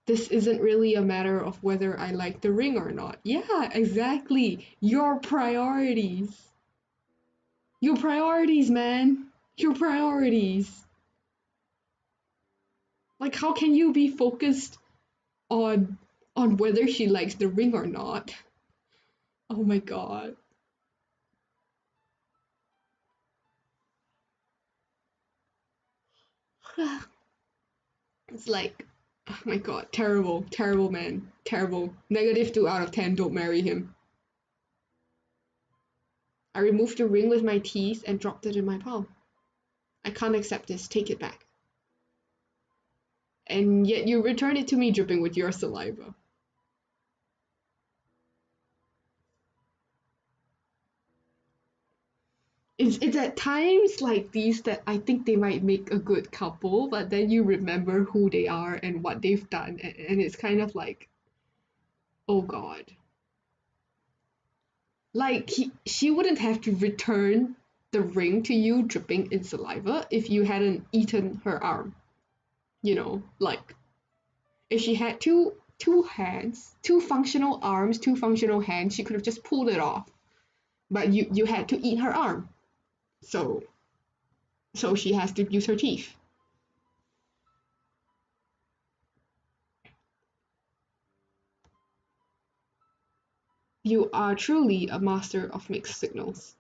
This isn't really a matter of whether I like the ring or not. Yeah, exactly. Your priorities. Your priorities, man. Your priorities. Like how can you be focused on whether she likes the ring or not? Oh my god. It's like oh my god, terrible, terrible man. Terrible. -2 out of 10, don't marry him. I removed the ring with my teeth and dropped it in my palm. I can't accept this, take it back. And yet you return it to me dripping with your saliva. It's at times like these that I think they might make a good couple, but then you remember who they are and what they've done, and it's kind of like, oh god. Like, she wouldn't have to return the ring to you dripping in saliva if you hadn't eaten her arm. You know, like, if she had two hands, two functional arms, two functional hands, she could have just pulled it off. But you had to eat her arm. So she has to use her teeth. You are truly a master of mixed signals.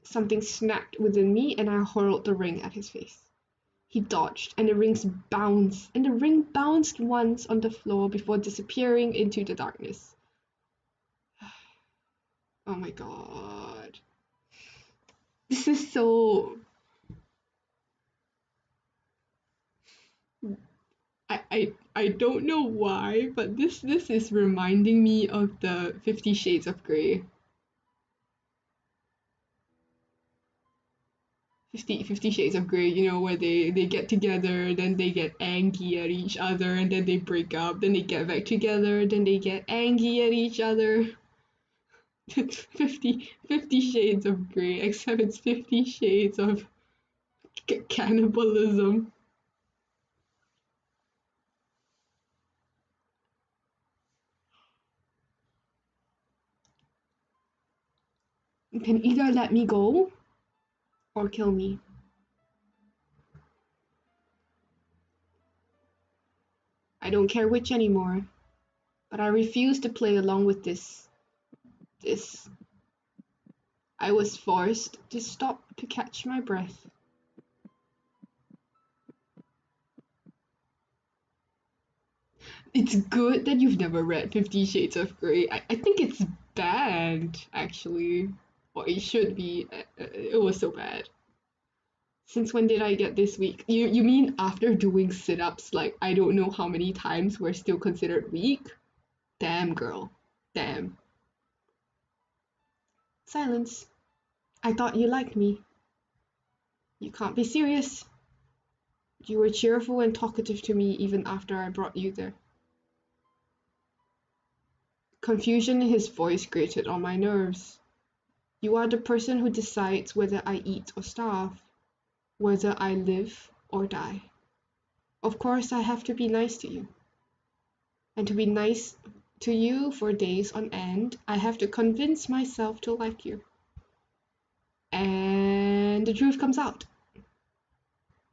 Something snapped within me and I hurled the ring at his face. He dodged, and the ring bounced once on the floor before disappearing into the darkness. Oh my god. This is so. I don't know why, but this is reminding me of the 50 Shades of Grey. 50 Shades of Grey, you know, where they get together, then they get angry at each other, and then they break up, then they get back together, then they get angry at each other. It's 50 Shades of Grey, except it's 50 Shades of cannibalism. You can either let me go or kill me. I don't care which anymore, but I refuse to play along with this. I was forced to stop to catch my breath. It's good that you've never read 50 Shades of Grey. I think it's bad, actually. Or it should be. It was so bad. Since when did I get this weak? You mean after doing sit-ups like I don't know how many times we're still considered weak? Damn, girl. Damn. Silence. I thought you liked me. You can't be serious. You were cheerful and talkative to me even after I brought you there. Confusion in his voice grated on my nerves. You are the person who decides whether I eat or starve, whether I live or die. Of course, I have to be nice to you. And to be nice to you for days on end, I have to convince myself to like you. And the truth comes out.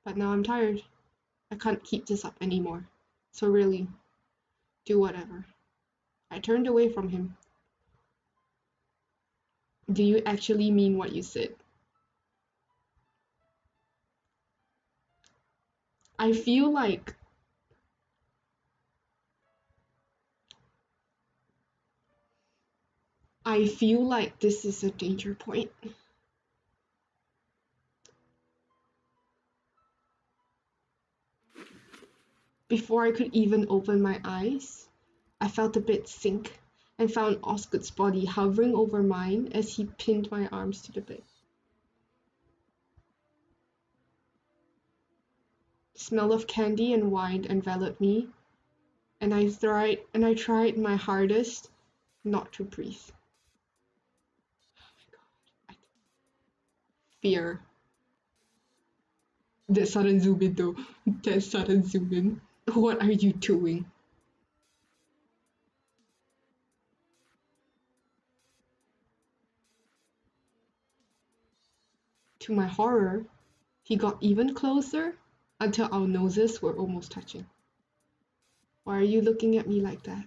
But now I'm tired. I can't keep this up anymore. So really, do whatever. I turned away from him. Do you actually mean what you said? I feel like this is a danger point. Before I could even open my eyes, I felt a bit sink and found Osgood's body hovering over mine as he pinned my arms to the bed. The smell of candy and wine enveloped me, and I tried my hardest not to breathe. Oh my god. Fear. That sudden zoom in though. That sudden zoom in. What are you doing? To my horror, he got even closer until our noses were almost touching. Why are you looking at me like that?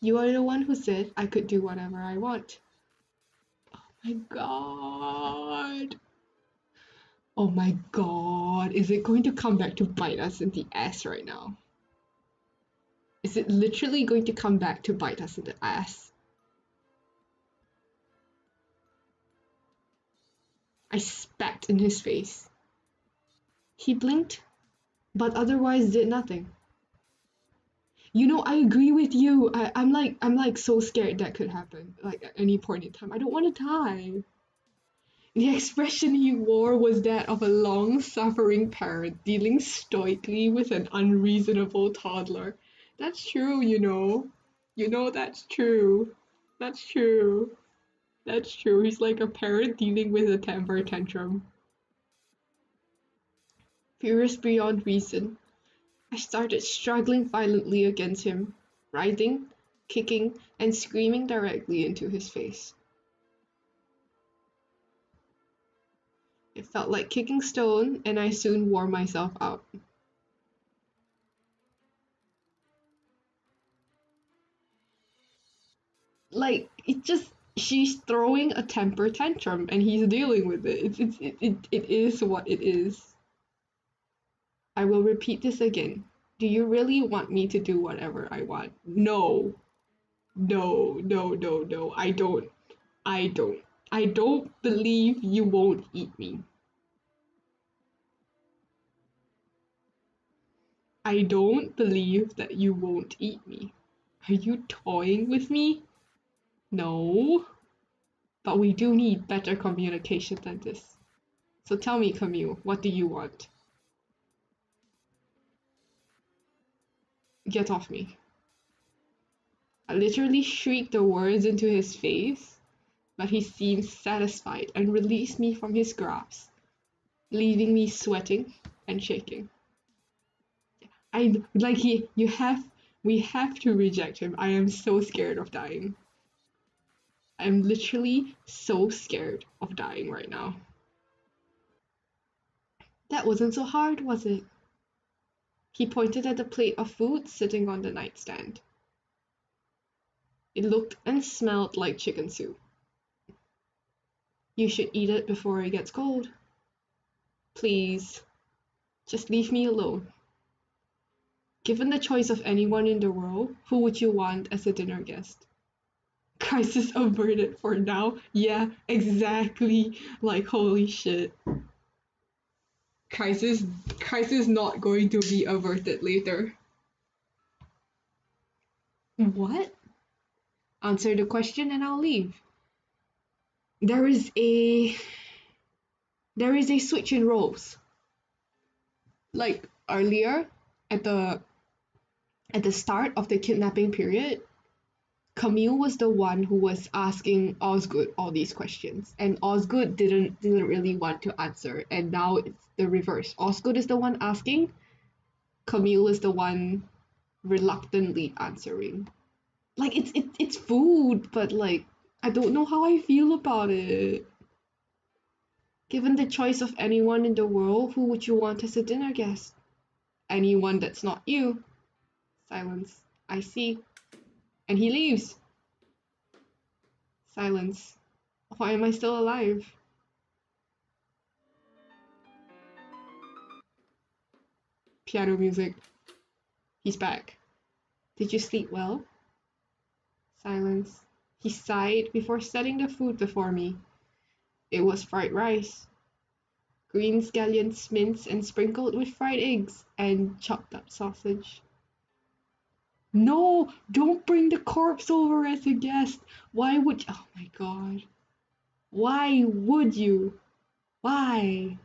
You are the one who said I could do whatever I want. Oh my god. Oh my god. Is it going to come back to bite us in the ass right now? Is it literally going to come back to bite us in the ass? I spat in his face. He blinked, but otherwise did nothing. You know, I agree with you. I'm like so scared that could happen, like at any point in time. I don't want to die. The expression he wore was that of a long-suffering parent dealing stoically with an unreasonable toddler. That's true, you know. You know that's true. That's true. That's true. He's like a parent dealing with a temper tantrum. Furious beyond reason, I started struggling violently against him, writhing, kicking, and screaming directly into his face. It felt like kicking stone, and I soon wore myself out. Like, it just, she's throwing a temper tantrum, and he's dealing with it. It is what it is. I will repeat this again. Do you really want me to do whatever I want? No. No, no, no, no. I don't. I don't. I don't believe you won't eat me. I don't believe that you won't eat me. Are you toying with me? No. But we do need better communication than this. So tell me, Camille, what do you want? Get off me. I literally shrieked the words into his face, but he seemed satisfied and released me from his grasp, leaving me sweating and shaking. I like he you have we have to reject him. I am so scared of dying. I'm literally so scared of dying right now. That wasn't so hard, was it? He pointed at the plate of food sitting on the nightstand. It looked and smelled like chicken soup. You should eat it before it gets cold. Please, just leave me alone. Given the choice of anyone in the world, who would you want as a dinner guest? Crisis averted for now. Yeah, exactly. Like, holy shit. Crisis, crisis not going to be averted later. What? Answer the question and I'll leave. There is a switch in roles. Like earlier at the start of the kidnapping period, Camille was the one who was asking Osgood all these questions, and Osgood didn't really want to answer, and now it's the reverse. Osgood is the one asking, Camille is the one reluctantly answering. Like it's food, but like I don't know how I feel about it. Given the choice of anyone in the world, who would you want as a dinner guest? Anyone that's not you. Silence. I see. And he leaves. Silence. Why am I still alive? Piano music. He's back. Did you sleep well? Silence. He sighed before setting the food before me. It was fried rice. Green scallions minced and sprinkled with fried eggs and chopped up sausage. No, don't bring the corpse over as a guest. Why would you? Oh my god. Why would you? Why?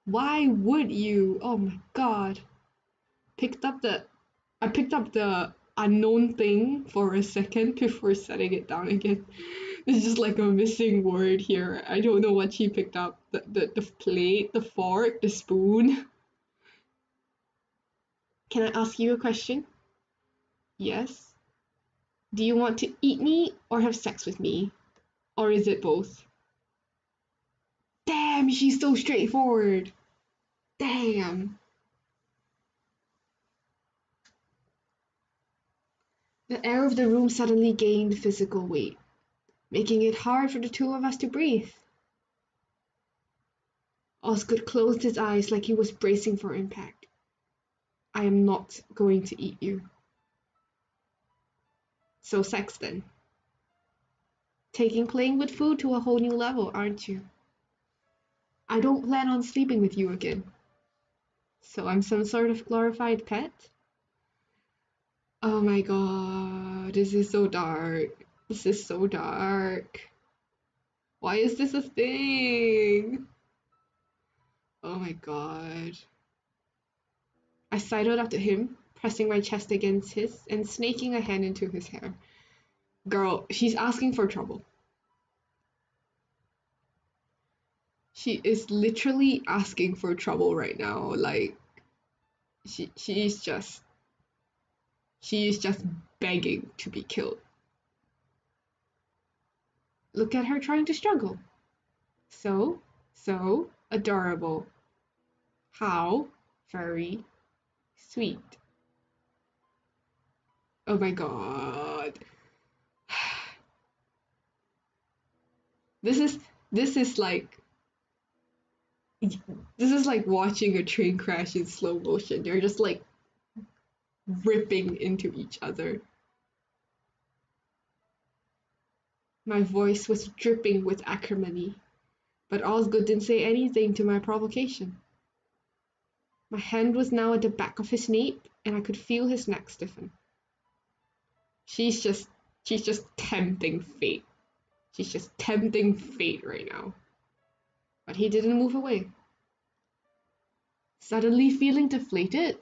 Why would you? Oh my god. Picked up the I picked up the unknown thing for a second before setting it down again. There's just like a missing word here. I don't know what she picked up. The plate, the fork, the spoon. Can I ask you a question? Yes. Do you want to eat me or have sex with me? Or is it both? Damn, she's so straightforward. Damn. The air of the room suddenly gained physical weight, making it hard for the two of us to breathe. Osgood closed his eyes like he was bracing for impact. I am not going to eat you. So sex then. Taking playing with food to a whole new level, aren't you? I don't plan on sleeping with you again. So I'm some sort of glorified pet? Oh my god, this is so dark. This is so dark. Why is this a thing? Oh my god. I sidled up to him, pressing my chest against his and snaking a hand into his hair. Girl, she's asking for trouble. She is literally asking for trouble right now. Like she is just begging to be killed. Look at her trying to struggle. So adorable. How very sweet. Oh my god. This is this is like this is like watching a train crash in slow motion. They're just like ripping into each other. My voice was dripping with acrimony, but Osgood didn't say anything to my provocation. My hand was now at the back of his nape, and I could feel his neck stiffen. She's just she's just tempting fate. She's just tempting fate right now. But he didn't move away. Suddenly feeling deflated,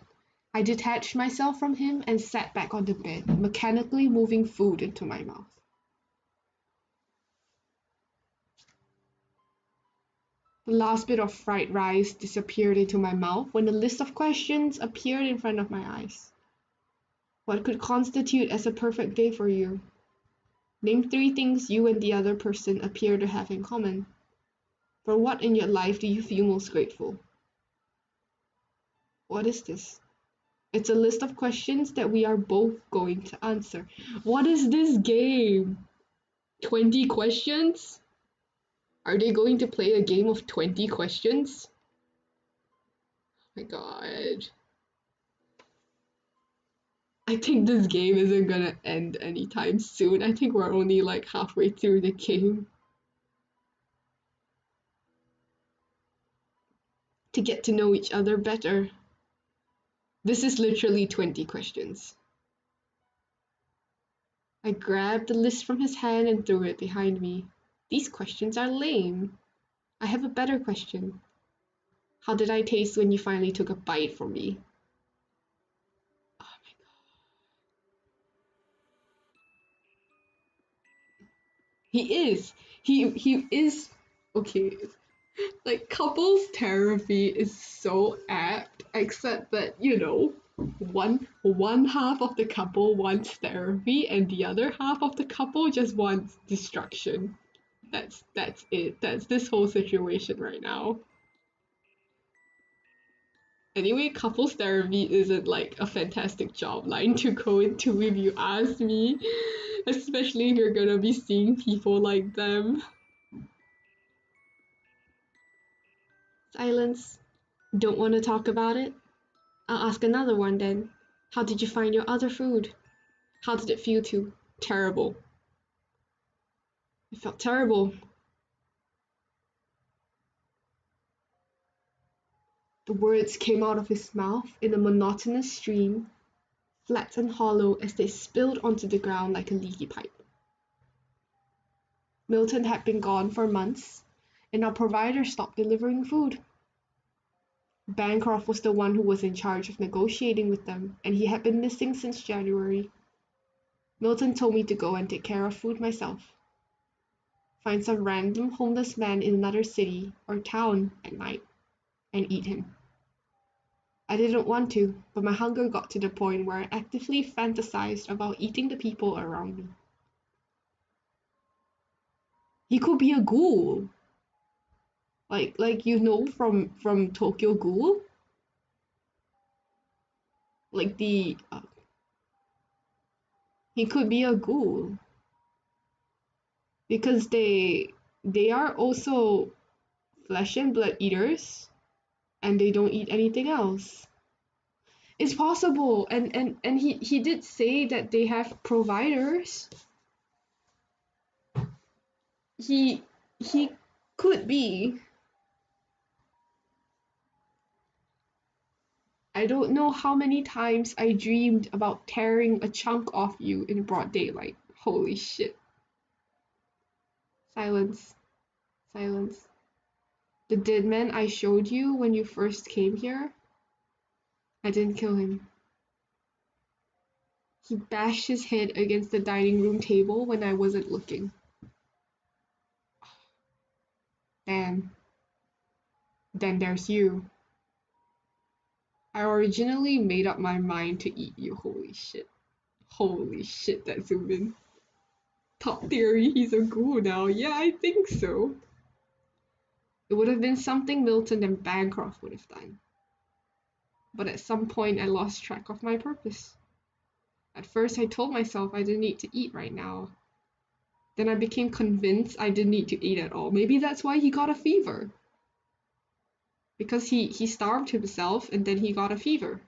I detached myself from him and sat back on the bed, mechanically moving food into my mouth. The last bit of fried rice disappeared into my mouth when a list of questions appeared in front of my eyes. What could constitute as a perfect day for you? Name 3 things you and the other person appear to have in common. For what in your life do you feel most grateful? What is this? It's a list of questions that we are both going to answer. What is this game? 20 questions? Are they going to play a game of 20 questions? Oh my god. I think this game isn't gonna end anytime soon. I think we're only like halfway through the game. To get to know each other better. This is literally 20 questions. I grabbed the list from his hand and threw it behind me. These questions are lame. I have a better question. How did I taste when you finally took a bite from me? Oh my god. He is. He is okay. Like couples therapy is so apt, except that one half of the couple wants therapy and the other half of the couple just wants destruction. That's it. That's this whole situation right now. Anyway, couples therapy isn't like a fantastic job line to go into if you ask me, especially if you're gonna be seeing people like them. Silence. Don't want to talk about it? I'll ask another one then. How did you find your other food? How did it feel to? Terrible. It felt terrible. The words came out of his mouth in a monotonous stream, flat and hollow as they spilled onto the ground like a leaky pipe. Milton had been gone for months, and our provider stopped delivering food. Bancroft was the one who was in charge of negotiating with them, and he had been missing since January. Milton told me to go and take care of food myself. Find some random homeless man in another city or town at night and eat him. I didn't want to, but my hunger got to the point where I actively fantasized about eating the people around me. He could be a ghoul. Like from Tokyo Ghoul? Like he could be a ghoul because they are also flesh and blood eaters and they don't eat anything else. It's possible, and he did say that they have providers. He could be. I don't know how many times I dreamed about tearing a chunk off you in broad daylight. Holy shit. Silence. Silence. The dead man I showed you when you first came here? I didn't kill him. He bashed his head against the dining room table when I wasn't looking. Damn. Then there's you. I originally made up my mind to eat you. Holy shit. Holy shit, that zoomed in. Top theory, he's a ghoul now. Yeah, I think so. It would have been something Milton and Bancroft would have done. But at some point, I lost track of my purpose. At first, I told myself I didn't need to eat right now. Then I became convinced I didn't need to eat at all. Maybe that's why he got a fever. Because he starved himself and then he got a fever.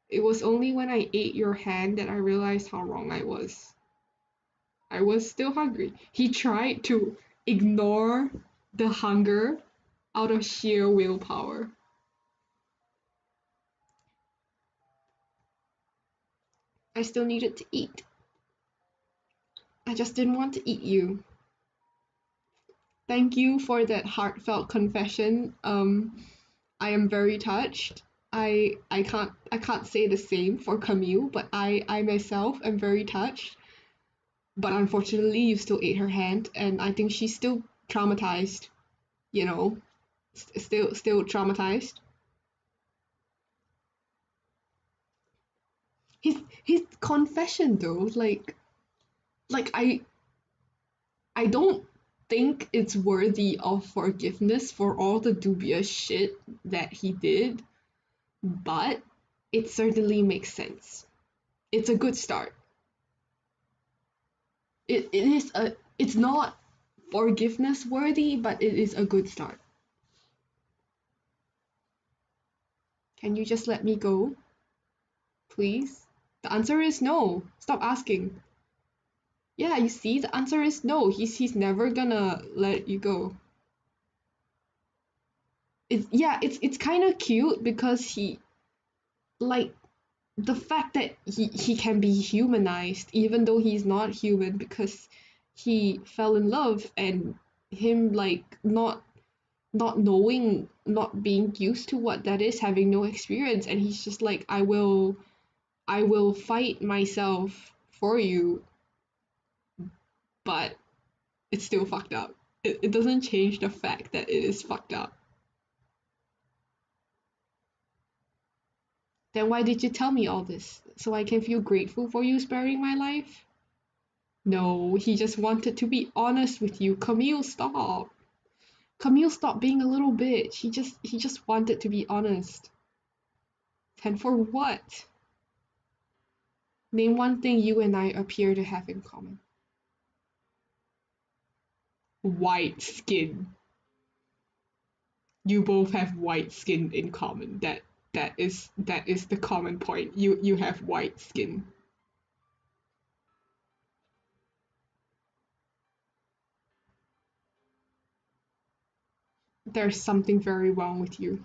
It was only when I ate your hand that I realized how wrong I was. I was still hungry. He tried to ignore the hunger out of sheer willpower. I still needed to eat. I just didn't want to eat you. Thank you for that heartfelt confession. I am very touched. I can't say the same for Camille, but I myself am very touched. But unfortunately, you still ate her hand, and I think she's still traumatized. You know, still traumatized. His confession though, like I don't think it's worthy of forgiveness for all the dubious shit that he did, but it certainly makes sense. It's a good start. It's not forgiveness worthy, but it is a good start. Can you just let me go? Please? The answer is no. Stop asking. Yeah, you see, the answer is no. He's never gonna let you go. It's kind of cute because he like the fact that he can be humanized even though he's not human because he fell in love and him like not knowing, not being used to what that is, having no experience, and he's just like I will fight myself for you, but it's still fucked up. It doesn't change the fact that it is fucked up. Then why did you tell me all this? So I can feel grateful for you sparing my life? No, he just wanted to be honest with you. Camille, stop. Camille, stop being a little bitch. He just wanted to be honest. And for what? Name one thing you and I appear to have in common. White skin. You both have white skin in common. That is the common point. You have white skin. There's something very wrong with you.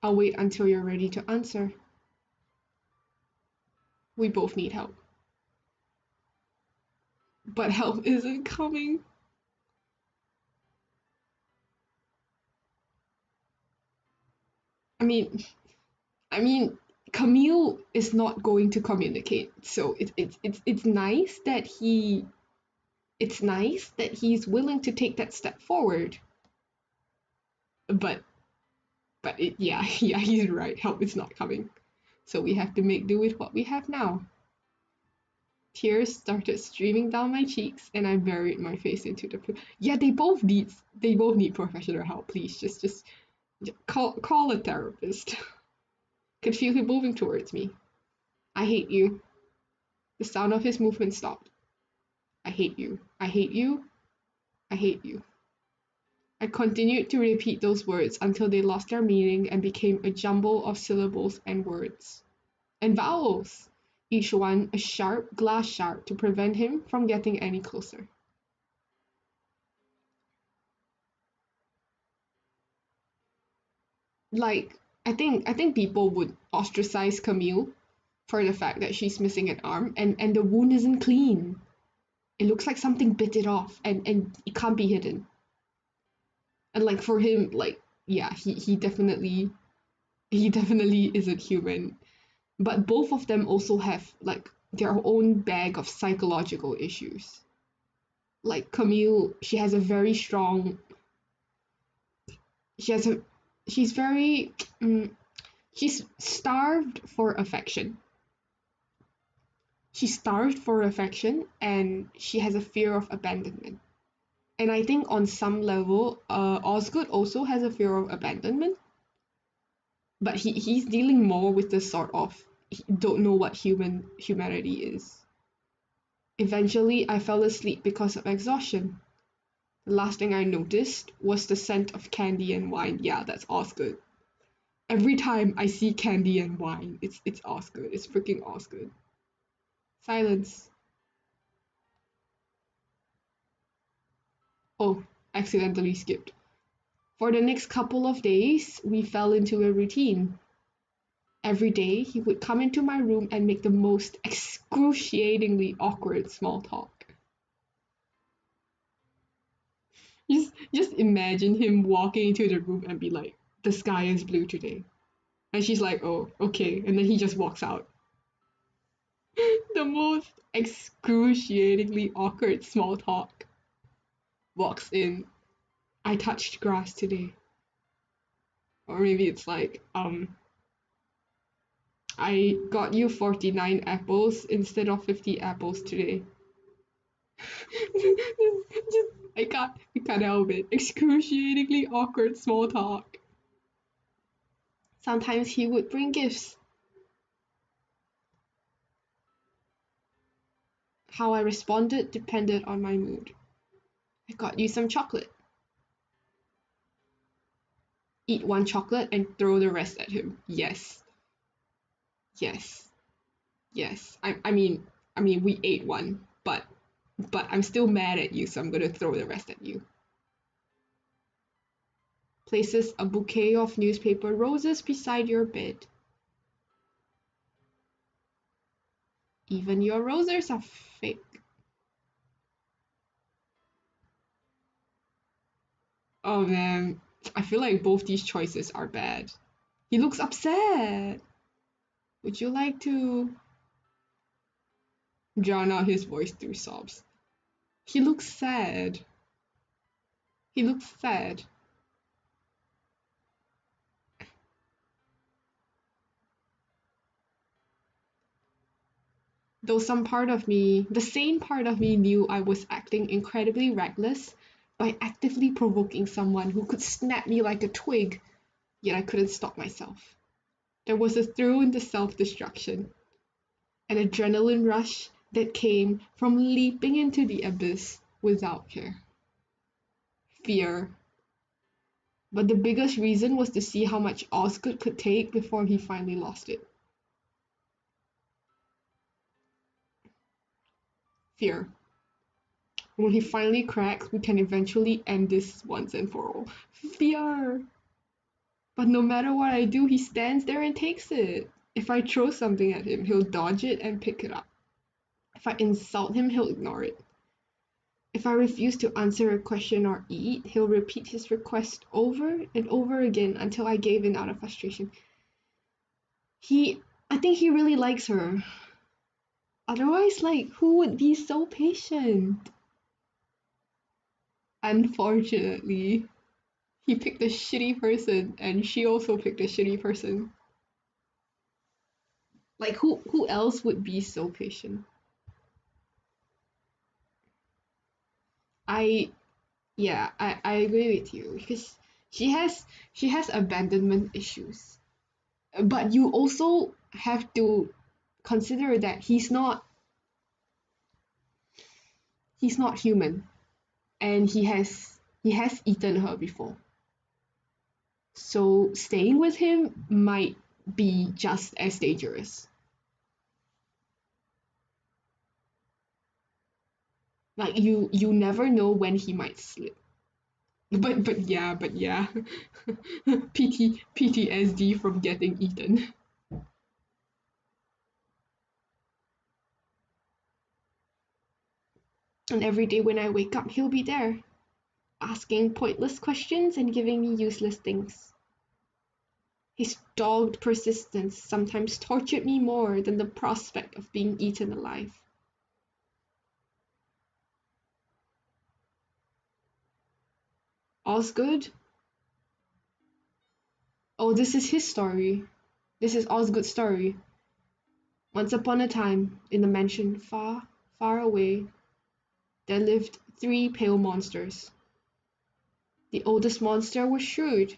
I'll wait until you're ready to answer. We both need help. But help isn't coming. I mean, I mean, Camille is not going to communicate. So it's nice that he's willing to take that step forward. But yeah, yeah, he's right. Help is not coming. So we have to make do with what we have now. Tears started streaming down my cheeks, and I buried my face into the pillow. Yeah, they both need professional help. Please, just call a therapist. Could feel him moving towards me. I hate you. The sound of his movement stopped. I hate you. I hate you. I hate you. I continued to repeat those words until they lost their meaning and became a jumble of syllables and words. And vowels, each one a sharp glass shard to prevent him from getting any closer. Like, I think people would ostracize Camille for the fact that she's missing an arm, and the wound isn't clean. It looks like something bit it off, and it can't be hidden. And like for him, like yeah, he definitely isn't human. But both of them also have like their own bag of psychological issues. Like Camille, she has a she's very she's starved for affection. She's starved for affection, and she has a fear of abandonment. And I think on some level, Osgood also has a fear of abandonment, but he's dealing more with the sort of don't know what humanity is. Eventually, I fell asleep because of exhaustion. The last thing I noticed was the scent of candy and wine. Yeah, that's Osgood. Every time I see candy and wine, it's Osgood. It's freaking Osgood. Silence. Oh, accidentally skipped. For the next couple of days, we fell into a routine. Every day, he would come into my room and make the most excruciatingly awkward small talk. Just imagine him walking into the room and be like, "The sky is blue today." And she's like, "Oh, okay." And then he just walks out. The most excruciatingly awkward small talk. Walks in. "I touched grass today." Or maybe it's like, "I got you 49 apples instead of 50 apples today." Just, I can't help it. Excruciatingly awkward small talk. Sometimes he would bring gifts. How I responded depended on my mood. "I got you some chocolate." Eat one chocolate and throw the rest at him. Yes. Yes. Yes. I mean we ate one, but I'm still mad at you, so I'm gonna throw the rest at you. Places a bouquet of newspaper roses beside your bed. Even your roses are fake. Oh man, I feel like both these choices are bad. He looks upset. Would you like to drown out his voice through sobs? He looks sad. He looks sad. Though some part of me, the sane part of me, knew I was acting incredibly reckless by actively provoking someone who could snap me like a twig, yet I couldn't stop myself. There was a thrill in the self destruction, an adrenaline rush that came from leaping into the abyss without care. Fear. But the biggest reason was to see how much Osgood could take before he finally lost it. Fear. When he finally cracks, we can eventually end this once and for all. Fear! But no matter what I do, he stands there and takes it. If I throw something at him, he'll dodge it and pick it up. If I insult him, he'll ignore it. If I refuse to answer a question or eat, he'll repeat his request over and over again until I gave in out of frustration. I think he really likes her. Otherwise, like, who would be so patient? Unfortunately, he picked a shitty person, and she also picked a shitty person. Like, who else would be so patient? I Yeah, I agree with you because she has abandonment issues. But you also have to consider that he's not human, and he has eaten her before. So staying with him might be just as dangerous. Like you never know when he might slip. But yeah. PTSD from getting eaten. And every day when I wake up, he'll be there, asking pointless questions and giving me useless things. His dogged persistence sometimes tortured me more than the prospect of being eaten alive. Osgood? Oh, this is his story. This is Osgood's story. Once upon a time, in a mansion far, far away, there lived three pale monsters. The oldest monster was shrewd.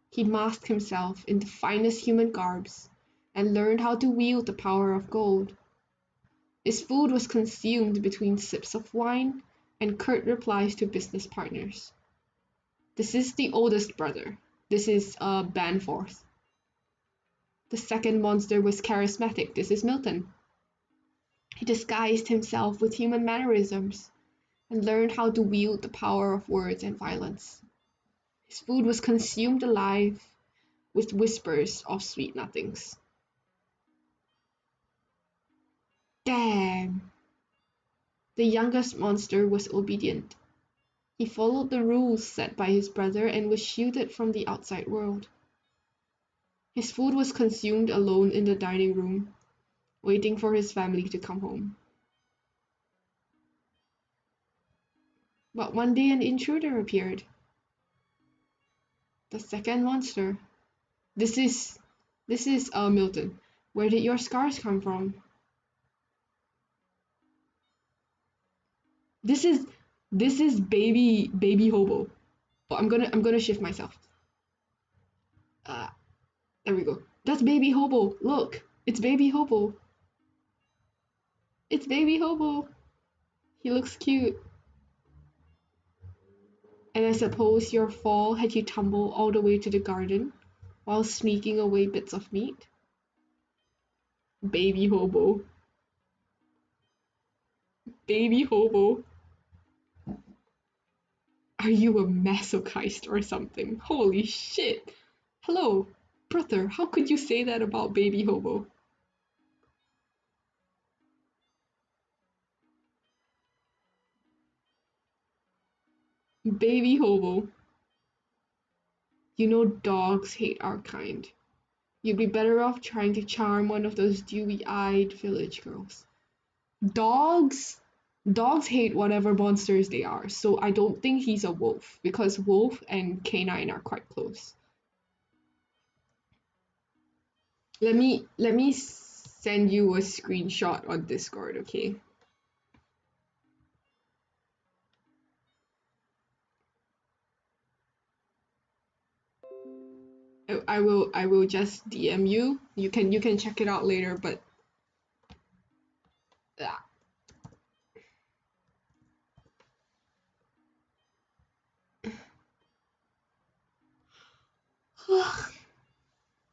He masked himself in the finest human garbs and learned how to wield the power of gold. His food was consumed between sips of wine and curt replies to business partners. This is the oldest brother. This is Banforth. The second monster was charismatic. This is Milton. He disguised himself with human mannerisms and learned how to wield the power of words and violence. His food was consumed alive with whispers of sweet nothings. Damn! The youngest monster was obedient. He followed the rules set by his brother and was shielded from the outside world. His food was consumed alone in the dining room, waiting for his family to come home. But one day an intruder appeared. The second monster. This is Milton. Where did your scars come from? This is this is baby hobo. Oh, I'm gonna shift myself. Uh, there we go. That's baby hobo. Look, it's baby hobo. It's baby hobo. He looks cute. And I suppose your fall had you tumble all the way to the garden while sneaking away bits of meat? Baby hobo. Baby hobo. Are you a masochist or something? Holy shit. Hello, brother, how could you say that about baby hobo? Baby hobo. You know dogs hate our kind. You'd be better off trying to charm one of those dewy eyed village girls. Dogs? Dogs hate whatever monsters they are, so I don't think he's a wolf because wolf and canine are quite close. Let me send you a screenshot on Discord, okay? I will just DM you. You can check it out later, but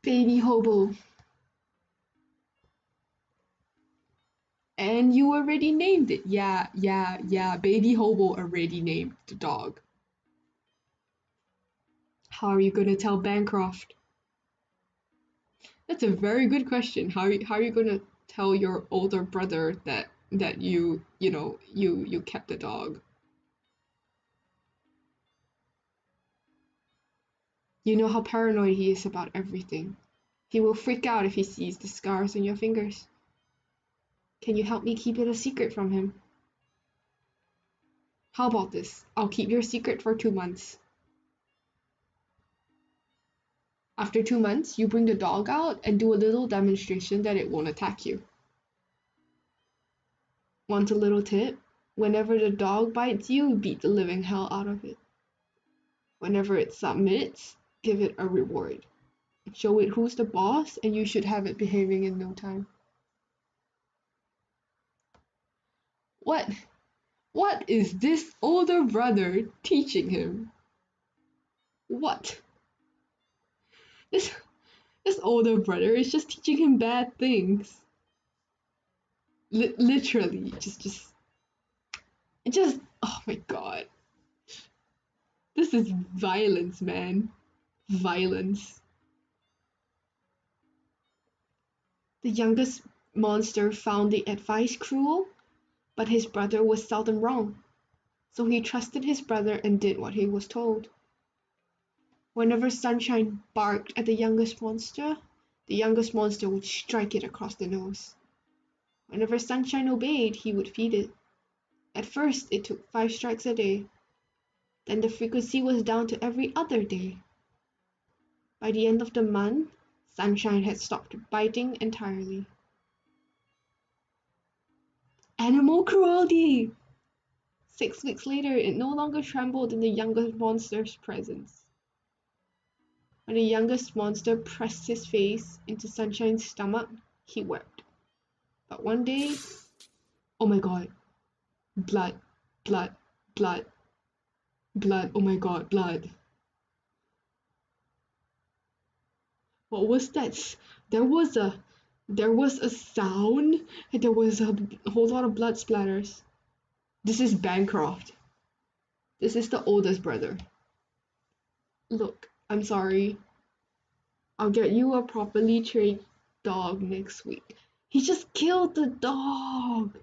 baby hobo. And you already named it. Yeah, yeah, yeah. Baby hobo already named the dog. How are you gonna tell Bancroft? That's a very good question. How are you gonna tell your older brother that you kept the dog? You know how paranoid he is about everything. He will freak out if he sees the scars on your fingers. Can you help me keep it a secret from him? How about this? I'll keep your secret for 2 months. After 2 months, you bring the dog out and do a little demonstration that it won't attack you. Want a little tip? Whenever the dog bites you, beat the living hell out of it. Whenever it submits, give it a reward. Show it who's the boss, and you should have it behaving in no time. What? What is this older brother teaching him? What? This this older brother is just teaching him bad things. Literally, just. Oh my god, this is violence, man. Violence. The youngest monster found the advice cruel, but his brother was seldom wrong, so he trusted his brother and did what he was told. Whenever Sunshine barked at the youngest monster would strike it across the nose. Whenever Sunshine obeyed, he would feed it. At first, it took 5 strikes a day. Then the frequency was down to every other day. By the end of the month, Sunshine had stopped biting entirely. Animal cruelty! 6 weeks later, it no longer trembled in the youngest monster's presence. When the youngest monster pressed his face into Sunshine's stomach, he wept. But one day, oh my god, blood, blood, blood, blood, oh my god, blood. What was that? There was a there was a sound and there was a whole lot of blood splatters. This is Bancroft. This is the oldest brother. Look, I'm sorry. I'll get you a properly trained dog next week. He just killed the dog.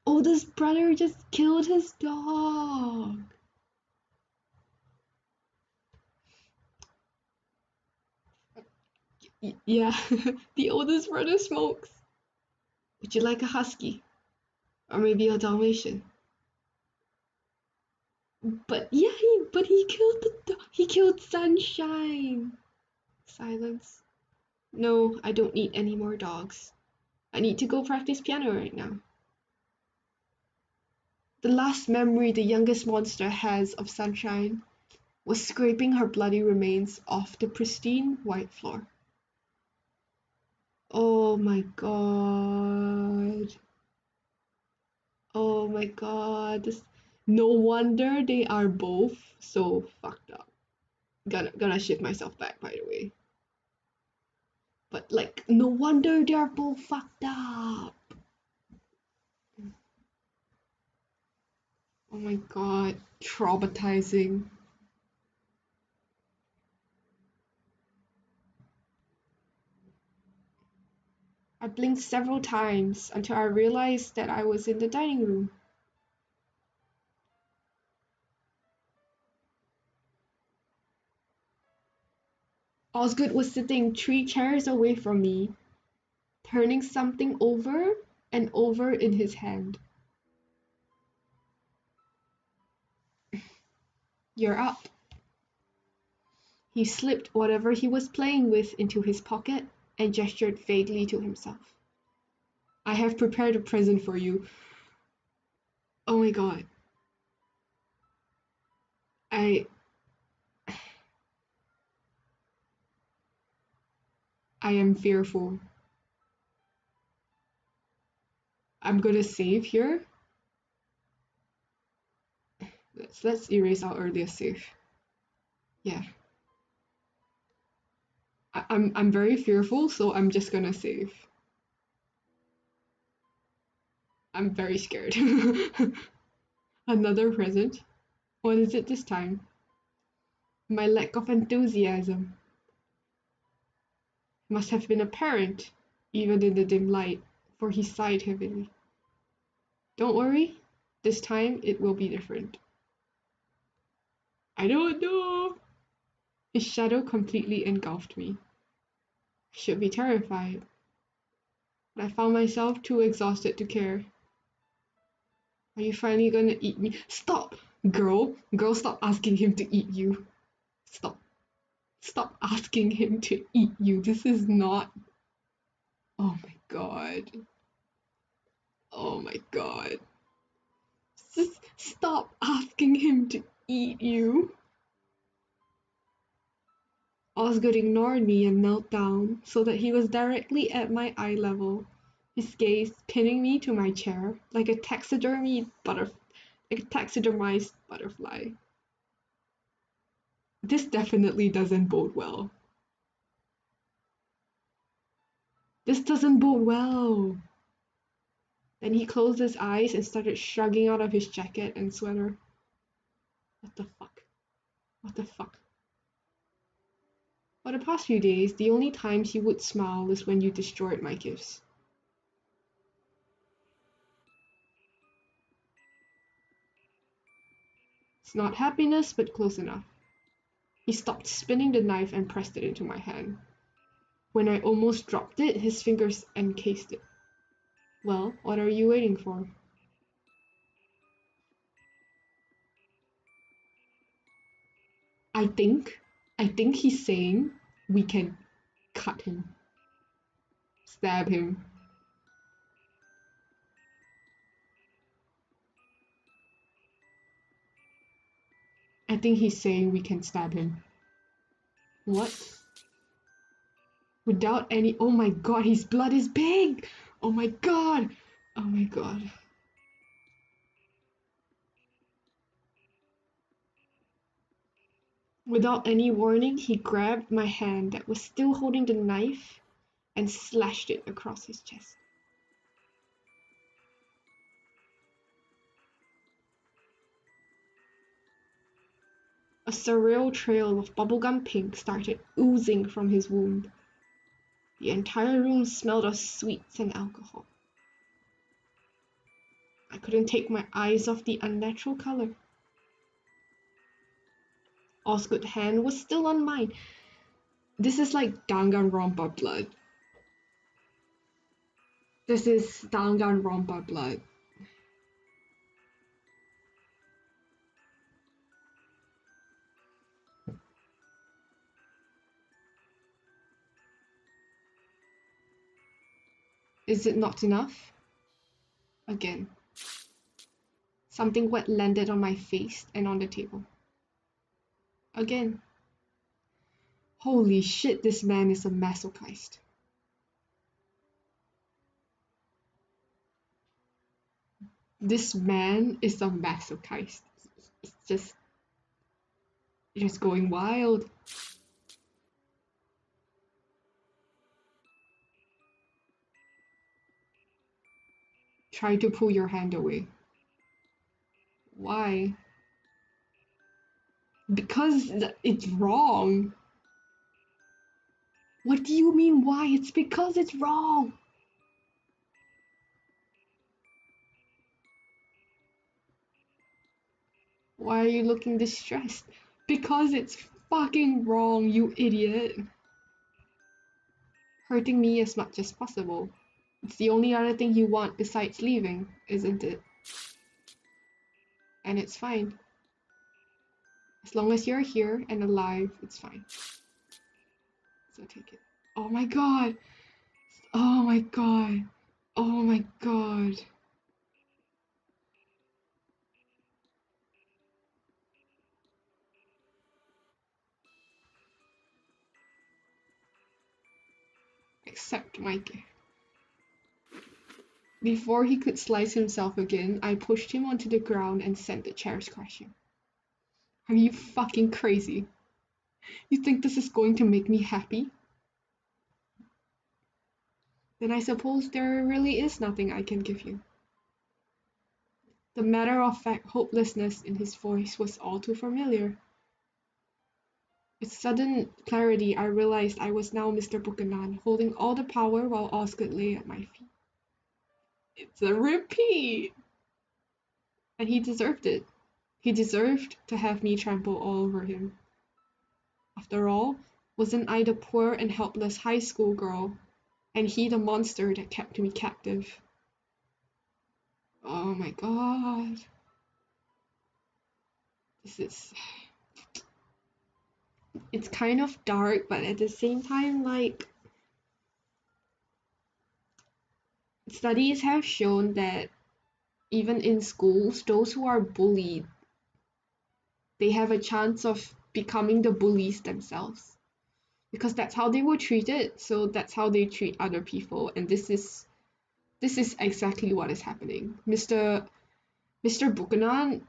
Oldest brother just killed his dog. Yeah, the oldest brother smokes. Would you like a husky? Or maybe a Dalmatian? But yeah, he killed he killed Sunshine. Silence. No, I don't need any more dogs. I need to go practice piano right now. The last memory the youngest monster has of Sunshine was scraping her bloody remains off the pristine white floor. Oh my god. Oh my god. No wonder they are both so fucked up. Gonna shift myself back, by the way. But like, no wonder they're both fucked up. Oh my god, traumatizing. I blinked several times until I realized that I was in the dining room. Osgood was sitting 3 chairs away from me, turning something over and over in his hand. You're up. He slipped whatever he was playing with into his pocket and gestured vaguely to himself. I have prepared a present for you. Oh my god. I am fearful. I'm gonna save here. Let's erase our earlier save. Yeah. I'm very fearful, so I'm just gonna save. I'm very scared. Another present? What is it this time? My lack of enthusiasm must have been apparent, even in the dim light, for he sighed heavily. Don't worry, this time it will be different. I don't know. His shadow completely engulfed me. I should be terrified, but I found myself too exhausted to care. Are you finally gonna eat me? Stop! Girl, stop asking him to eat you. Stop. Stop asking him to eat you. This is not. Oh my god. Oh my god. Just stop asking him to eat you. Osgood ignored me and knelt down so that he was directly at my eye level, his gaze pinning me to my chair like a taxidermized butterfly. This definitely doesn't bode well. This doesn't bode well. Then he closed his eyes and started shrugging out of his jacket and sweater. What the fuck? What the fuck? For the past few days, the only times you would smile is when you destroyed my gifts. It's not happiness, but close enough. He stopped spinning the knife and pressed it into my hand. When I almost dropped it, his fingers encased it. Well, what are you waiting for? I think, I think he's saying we can cut him, stab him. I think he's saying we can stab him. What? Without any. Oh my god, his blood is big! Oh my god! Oh my god. Without any warning, he grabbed my hand that was still holding the knife and slashed it across his chest. A surreal trail of bubblegum pink started oozing from his wound. The entire room smelled of sweets and alcohol. I couldn't take my eyes off the unnatural color. Osgood's hand was still on mine. This is like Danganronpa blood. This is Danganronpa blood. Is it not enough? Again. Something wet landed on my face and on the table. Again. Holy shit, this man is a masochist. This man is a masochist. It's just going wild. Try to pull your hand away. Why? Because it's wrong. What do you mean why? It's because it's wrong. Why are you looking distressed? Because it's fucking wrong, you idiot. Hurting me as much as possible. It's the only other thing you want besides leaving, isn't it? And it's fine. As long as you're here and alive, it's fine. So take it. Oh my god! Oh my god! Oh my god! Accept my gift. Before he could slice himself again, I pushed him onto the ground and sent the chairs crashing. Are you fucking crazy? You think this is going to make me happy? Then I suppose there really is nothing I can give you. The matter-of-fact hopelessness in his voice was all too familiar. With sudden clarity, I realized I was now Mr. Buchanan, holding all the power while Osgood lay at my feet. It's a repeat! And he deserved it. He deserved to have me trample all over him. After all, wasn't I the poor and helpless high school girl, and he the monster that kept me captive? Oh my god. This is... It's kind of dark, but at the same time, like, studies have shown that even in schools, those who are bullied, they have a chance of becoming the bullies themselves. Because that's how they were treated, so that's how they treat other people, and this is exactly what is happening. Mr. Buchanan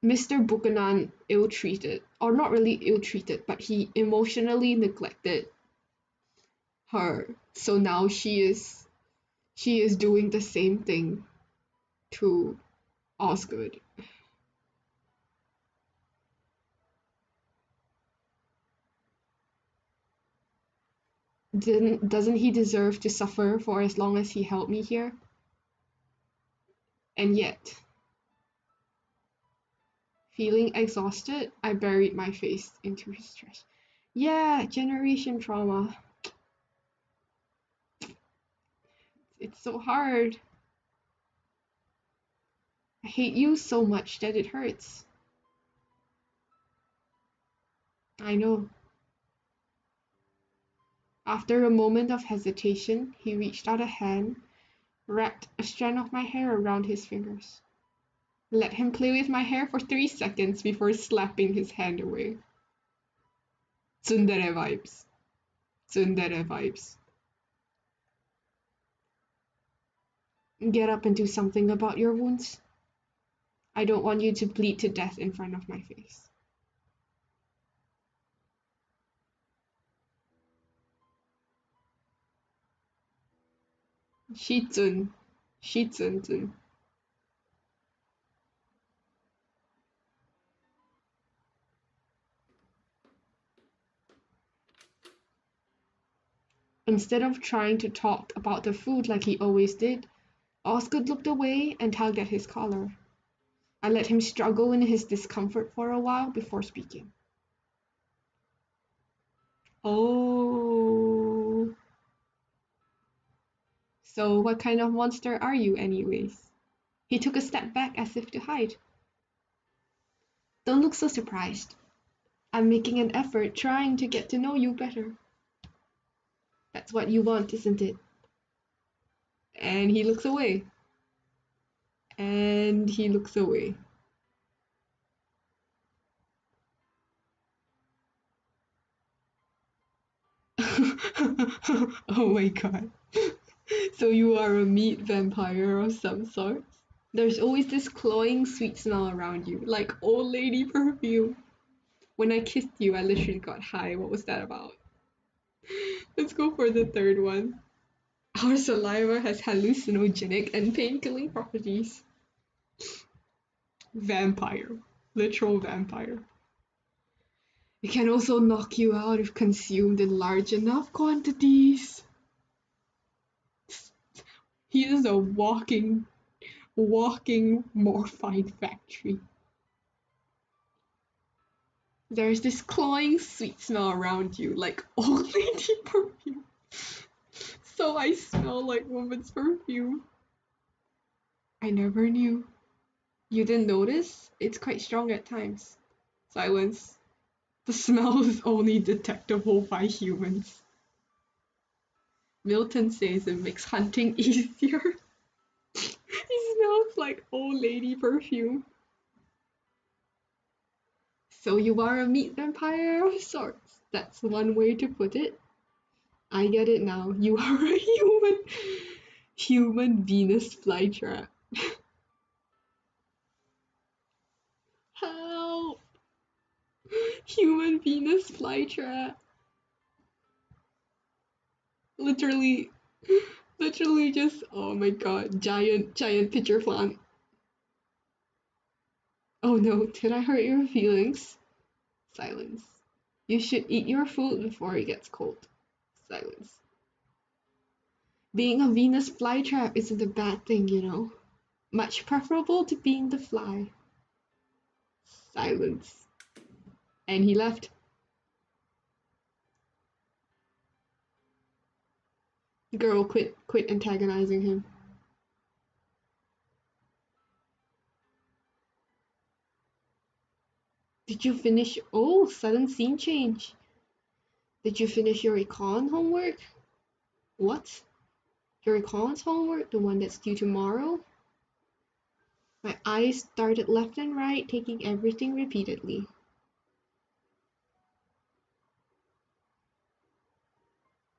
Mr. Buchanan ill-treated, or not really ill-treated, but he emotionally neglected her. So now she is doing the same thing to Osgood. Doesn't he deserve to suffer for as long as he held me here? And yet, feeling exhausted, I buried my face into his chest. Yeah, generation trauma. It's so hard. I hate you so much that it hurts. I know. After a moment of hesitation, he reached out a hand, wrapped a strand of my hair around his fingers. Let him play with my hair for 3 seconds before slapping his hand away. Tsundere vibes. Tsundere vibes. Get up and do something about your wounds. I don't want you to bleed to death in front of my face. Shizun. Shizun. Instead of trying to talk about the food like he always did, Osgood looked away and tugged at his collar. I let him struggle in his discomfort for a while before speaking. Oh. So what kind of monster are you anyways? He took a step back as if to hide. Don't look so surprised. I'm making an effort trying to get to know you better. That's what you want, isn't it? And he looks away. And he looks away. Oh my god. So you are a meat vampire of some sort? There's always this cloying sweet smell around you, like old lady perfume. When I kissed you, I literally got high. What was that about? Let's go for the third one. Our saliva has hallucinogenic and pain-killing properties. Vampire. Literal vampire. It can also knock you out if consumed in large enough quantities. He is a walking morphine factory. There's this cloying sweet smell around you, like old lady perfume. So I smell like woman's perfume. I never knew. You didn't notice? It's quite strong at times. Silence. The smell is only detectable by humans. Milton says it makes hunting easier. He smells like old lady perfume. So you are a meat vampire of sorts. That's one way to put it. I get it now. You are a human Venus flytrap. Help! Human Venus flytrap. Literally, literally just, oh my god, giant pitcher plant. Oh no, did I hurt your feelings? Silence. You should eat your food before it gets cold. Silence. Being a Venus flytrap isn't a bad thing, you know. Much preferable to being the fly. Silence. And he left. Girl, quit antagonizing him. Did you finish? Oh, sudden scene change. Did you finish your econ homework? What? Your econ's homework? The one that's due tomorrow? My eyes started left and right, taking everything repeatedly.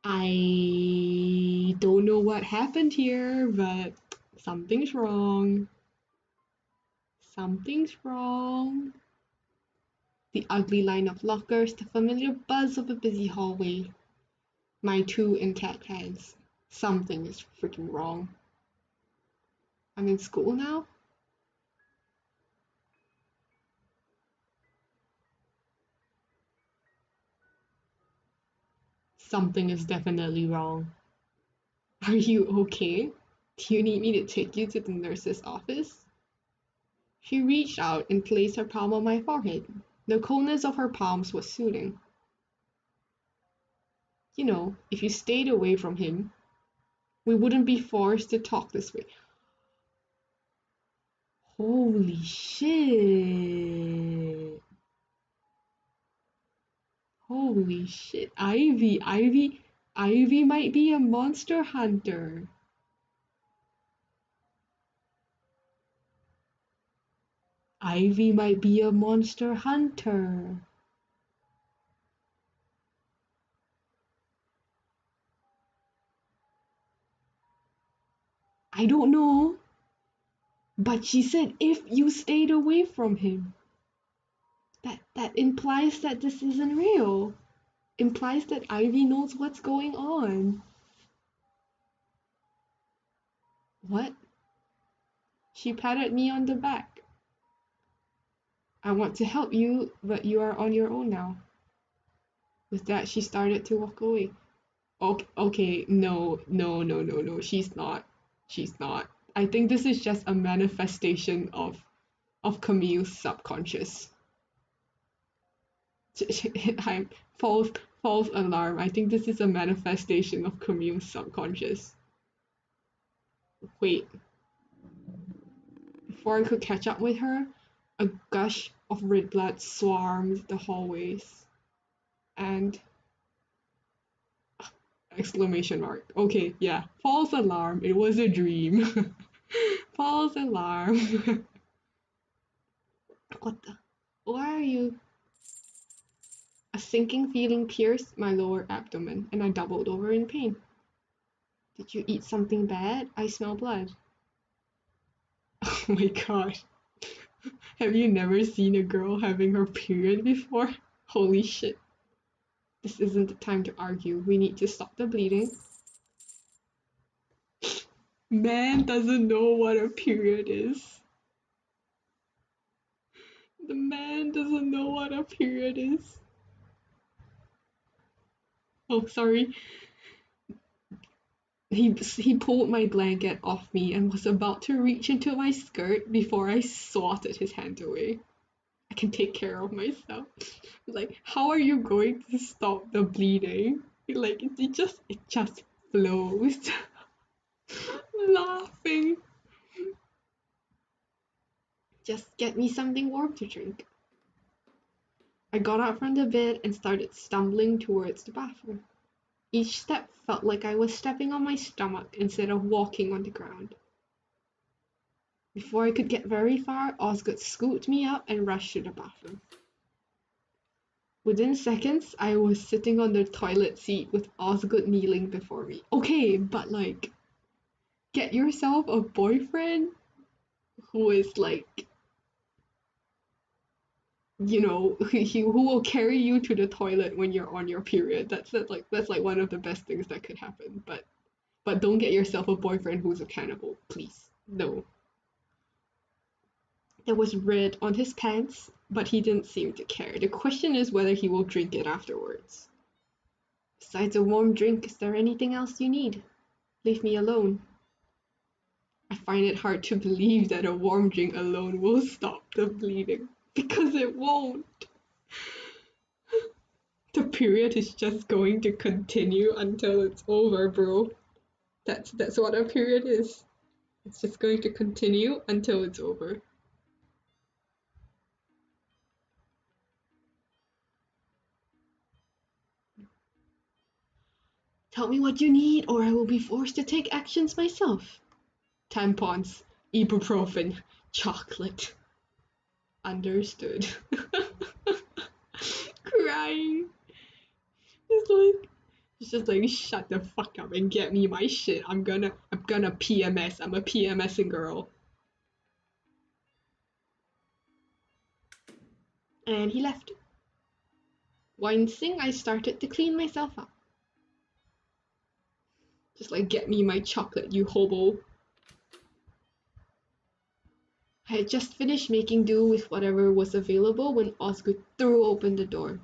I don't know what happened here, but something's wrong. Something's wrong. The ugly line of lockers, the familiar buzz of a busy hallway. My two intact hands. Something is freaking wrong. I'm in school now? Something is definitely wrong. Are you okay? Do you need me to take you to the nurse's office? She reached out and placed her palm on my forehead. The coldness of her palms was soothing. You know, if you stayed away from him, we wouldn't be forced to talk this way. Holy shit. Holy shit. Ivy might be a monster hunter. Ivy might be a monster hunter. I don't know. But she said if you stayed away from him. That implies that this isn't real. Implies that Ivy knows what's going on. What? She patted me on the back. I want to help you, but you are on your own now. With that, she started to walk away. Okay, no, she's not. She's not. I think this is just a manifestation of Camille's subconscious. I'm false alarm. I think this is a manifestation of Camille's subconscious. Wait, before I could catch up with her, a gush of red blood swarmed the hallways. And exclamation mark. Okay, yeah. False alarm. It was a dream. False alarm. What the? Why are you? A sinking feeling pierced my lower abdomen, and I doubled over in pain. Did you eat something bad? I smell blood. Oh my god. Have you never seen a girl having her period before? Holy shit. This isn't the time to argue. We need to stop the bleeding. Man doesn't know what a period is. The man doesn't know what a period is. Oh, sorry. He pulled my blanket off me and was about to reach into my skirt before I swatted his hand away. I can take care of myself. Like, how are you going to stop the bleeding? Like, it just flows. Laughing. Just get me something warm to drink. I got up from the bed and started stumbling towards the bathroom. Each step felt like I was stepping on my stomach instead of walking on the ground. Before I could get very far, Osgood scooped me up and rushed to the bathroom. Within seconds, I was sitting on the toilet seat with Osgood kneeling before me. Okay, but like, get yourself a boyfriend who is like, who will carry you to the toilet when you're on your period. That's like one of the best things that could happen. But don't get yourself a boyfriend who's a cannibal, please. No. There was red on his pants, but he didn't seem to care. The question is whether he will drink it afterwards. Besides a warm drink, is there anything else you need? Leave me alone. I find it hard to believe that a warm drink alone will stop the bleeding, because it won't. The period is just going to continue until it's over, bro. That's what a period is. It's just going to continue until it's over. Tell me what you need, or I will be forced to take actions myself. Tampons, ibuprofen, chocolate. Understood. Crying. It's like it's just like shut the fuck up and get me my shit. I'm gonna PMS. I'm a PMSing girl. And he left. Wincing, I started to clean myself up. Just like get me my chocolate, you hobo. I had just finished making do with whatever was available when Osgood threw open the door.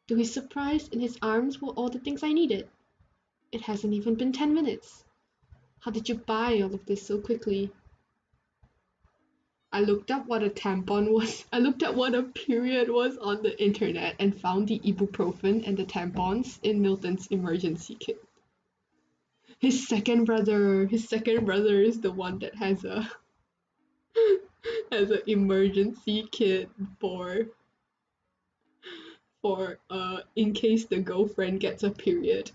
To his surprise, in his arms were all the things I needed. It hasn't even been 10 minutes. How did you buy all of this so quickly? I looked up what a tampon was. I looked at what a period was on the internet and found the ibuprofen and the tampons in Milton's emergency kit. His second brother is the one that has a has an emergency kit for in case the girlfriend gets a period.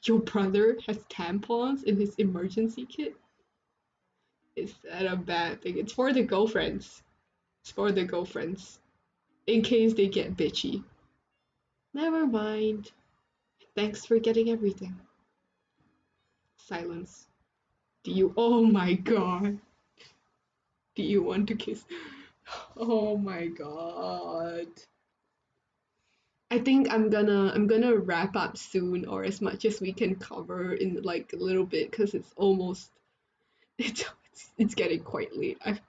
Your brother has tampons in his emergency kit? Is that a bad thing? It's for the girlfriends. It's for the girlfriends. In case they get bitchy. Never mind. Thanks for getting everything. Silence. Oh my god. Do you want to kiss? Oh my god. I think I'm gonna wrap up soon, or as much as we can cover in like a little bit, because it's it's getting quite late. I've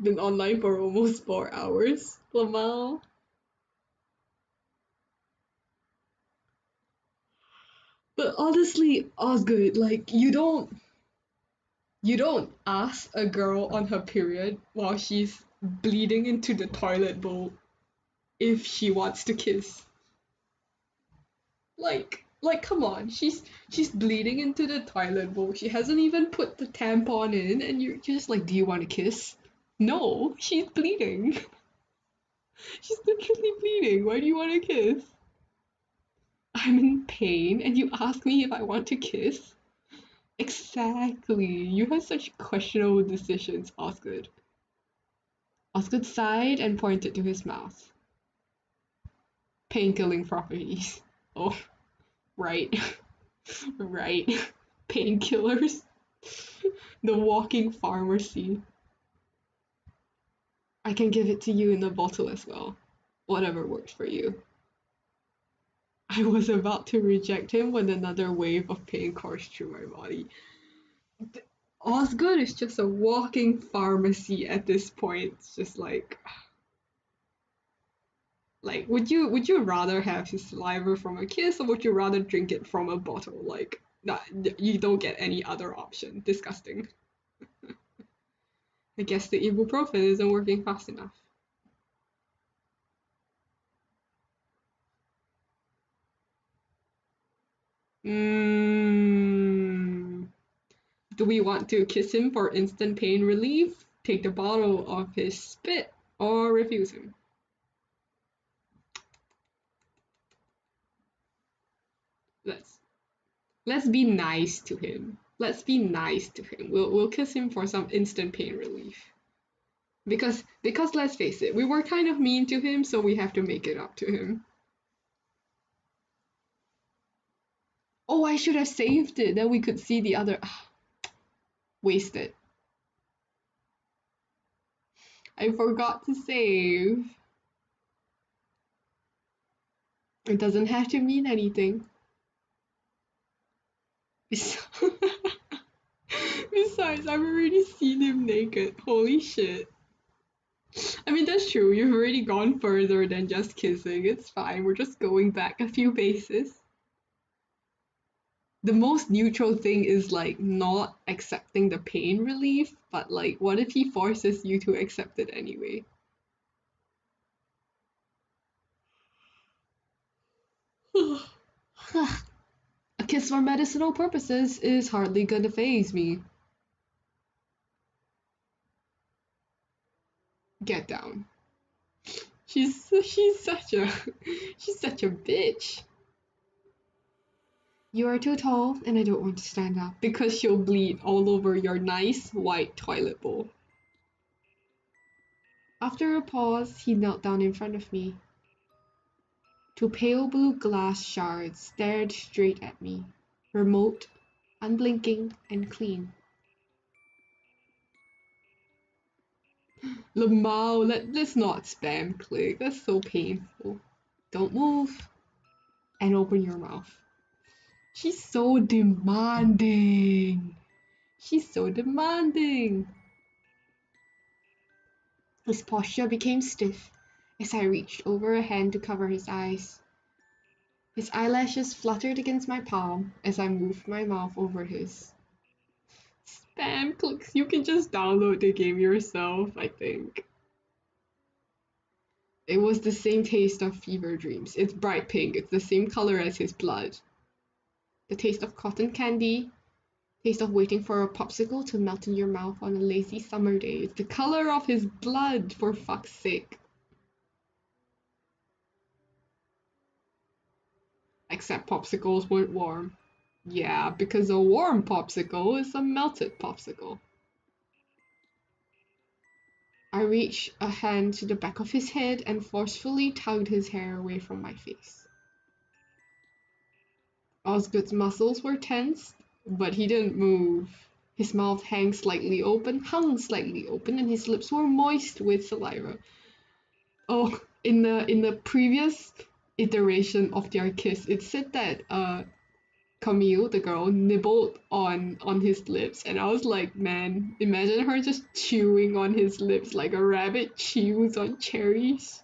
been online for almost 4 hours. Lamal. But honestly, Osgood, like you don't ask a girl on her period while she's bleeding into the toilet bowl if she wants to kiss. Like come on, she's bleeding into the toilet bowl. She hasn't even put the tampon in, and you're just like, do you want to kiss? No, she's bleeding. She's literally bleeding. Why do you want to kiss? I'm in pain, and you ask me if I want to kiss? Exactly. You have such questionable decisions, Osgood. Osgood sighed and pointed to his mouth. Painkilling properties. Oh, right. Right. Painkillers. The walking pharmacy. I can give it to you in a bottle as well. Whatever works for you. I was about to reject him when another wave of pain coursed through my body. Osgood is just a walking pharmacy at this point. It's just like would you rather have his saliva from a kiss, or would you rather drink it from a bottle? Like nah, you don't get any other option. Disgusting. I guess the ibuprofen isn't working fast enough. Mm, do we want to kiss him for instant pain relief? Take the bottle of his spit? or refuse him. Let's let's be nice to him. Let's be nice to him. We'll kiss him for some instant pain relief. Because let's face it, we were kind of mean to him, so we have to make it up to him. Oh, I should have saved it. Then we could see the other. Wasted. I forgot to save. It doesn't have to mean anything. Besides, I've already seen him naked. Holy shit. I mean, that's true. You've already gone further than just kissing. It's fine. We're just going back a few bases. The most neutral thing is like not accepting the pain relief, but like, what if he forces you to accept it anyway? A kiss for medicinal purposes is hardly gonna faze me. Get down. She's such a she's such a bitch. You are too tall, and I don't want to stand up because she'll bleed all over your nice white toilet bowl. After a pause, he knelt down in front of me. Two pale blue glass shards stared straight at me, remote, unblinking, and clean. Lamau, let's not spam click. That's so painful. Don't move and open your mouth. She's so demanding. She's so demanding. His posture became stiff as I reached over a hand to cover his eyes. His eyelashes fluttered against my palm as I moved my mouth over his. Spam clicks, you can just download the game yourself, I think. It was the same taste of fever dreams. It's bright pink, it's the same color as his blood. The taste of cotton candy, taste of waiting for a popsicle to melt in your mouth on a lazy summer day. It's the color of his blood, for fuck's sake. Except popsicles weren't warm. Yeah, because a warm popsicle is a melted popsicle. I reached a hand to the back of his head and forcefully tugged his hair away from my face. Osgood's muscles were tense, but he didn't move. His mouth hung slightly open, and his lips were moist with saliva. Oh, in the previous iteration of their kiss, it said that Camille, the girl, nibbled on his lips, and I was like, man, imagine her just chewing on his lips like a rabbit chews on cherries.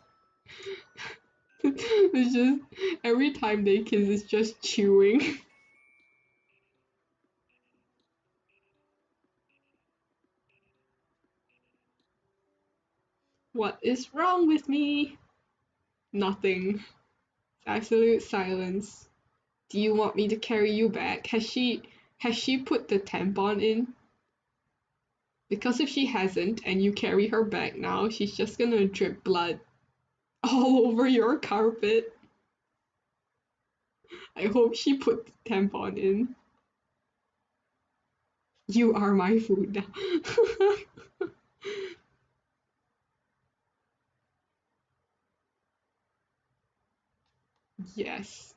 It's just every time they kiss, it's just chewing. What is wrong with me? Nothing. Absolute silence. Do you want me to carry you back? Has she put the tampon in? Because if she hasn't and you carry her back now, she's just gonna drip blood all over your carpet. I hope she put the tampon in. You are my food now. Yes.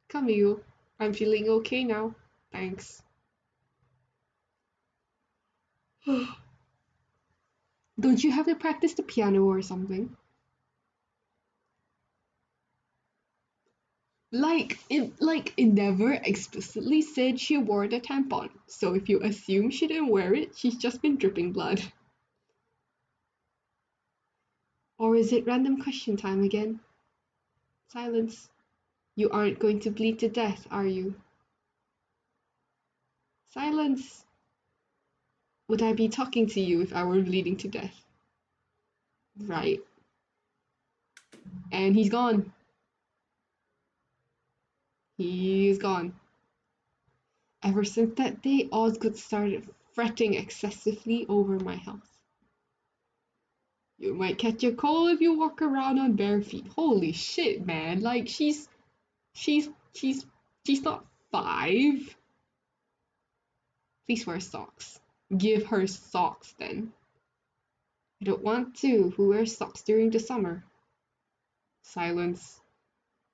Camille, I'm feeling okay now. Thanks. Don't you have to practice the piano or something? It never explicitly said she wore the tampon. So if you assume she didn't wear it, she's just been dripping blood. Or is it random question time again? Silence. You aren't going to bleed to death, are you? Silence. Would I be talking to you if I were bleeding to death? Right. And he's gone. He's gone. Ever since that day, Osgood started fretting excessively over my health. You might catch a cold if you walk around on bare feet. Holy shit, man. Like she's she's she's not 5. Please wear socks. Give her socks then. I don't want to. Who wears socks during the summer? Silence.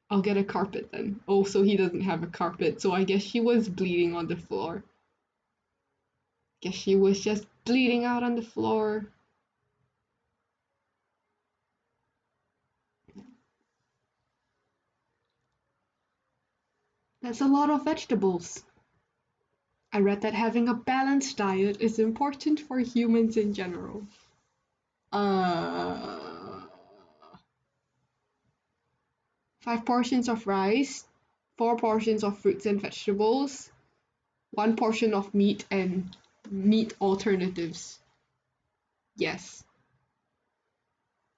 I'll get a carpet then. Oh, so he doesn't have a carpet, so I guess she was bleeding on the floor. Guess she was just bleeding out on the floor. That's a lot of vegetables. I read that having a balanced diet is important for humans in general. Uh, 5 portions of rice, 4 portions of fruits and vegetables, 1 portion of meat and meat alternatives. Yes.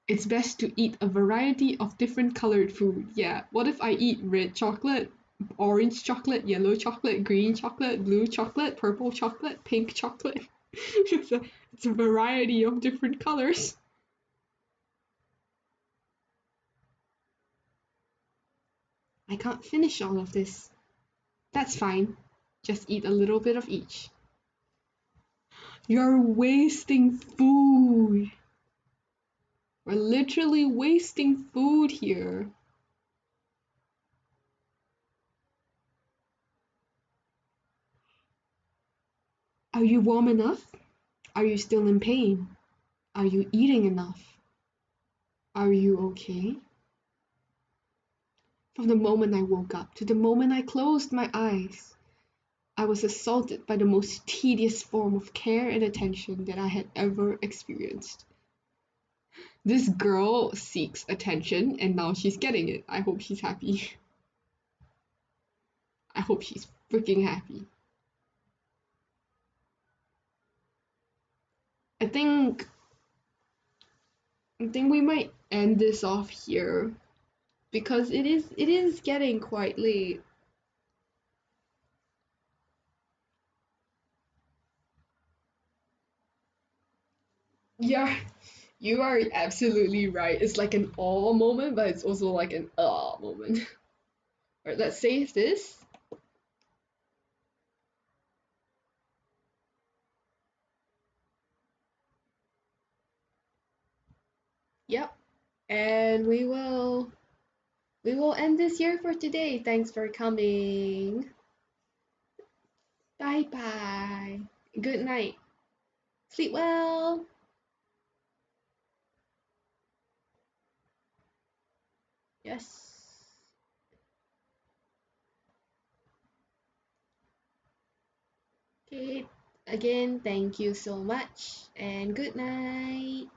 It's best to eat a variety of different colored food. Yeah. What if I eat red chocolate, orange chocolate, yellow chocolate, green chocolate, blue chocolate, purple chocolate, pink chocolate? It's a variety of different colors. I can't finish all of this. That's fine. Just eat a little bit of each. You're wasting food. We're literally wasting food here. Are you warm enough? Are you still in pain? Are you eating enough? Are you okay? From the moment I woke up to the moment I closed my eyes, I was assaulted by the most tedious form of care and attention that I had ever experienced. This girl seeks attention and now she's getting it. I hope she's happy. I hope she's freaking happy. I think I think we might end this off here because it is getting quite late. Yeah, you are absolutely right. It's like an awe moment, but it's also like an moment. Alright, let's save this. Yep. And we will end this here for today. Thanks for coming. Bye bye. Good night. Sleep well. Yes. Okay. Again, thank you so much and good night.